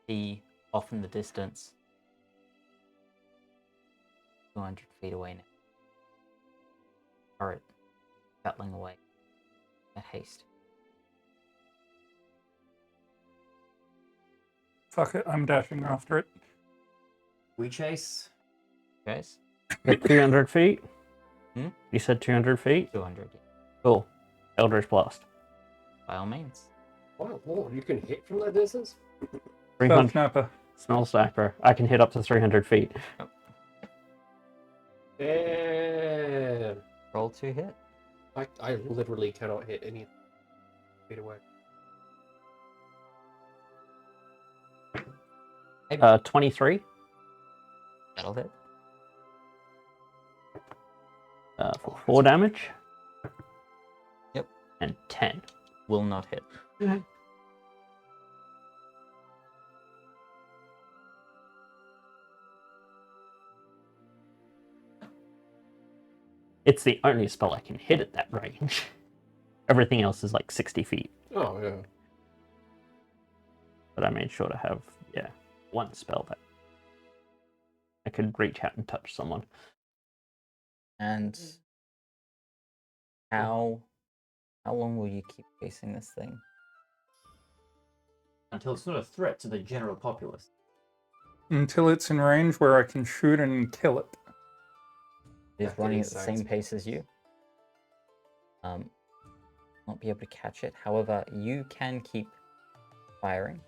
S2: See off in the distance, 200 feet away now. Turret battling away at haste.
S5: Fuck it, I'm dashing after it.
S4: We chase.
S2: Guys,
S1: At 200 feet?
S2: Hmm?
S1: You said 200 feet?
S2: 200, yeah,
S1: Cool. Eldritch Blast.
S2: by all means.
S3: Wow, Lord, you can hit from that distance?
S1: 300.
S5: Snapper.
S1: Smell Sniper. I can hit up to 300 feet.
S3: Damn.
S2: Roll to hit.
S3: I literally cannot hit any feet away.
S1: 23.
S2: That'll hit.
S1: For 4 damage.
S2: Yep.
S1: And 10.
S2: Will not hit.
S1: It's the only spell I can hit at that range. Everything else is like 60 feet.
S3: Oh, yeah.
S1: But I made sure to have, one spell that I could reach out and touch someone.
S2: And how long will you keep facing this thing?
S4: Until it's not a threat to the general populace.
S5: Until it's in range where I can shoot and kill it.
S2: It is
S3: After
S2: running at
S3: these
S2: the
S3: signs.
S2: same pace as you. Not be able to catch it. However, you can keep firing.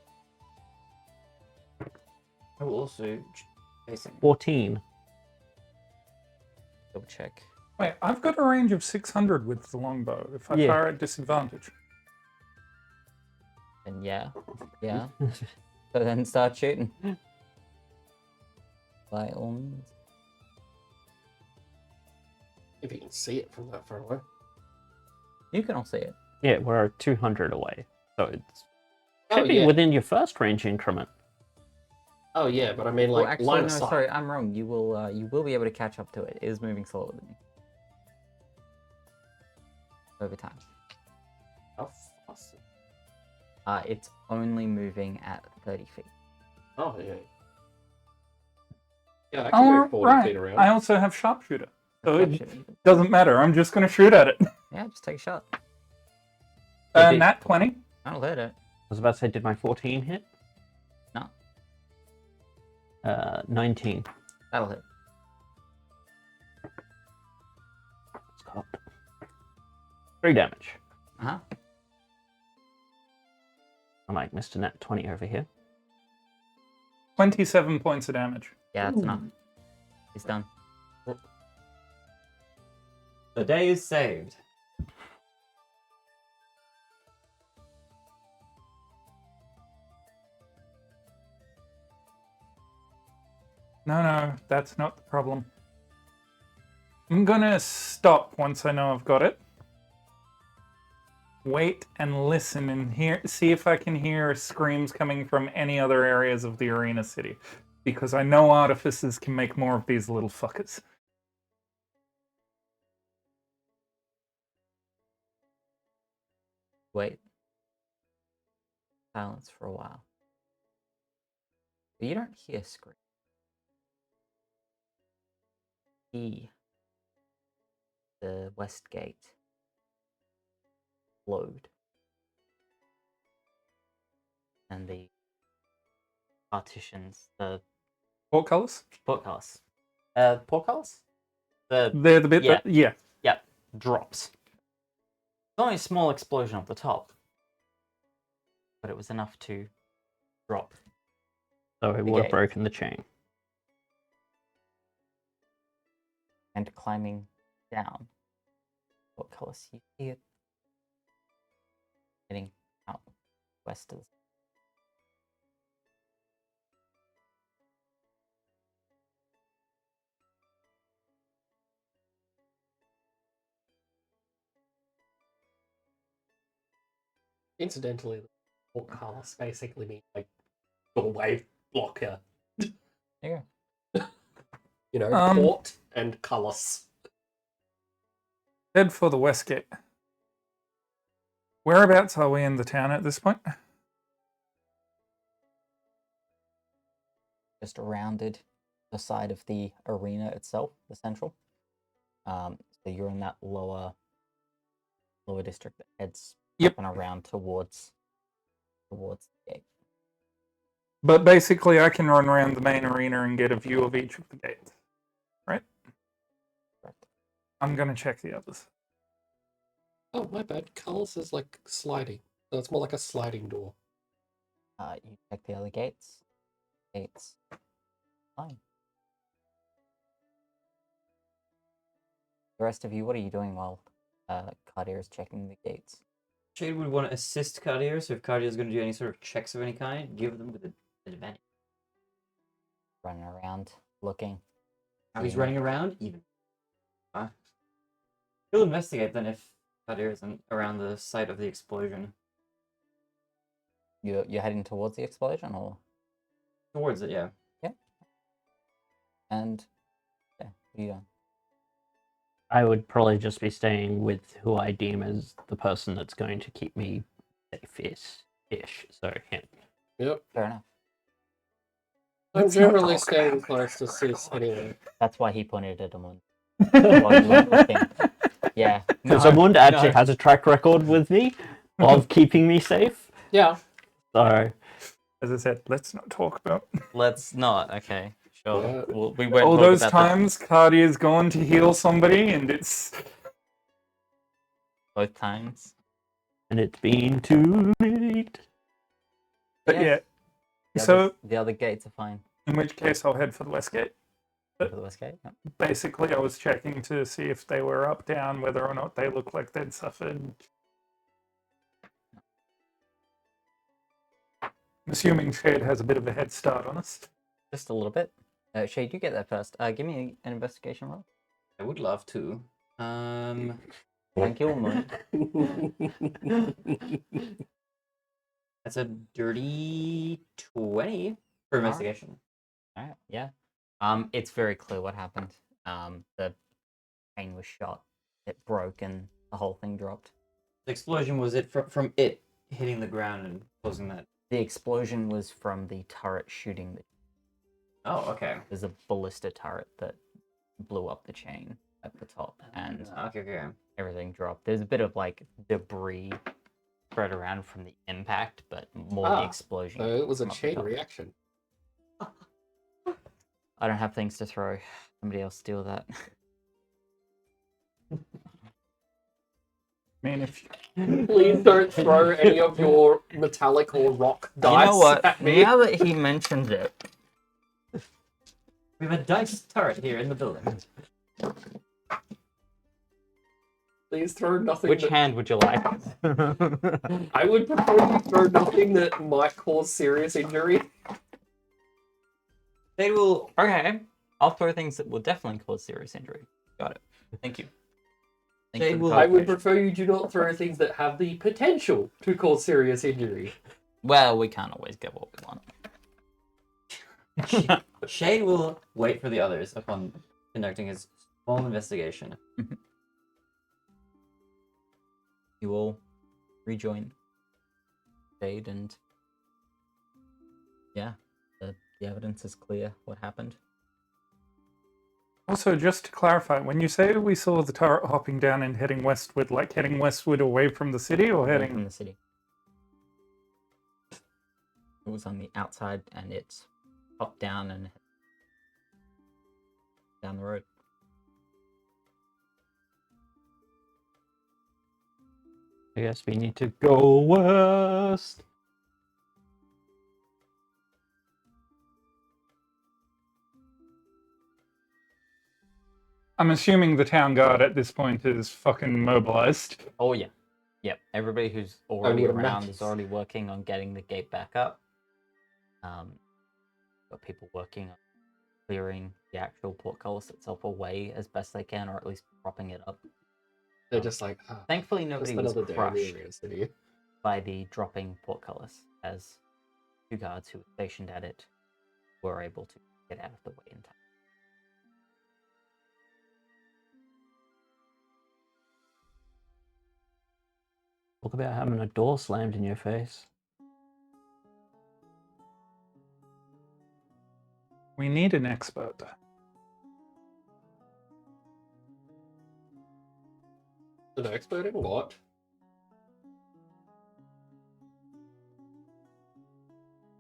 S4: I will also chase him.
S1: 14.
S2: Double check.
S5: Wait, I've got a range of 600 with the longbow. If I
S1: Yeah.
S5: fire at disadvantage.
S2: And yeah. So then start shooting. By all means.
S3: If you can see it from that far away.
S2: You can all see it.
S1: Yeah, we're 200 away. So it's
S3: Oh,
S1: should be
S3: yeah.
S1: within your first range increment.
S3: Oh, yeah, but I mean,
S2: Well,
S3: like,
S2: actually,
S3: line
S2: no,
S3: of sight.
S2: sorry, I'm wrong. You will be able to catch up to it. It is moving slower than you. Over time.
S3: How fast?
S2: It's only moving at 30 feet.
S3: Oh, yeah. Yeah, I can move 40 feet around.
S5: I also have sharpshooter. So
S2: Catch
S5: it
S2: it.
S5: doesn't matter. I'm just going to shoot at it.
S2: Yeah, just take a shot.
S1: Okay.
S5: Nat 20.
S2: That'll hit it.
S1: I was about to say, did my 14 hit?
S2: No.
S1: 19.
S2: That'll hit.
S1: It's got 3 damage.
S2: Uh-huh.
S1: I'm like Mr. Nat 20 over here.
S5: 27 points of damage.
S2: Yeah, that's enough. He's done.
S4: The day is saved.
S5: No, that's not the problem. I'm gonna stop once I know I've got it. Wait and listen and see if I can hear screams coming from any other areas of the arena city. Because I know artificers can make more of these little fuckers.
S2: Wait. Silence for a while. But you don't hear screams. The west gate glowed, and the partitions, the
S5: Portcullis?
S2: portcullis, portcullis,
S5: They're the bit
S2: yeah.
S5: that... Yeah.
S2: drops. It's only a small explosion at the top, but it was enough to drop.
S1: So it
S2: The
S1: would have
S2: gate.
S1: broken the chain.
S2: And climbing down, portcullis, you see it heading out west of the
S3: Incidentally, the portcullis basically means like doorway blocker.
S2: There you go.
S3: You know, port and cullis.
S5: Head for the west gate. Whereabouts are we in the town at this point?
S2: Just rounded the side of the arena itself, the central. So you're in that lower district that heads
S5: Yep.
S2: up and around towards the gate.
S5: But basically, I can run around the main arena and get a view of each of the gates. Right?
S2: Correct.
S5: I'm going to check the others.
S3: Oh, my bad. Cullis is like sliding. So it's more like a sliding door.
S2: You check the other gates. Gates. Fine. The rest of you, what are you doing while Cartier is checking the gates?
S4: Shade would want to assist Cartier, so if Cartier is going to do any sort of checks of any kind, give them with an advantage.
S2: Running around, looking.
S4: Now he's
S2: seeing-
S4: running around, even. He'll investigate then if Cartier isn't around the site of the explosion.
S2: You're heading towards the explosion, or
S4: Towards it, yeah.
S2: and yeah, what are you doing?
S1: I would probably just be staying with who I deem as the person that's going to keep me safe-ish. So him.
S3: Yep.
S2: Fair enough.
S3: I'm
S5: Let's not
S3: generally
S5: talk
S3: staying
S5: about
S3: close to Sis anyway.
S2: That's why he pointed at him while you were looking. Yeah.
S1: Because
S2: no,
S1: Amund actually
S2: no.
S1: has a track record with me of keeping me safe.
S3: Yeah.
S1: So
S5: As I said, let's not talk about
S2: Let's not. Okay, sure.
S3: Yeah.
S2: We won't
S5: all
S2: talk
S5: those
S2: about
S5: times Cartier's gone to heal somebody and it's...
S2: both times.
S1: and it's been too late.
S5: But
S2: Yeah.
S5: yeah,
S2: The
S5: so
S2: others- the other gates are fine.
S5: in which case I'll head for the west gate.
S2: For the west gate. Yep.
S5: Basically, I was checking to see if they were up, down, whether or not they looked like they'd suffered. I'm assuming Shade has a bit of a head start on us.
S2: Just a little bit. Shade, you get there first. Give me an investigation roll.
S4: I would love to.
S2: Thank you, Moon.
S4: That's a dirty 20 for investigation.
S2: All right. Yeah. It's very clear what happened. The chain was shot. It broke, and the whole thing dropped.
S4: The explosion was it from it hitting the ground and causing that.
S2: The explosion was from the turret shooting.
S4: Oh, okay.
S2: There's a ballista turret that blew up the chain at the top, and
S4: Okay.
S2: everything dropped. There's a bit of like debris spread around from the impact, but more the explosion.
S3: So it was a
S2: from up the
S3: chain
S2: top.
S3: reaction.
S2: I don't have things to throw. Somebody else steal that.
S5: I mean, if you...
S3: Please don't throw any of your metallic or rock dice
S2: You know what?
S3: at me.
S2: Now that he mentions it,
S4: We have a dice turret here in the building.
S3: Please throw nothing.
S1: Which
S3: that...
S1: hand would you like?
S3: I would prefer you throw nothing that might cause serious injury.
S4: They will.
S2: Okay, I'll throw things that will definitely cause serious injury. Got it. Thank you. Thank
S4: They
S2: you for the
S4: will-
S3: I would
S2: clarification.
S3: prefer you do not throw things that have the potential to cause serious injury.
S2: Well, we can't always get what we want.
S4: Shane will wait for the others upon conducting his small investigation.
S2: You will rejoin Jade, and yeah, the evidence is clear what happened.
S5: Also, just to clarify, when you say we saw the turret hopping down and heading westward, like heading westward away from the city, or
S2: Away
S5: heading?
S2: from the city. It was on the outside, and it popped down and down the road.
S1: I guess we need to go west.
S5: I'm assuming the town guard at this point is fucking mobilized.
S2: Oh yeah, yep. Everybody who's already
S3: would
S2: around
S3: imagine.
S2: is already working on getting the gate back up. Got people working on clearing the actual portcullis itself away as best they can, or at least propping it up.
S3: They're just like,
S2: Thankfully,
S3: just
S2: nobody was
S3: another day in
S2: crushed
S3: the university.
S2: by the dropping portcullis, as 2 guards who were stationed at it were able to get out of the way in time.
S1: Talk about having a door slammed in your face.
S5: We need an expert.
S3: An expert in what?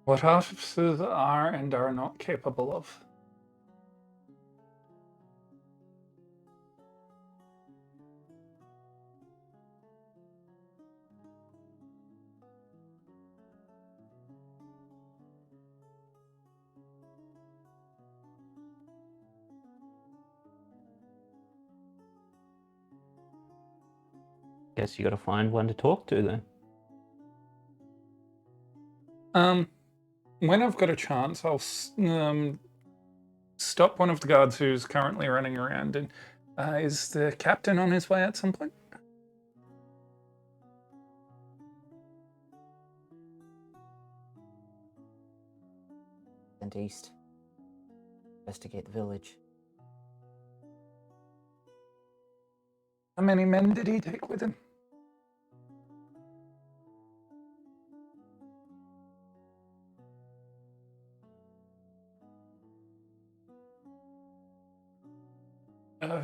S5: What officers are and are not capable of.
S1: Guess you gotta find one to talk to then.
S5: When I've got a chance, I'll stop one of the guards who's currently running around. And is the captain on his way at some point?
S2: Sent east. Investigate the village.
S5: How many men did he take with him?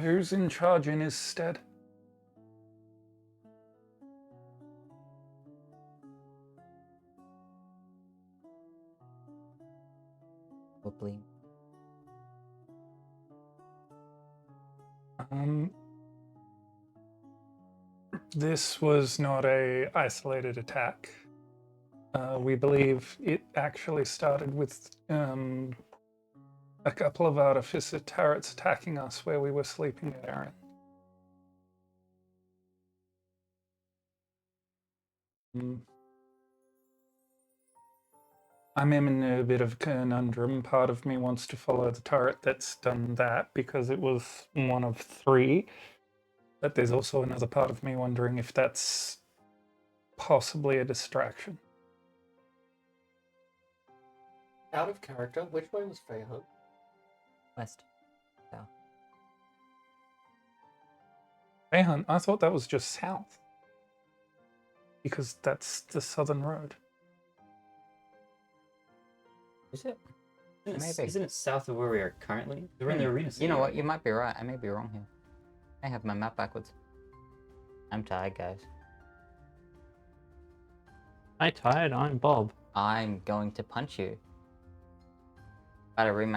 S5: Who's in charge in his stead?
S2: Probably.
S5: This was not a isolated attack. We believe it actually started with a couple of artificer turrets attacking us where we were sleeping at Aaron. I'm in a bit of a conundrum. Part of me wants to follow the turret that's done that because it was one of 3. But there's also another part of me wondering if that's possibly a distraction.
S3: Out of character, which way was Feyhunt?
S2: West. South.
S5: Mayhunt, I thought that was just south. Because that's the southern road.
S2: Is it?
S4: Isn't
S2: Maybe.
S4: it south of where we are currently? We're in the arena city.
S2: You know what?
S4: right?
S2: You might be right. I may be wrong here. I have my map backwards. I'm tired, guys.
S1: Hi, Tired. I'm Bob.
S2: I'm going to punch you. Gotta rename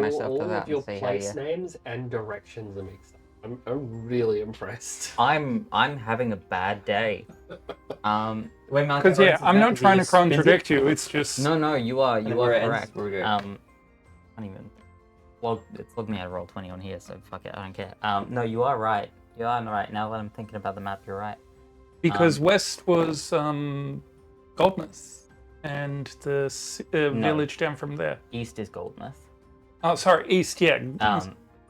S2: myself
S3: all
S2: to that
S3: of your
S2: and say
S3: place
S2: hey.
S3: names and directions are mixed up. I'm really impressed.
S2: I'm having a bad day.
S4: Wait, Malcolm,
S5: Because, yeah,
S4: it's
S5: I'm not
S4: back,
S5: trying to
S4: is busy?
S5: contradict you. It's just...
S2: No, you are
S4: where it ends,
S2: correct.
S4: we're good.
S2: Can't even it's logged me at roll 20 on here, so fuck it, I don't care. No, you are right. You are right. Now that I'm thinking about the map, you're right.
S5: Because west was Goldmouth and the village down from there.
S2: East is Goldmouth.
S5: Oh, sorry, east, yeah.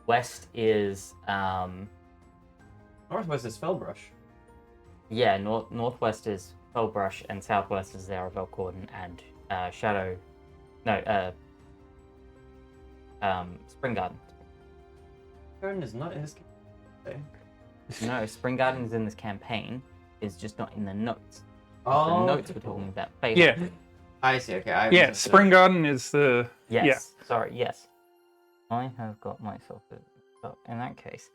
S2: West is
S4: Northwest is Fellbrush.
S2: yeah, northwest is Fellbrush and southwest is Zaravel Cordon and Shadow. No, Spring Garden.
S4: Garden is not in this game. Okay.
S2: No, Spring Garden is in this campaign. It's just not in the notes.
S4: Oh,
S2: The notes we're talking about. Faith.
S5: Yeah,
S4: I see. Okay.
S5: yeah. Spring Garden is the
S2: Yes.
S5: yeah.
S2: Sorry. Yes. I have got myself. So in that case,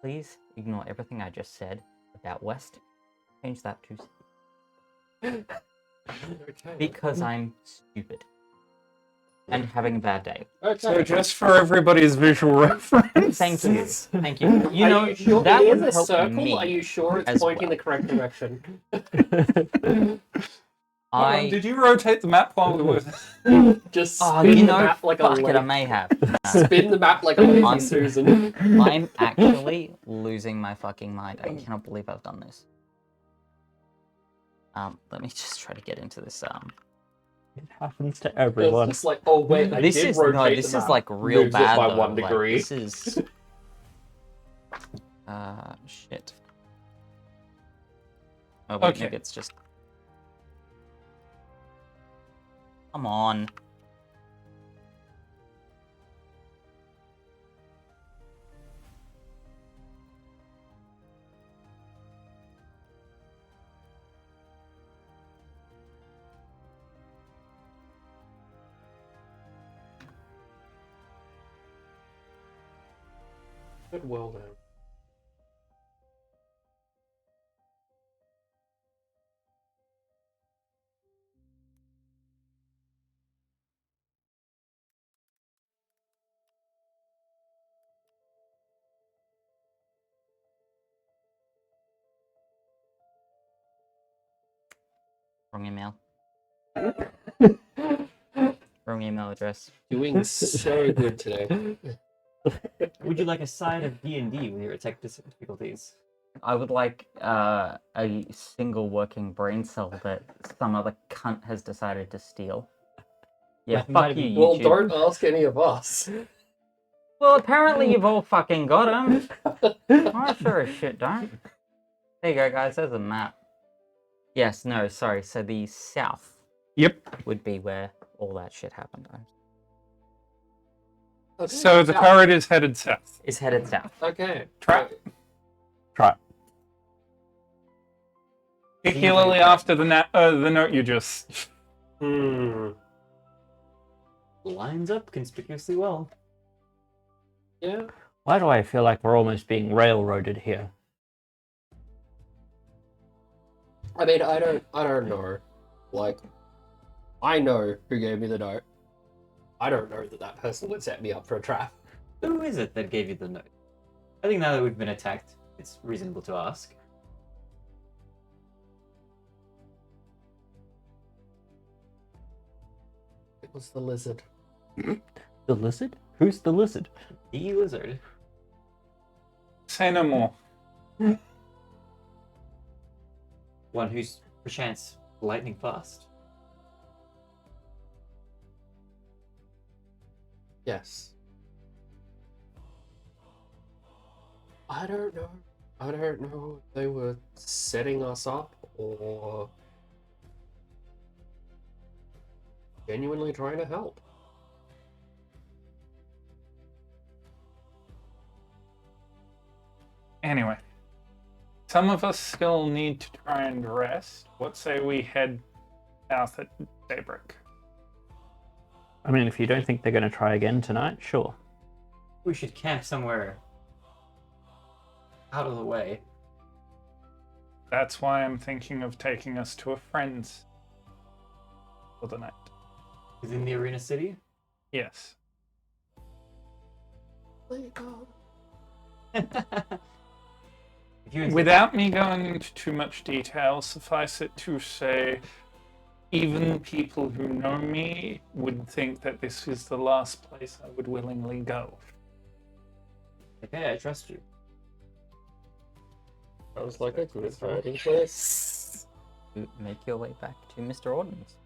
S2: please ignore everything I just said about West. Change that to
S3: Okay.
S2: because I'm stupid and having a bad day.
S5: So just for everybody's visual reference.
S2: Thank you. Thank you. You know
S3: Are you sure
S2: that
S3: it
S2: would
S3: is a
S2: help
S3: circle?
S2: me.
S3: Are you sure it's
S2: as
S3: pointing
S2: well.
S3: the correct direction?
S5: Did you rotate the map while we were?
S3: Just
S2: Oh,
S3: spin
S2: you
S3: the
S2: know,
S3: map like a
S2: fuck it, I
S3: lazy,
S2: may have.
S3: spin the map like a lazy
S2: I'm-
S3: Susan.
S2: I'm actually losing my fucking mind. I cannot believe I've done this. Let me just try to get into this.
S1: It happens to
S3: It's
S1: everyone.
S3: just like, oh wait, I
S2: This
S3: did
S2: is
S3: rotate
S2: no,
S3: the
S2: this
S3: map.
S2: is like real
S3: Moves it
S2: bad
S3: by
S2: though.
S3: 1
S2: Like,
S3: degree.
S2: this is. Shit. Oh wait,
S5: Okay.
S2: maybe it's just. Come on.
S3: Good well now.
S2: Wrong email. Wrong email address.
S3: Doing so good today.
S4: Would you like a side of D&D with your tech difficulties?
S2: I would like a single working brain cell that some other cunt has decided to steal. Yeah,
S4: Like,
S2: fuck
S4: might
S2: you,
S4: be-
S3: Well,
S2: YouTube.
S3: don't ask any of us.
S2: Well, apparently you've all fucking got him. I sure as shit don't. There you go, guys. There's a map. Yes, no, sorry. So the south
S5: Yep.
S2: would be where all that shit happened.
S3: Okay,
S5: So the
S3: south.
S5: turret is headed south.
S2: It's headed south.
S3: Okay.
S5: Trap.
S1: Try.
S5: Particularly after the note you just.
S4: Lines up conspicuously well.
S3: Yeah.
S1: Why do I feel like we're almost being railroaded here?
S3: I mean, I don't know. Like, I know who gave me the note. I don't know that person would set me up for a trap.
S4: Who is it that gave you the note? I think now that we've been attacked, it's reasonable to ask.
S3: It was the lizard.
S1: The lizard? Who's the lizard?
S4: The lizard.
S5: Say no more.
S4: One who's, perchance, lightning fast.
S3: Yes. I don't know. I don't know if they were setting us up or genuinely trying to help.
S5: Anyway, some of us still need to try and rest. What say we head south at daybreak?
S1: I mean, if you don't think they're going to try again tonight, sure.
S4: We should camp somewhere out of the way.
S5: That's why I'm thinking of taking us to a friend's for the night.
S4: Is in the arena city?
S5: Yes.
S4: If you insist-
S5: Without me going into too much detail, suffice it to say even people who know me would think that this is the last place I would willingly go.
S4: Okay, I trust you.
S3: Sounds like a good hiding place.
S2: You make your way back to Mr. Orden's.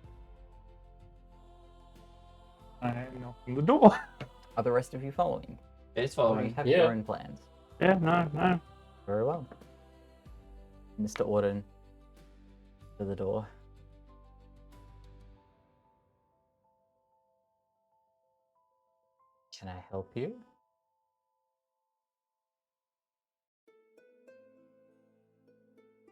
S5: I knock on the door.
S2: Are the rest of you following?
S4: It's
S2: Or do you
S4: following.
S2: have
S3: Yeah.
S2: your own plans?
S1: Yeah, no.
S2: Very well. Mr. Orden to the door. Can I help you?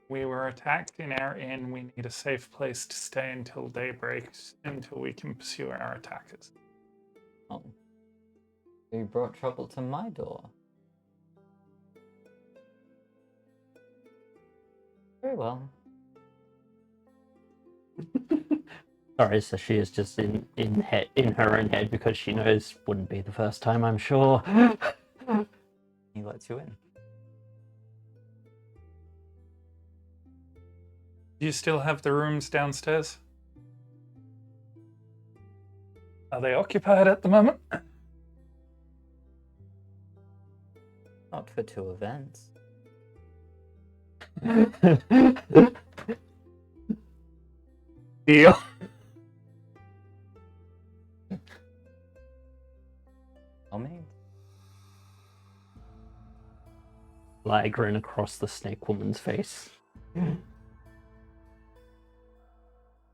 S5: We were attacked in our inn. We need a safe place to stay until daybreak, until we can pursue our attackers.
S2: Oh. You brought trouble to my door. Very well.
S1: Sorry, so she is just in her own head because she knows wouldn't be the first time, I'm sure.
S2: He lets you in.
S5: Do you still have the rooms downstairs? Are they occupied at the moment?
S2: Not for 2 events.
S5: Deal.
S2: Tell me.
S1: Like grin across the snake woman's face.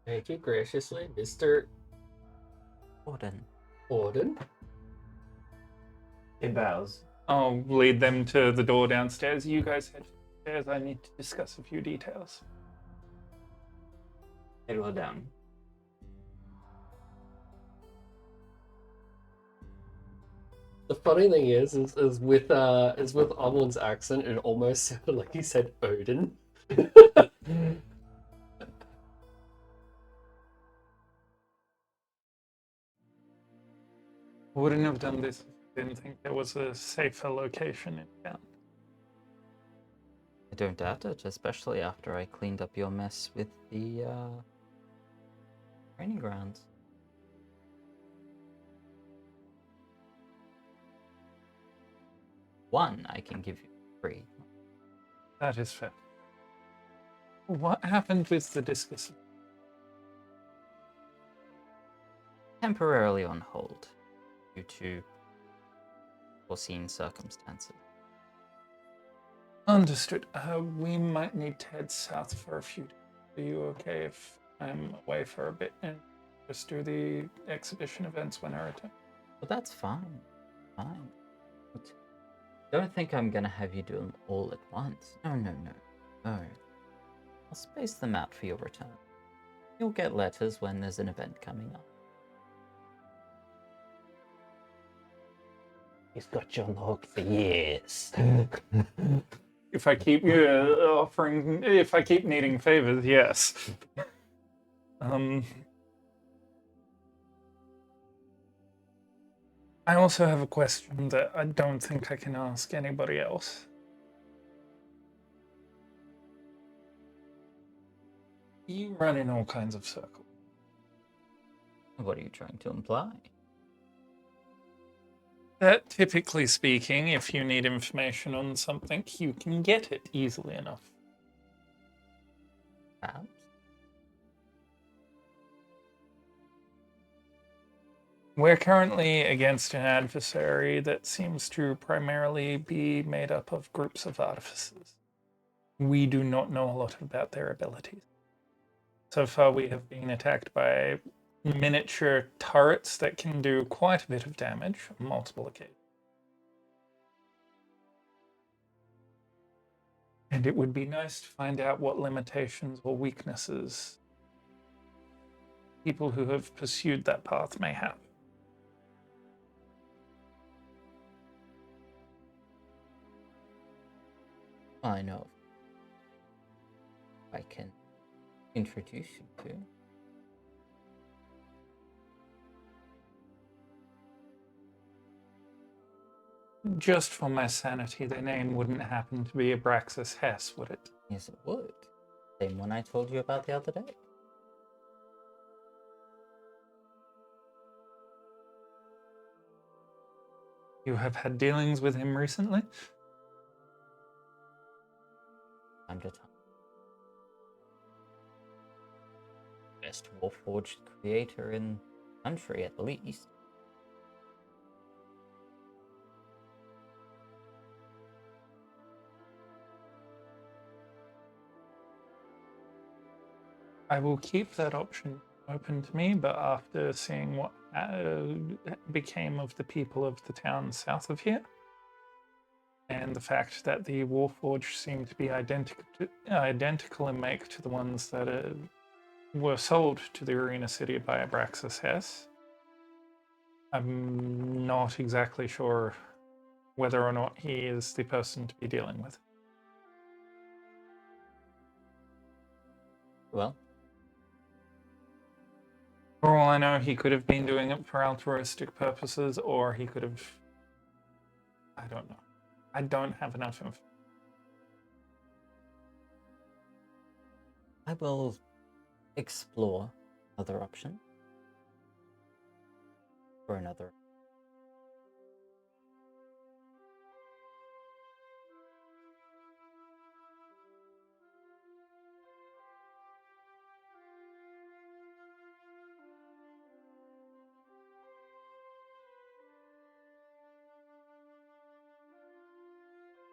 S3: Thank you graciously, Mr.
S2: Orden.
S3: Orden.
S4: It bows.
S5: I'll lead them to the door downstairs. You guys head upstairs. I need to discuss a few details.
S4: It will down.
S3: The funny thing is with Amon's accent, it almost sounded like he said Odin.
S5: Wouldn't have done this if I didn't think there was a safer location in town.
S2: I don't doubt it, especially after I cleaned up your mess with the training grounds. One I can give you free.
S5: That is fair. What happened with the discus?
S2: Temporarily on hold due to foreseen circumstances.
S5: Understood. We might need to head south for a few days. Are you okay if I'm away for a bit and just do the exhibition events when I return?
S2: Well, that's fine. Fine. But don't think I'm gonna have you do them all at once. No. I'll space them out for your return. You'll get letters when there's an event coming up.
S1: He's got you on the hook for years.
S5: If I keep if I keep needing favors, yes. I also have a question that I don't think I can ask anybody else. You run in all kinds of circles.
S2: What are you trying to imply?
S5: That, typically speaking, if you need information on something, you can get it easily enough.
S2: Perhaps?
S5: We're currently against an adversary that seems to primarily be made up of groups of artificers. We do not know a lot about their abilities. So far, we have been attacked by miniature turrets that can do quite a bit of damage on multiple occasions. And it would be nice to find out what limitations or weaknesses people who have pursued that path may have.
S2: I know. I can introduce you to.
S5: Just for my sanity, the name wouldn't happen to be Abraxas Hess, would it?
S2: Yes, it would. Same one I told you about the other day.
S5: You have had dealings with him recently?
S2: Time to time. Best Warforged creator in the country, at the least.
S5: I will keep that option open to me, but after seeing what became of the people of the town south of here, and the fact that the Warforged seem to be identical in make to the ones that were sold to the Arena City by Abraxas Hess, I'm not exactly sure whether or not he is the person to be dealing with.
S2: Well,
S5: For all I know, he could have been doing it for altruistic purposes, or he could have... I don't know. I don't have enough info.
S2: I will explore other options for another.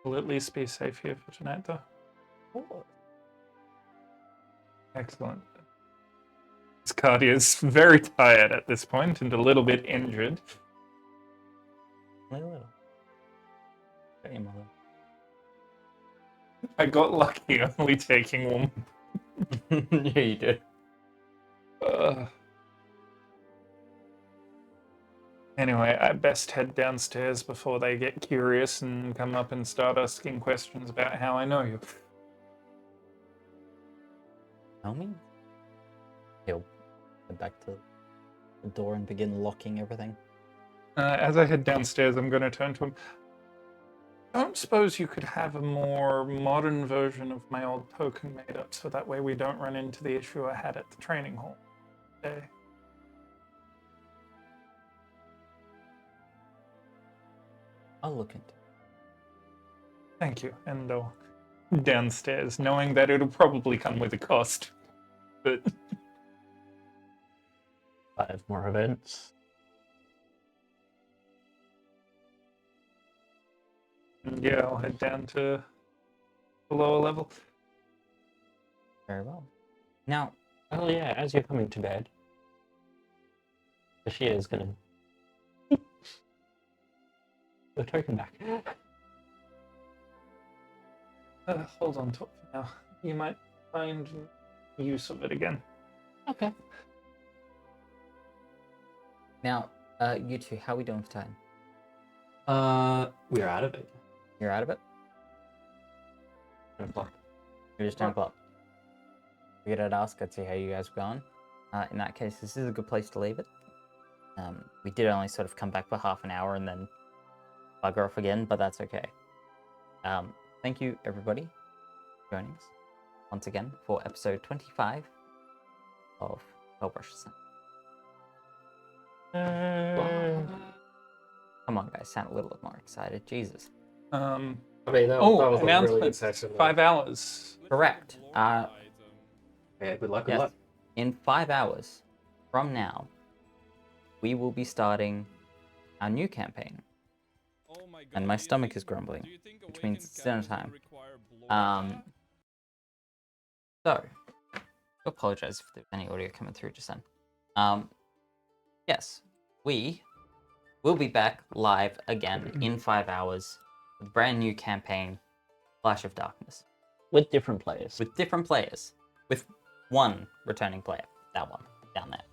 S5: We'll at least be safe here for tonight, though. Excellent. Scardia is very tired at this point and a little bit injured.
S2: A little. Very much.
S5: I got lucky only taking one.
S2: Yeah, you did.
S5: Anyway, I best head downstairs before they get curious and come up and start asking questions about how I know you.
S2: Tell me. He'll head back to the door and begin locking everything.
S5: As I head downstairs, I'm going to turn to him. I don't suppose you could have a more modern version of my old token made up so that way we don't run into the issue I had at the training hall today.
S2: I'll look into it.
S5: Thank you. And downstairs, knowing that it'll probably come with a cost. But
S1: 5 more events.
S5: yeah, I'll head down to the lower level.
S2: Very well. Now,
S1: Oh yeah, as you're coming to bed, Bashir is gonna the token back.
S5: Hold on to it for now. You might find use of it again.
S1: Okay.
S2: now, you two, how are we doing for time?
S4: We're out of it.
S2: You're out of it?
S1: 10 o'clock.
S2: You're just 10 o'clock. Figured I'd ask, I'd see how you guys were going. In that case, this is a good place to leave it. We did only sort of come back for half an hour and then bugger off again, but that's okay. Thank you, everybody, for joining us once again for episode 25 of Fellbrush Ascension. Come on, guys, sound a little bit more excited. Jesus.
S3: I mean, that was a really good
S5: Announcement.
S3: session.
S5: 5 hours.
S2: Correct.
S4: Yeah, good luck. Good
S2: Yes.
S4: luck.
S2: In 5 hours from now, we will be starting our new campaign. And my stomach is grumbling, which means it's dinner time. So, I apologize if there's any audio coming through just then. Yes, we will be back live again in 5 hours with a brand new campaign, Flash of Darkness.
S1: With different players.
S2: With different players. With one returning player. That one. Down there.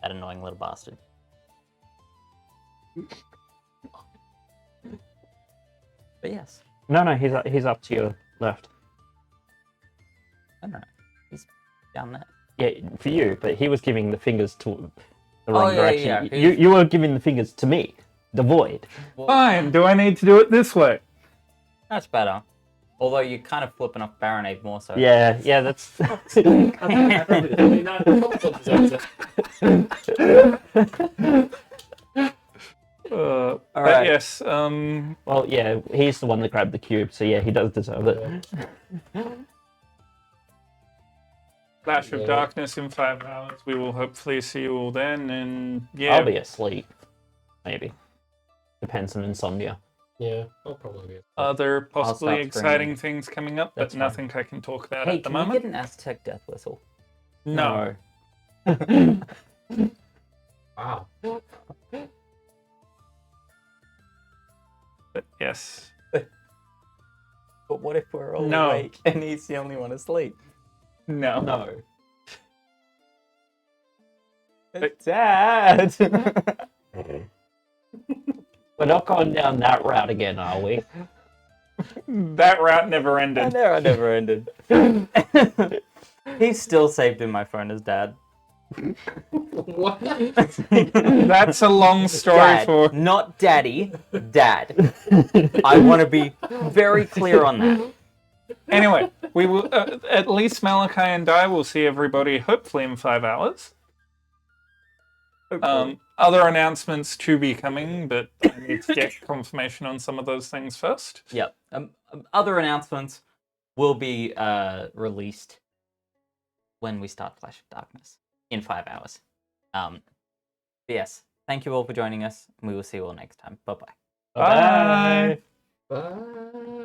S2: That annoying little bastard. But yes.
S1: No, he's up to your left.
S2: I don't know. He's down there.
S1: Yeah, for you, but he was giving the fingers to the
S2: Oh,
S1: wrong
S2: yeah,
S1: direction.
S2: yeah,
S1: You were giving the fingers to me, the void.
S2: Well,
S5: Fine, do I need to do it this way?
S2: that's better. Although you're kind of flipping off Baronade more so.
S1: Yeah, that's.
S5: But
S2: right.
S5: yes,
S1: Well, yeah, he's the one that grabbed the cube, so yeah, he does deserve it.
S5: Flash of
S3: Yeah.
S5: Darkness in 5 hours. We will hopefully see you all then. And yeah,
S1: I'll be asleep, maybe. Depends on insomnia.
S3: Yeah, I'll probably be.
S5: other possibly
S2: start
S5: exciting
S2: screaming.
S5: things coming up,
S1: That's
S5: but nothing I can talk about
S2: Hey,
S5: at the
S2: can we
S5: moment.
S2: get an Aztec death whistle?
S5: No.
S3: Wow.
S5: But yes.
S2: But what if we're all
S5: No.
S2: awake and he's the only one asleep?
S5: No.
S1: No.
S2: It's Dad!
S1: We're not going down that route again, are we?
S5: That route never ended.
S2: There I never ended. He's still saved in my phone as Dad.
S3: What?
S5: That's a long story
S2: Dad,
S5: for.
S2: not Daddy, Dad. I want to be very clear on that.
S5: Anyway, we will at least Malachi and I will see everybody hopefully in 5 hours. Other announcements to be coming, but I need to get confirmation on some of those things first.
S2: Yep. Other announcements will be released when we start Flash of Darkness in 5 hours. But yes, thank you all for joining us, and we will see you all next time. Bye-bye.
S5: Bye.
S3: Bye.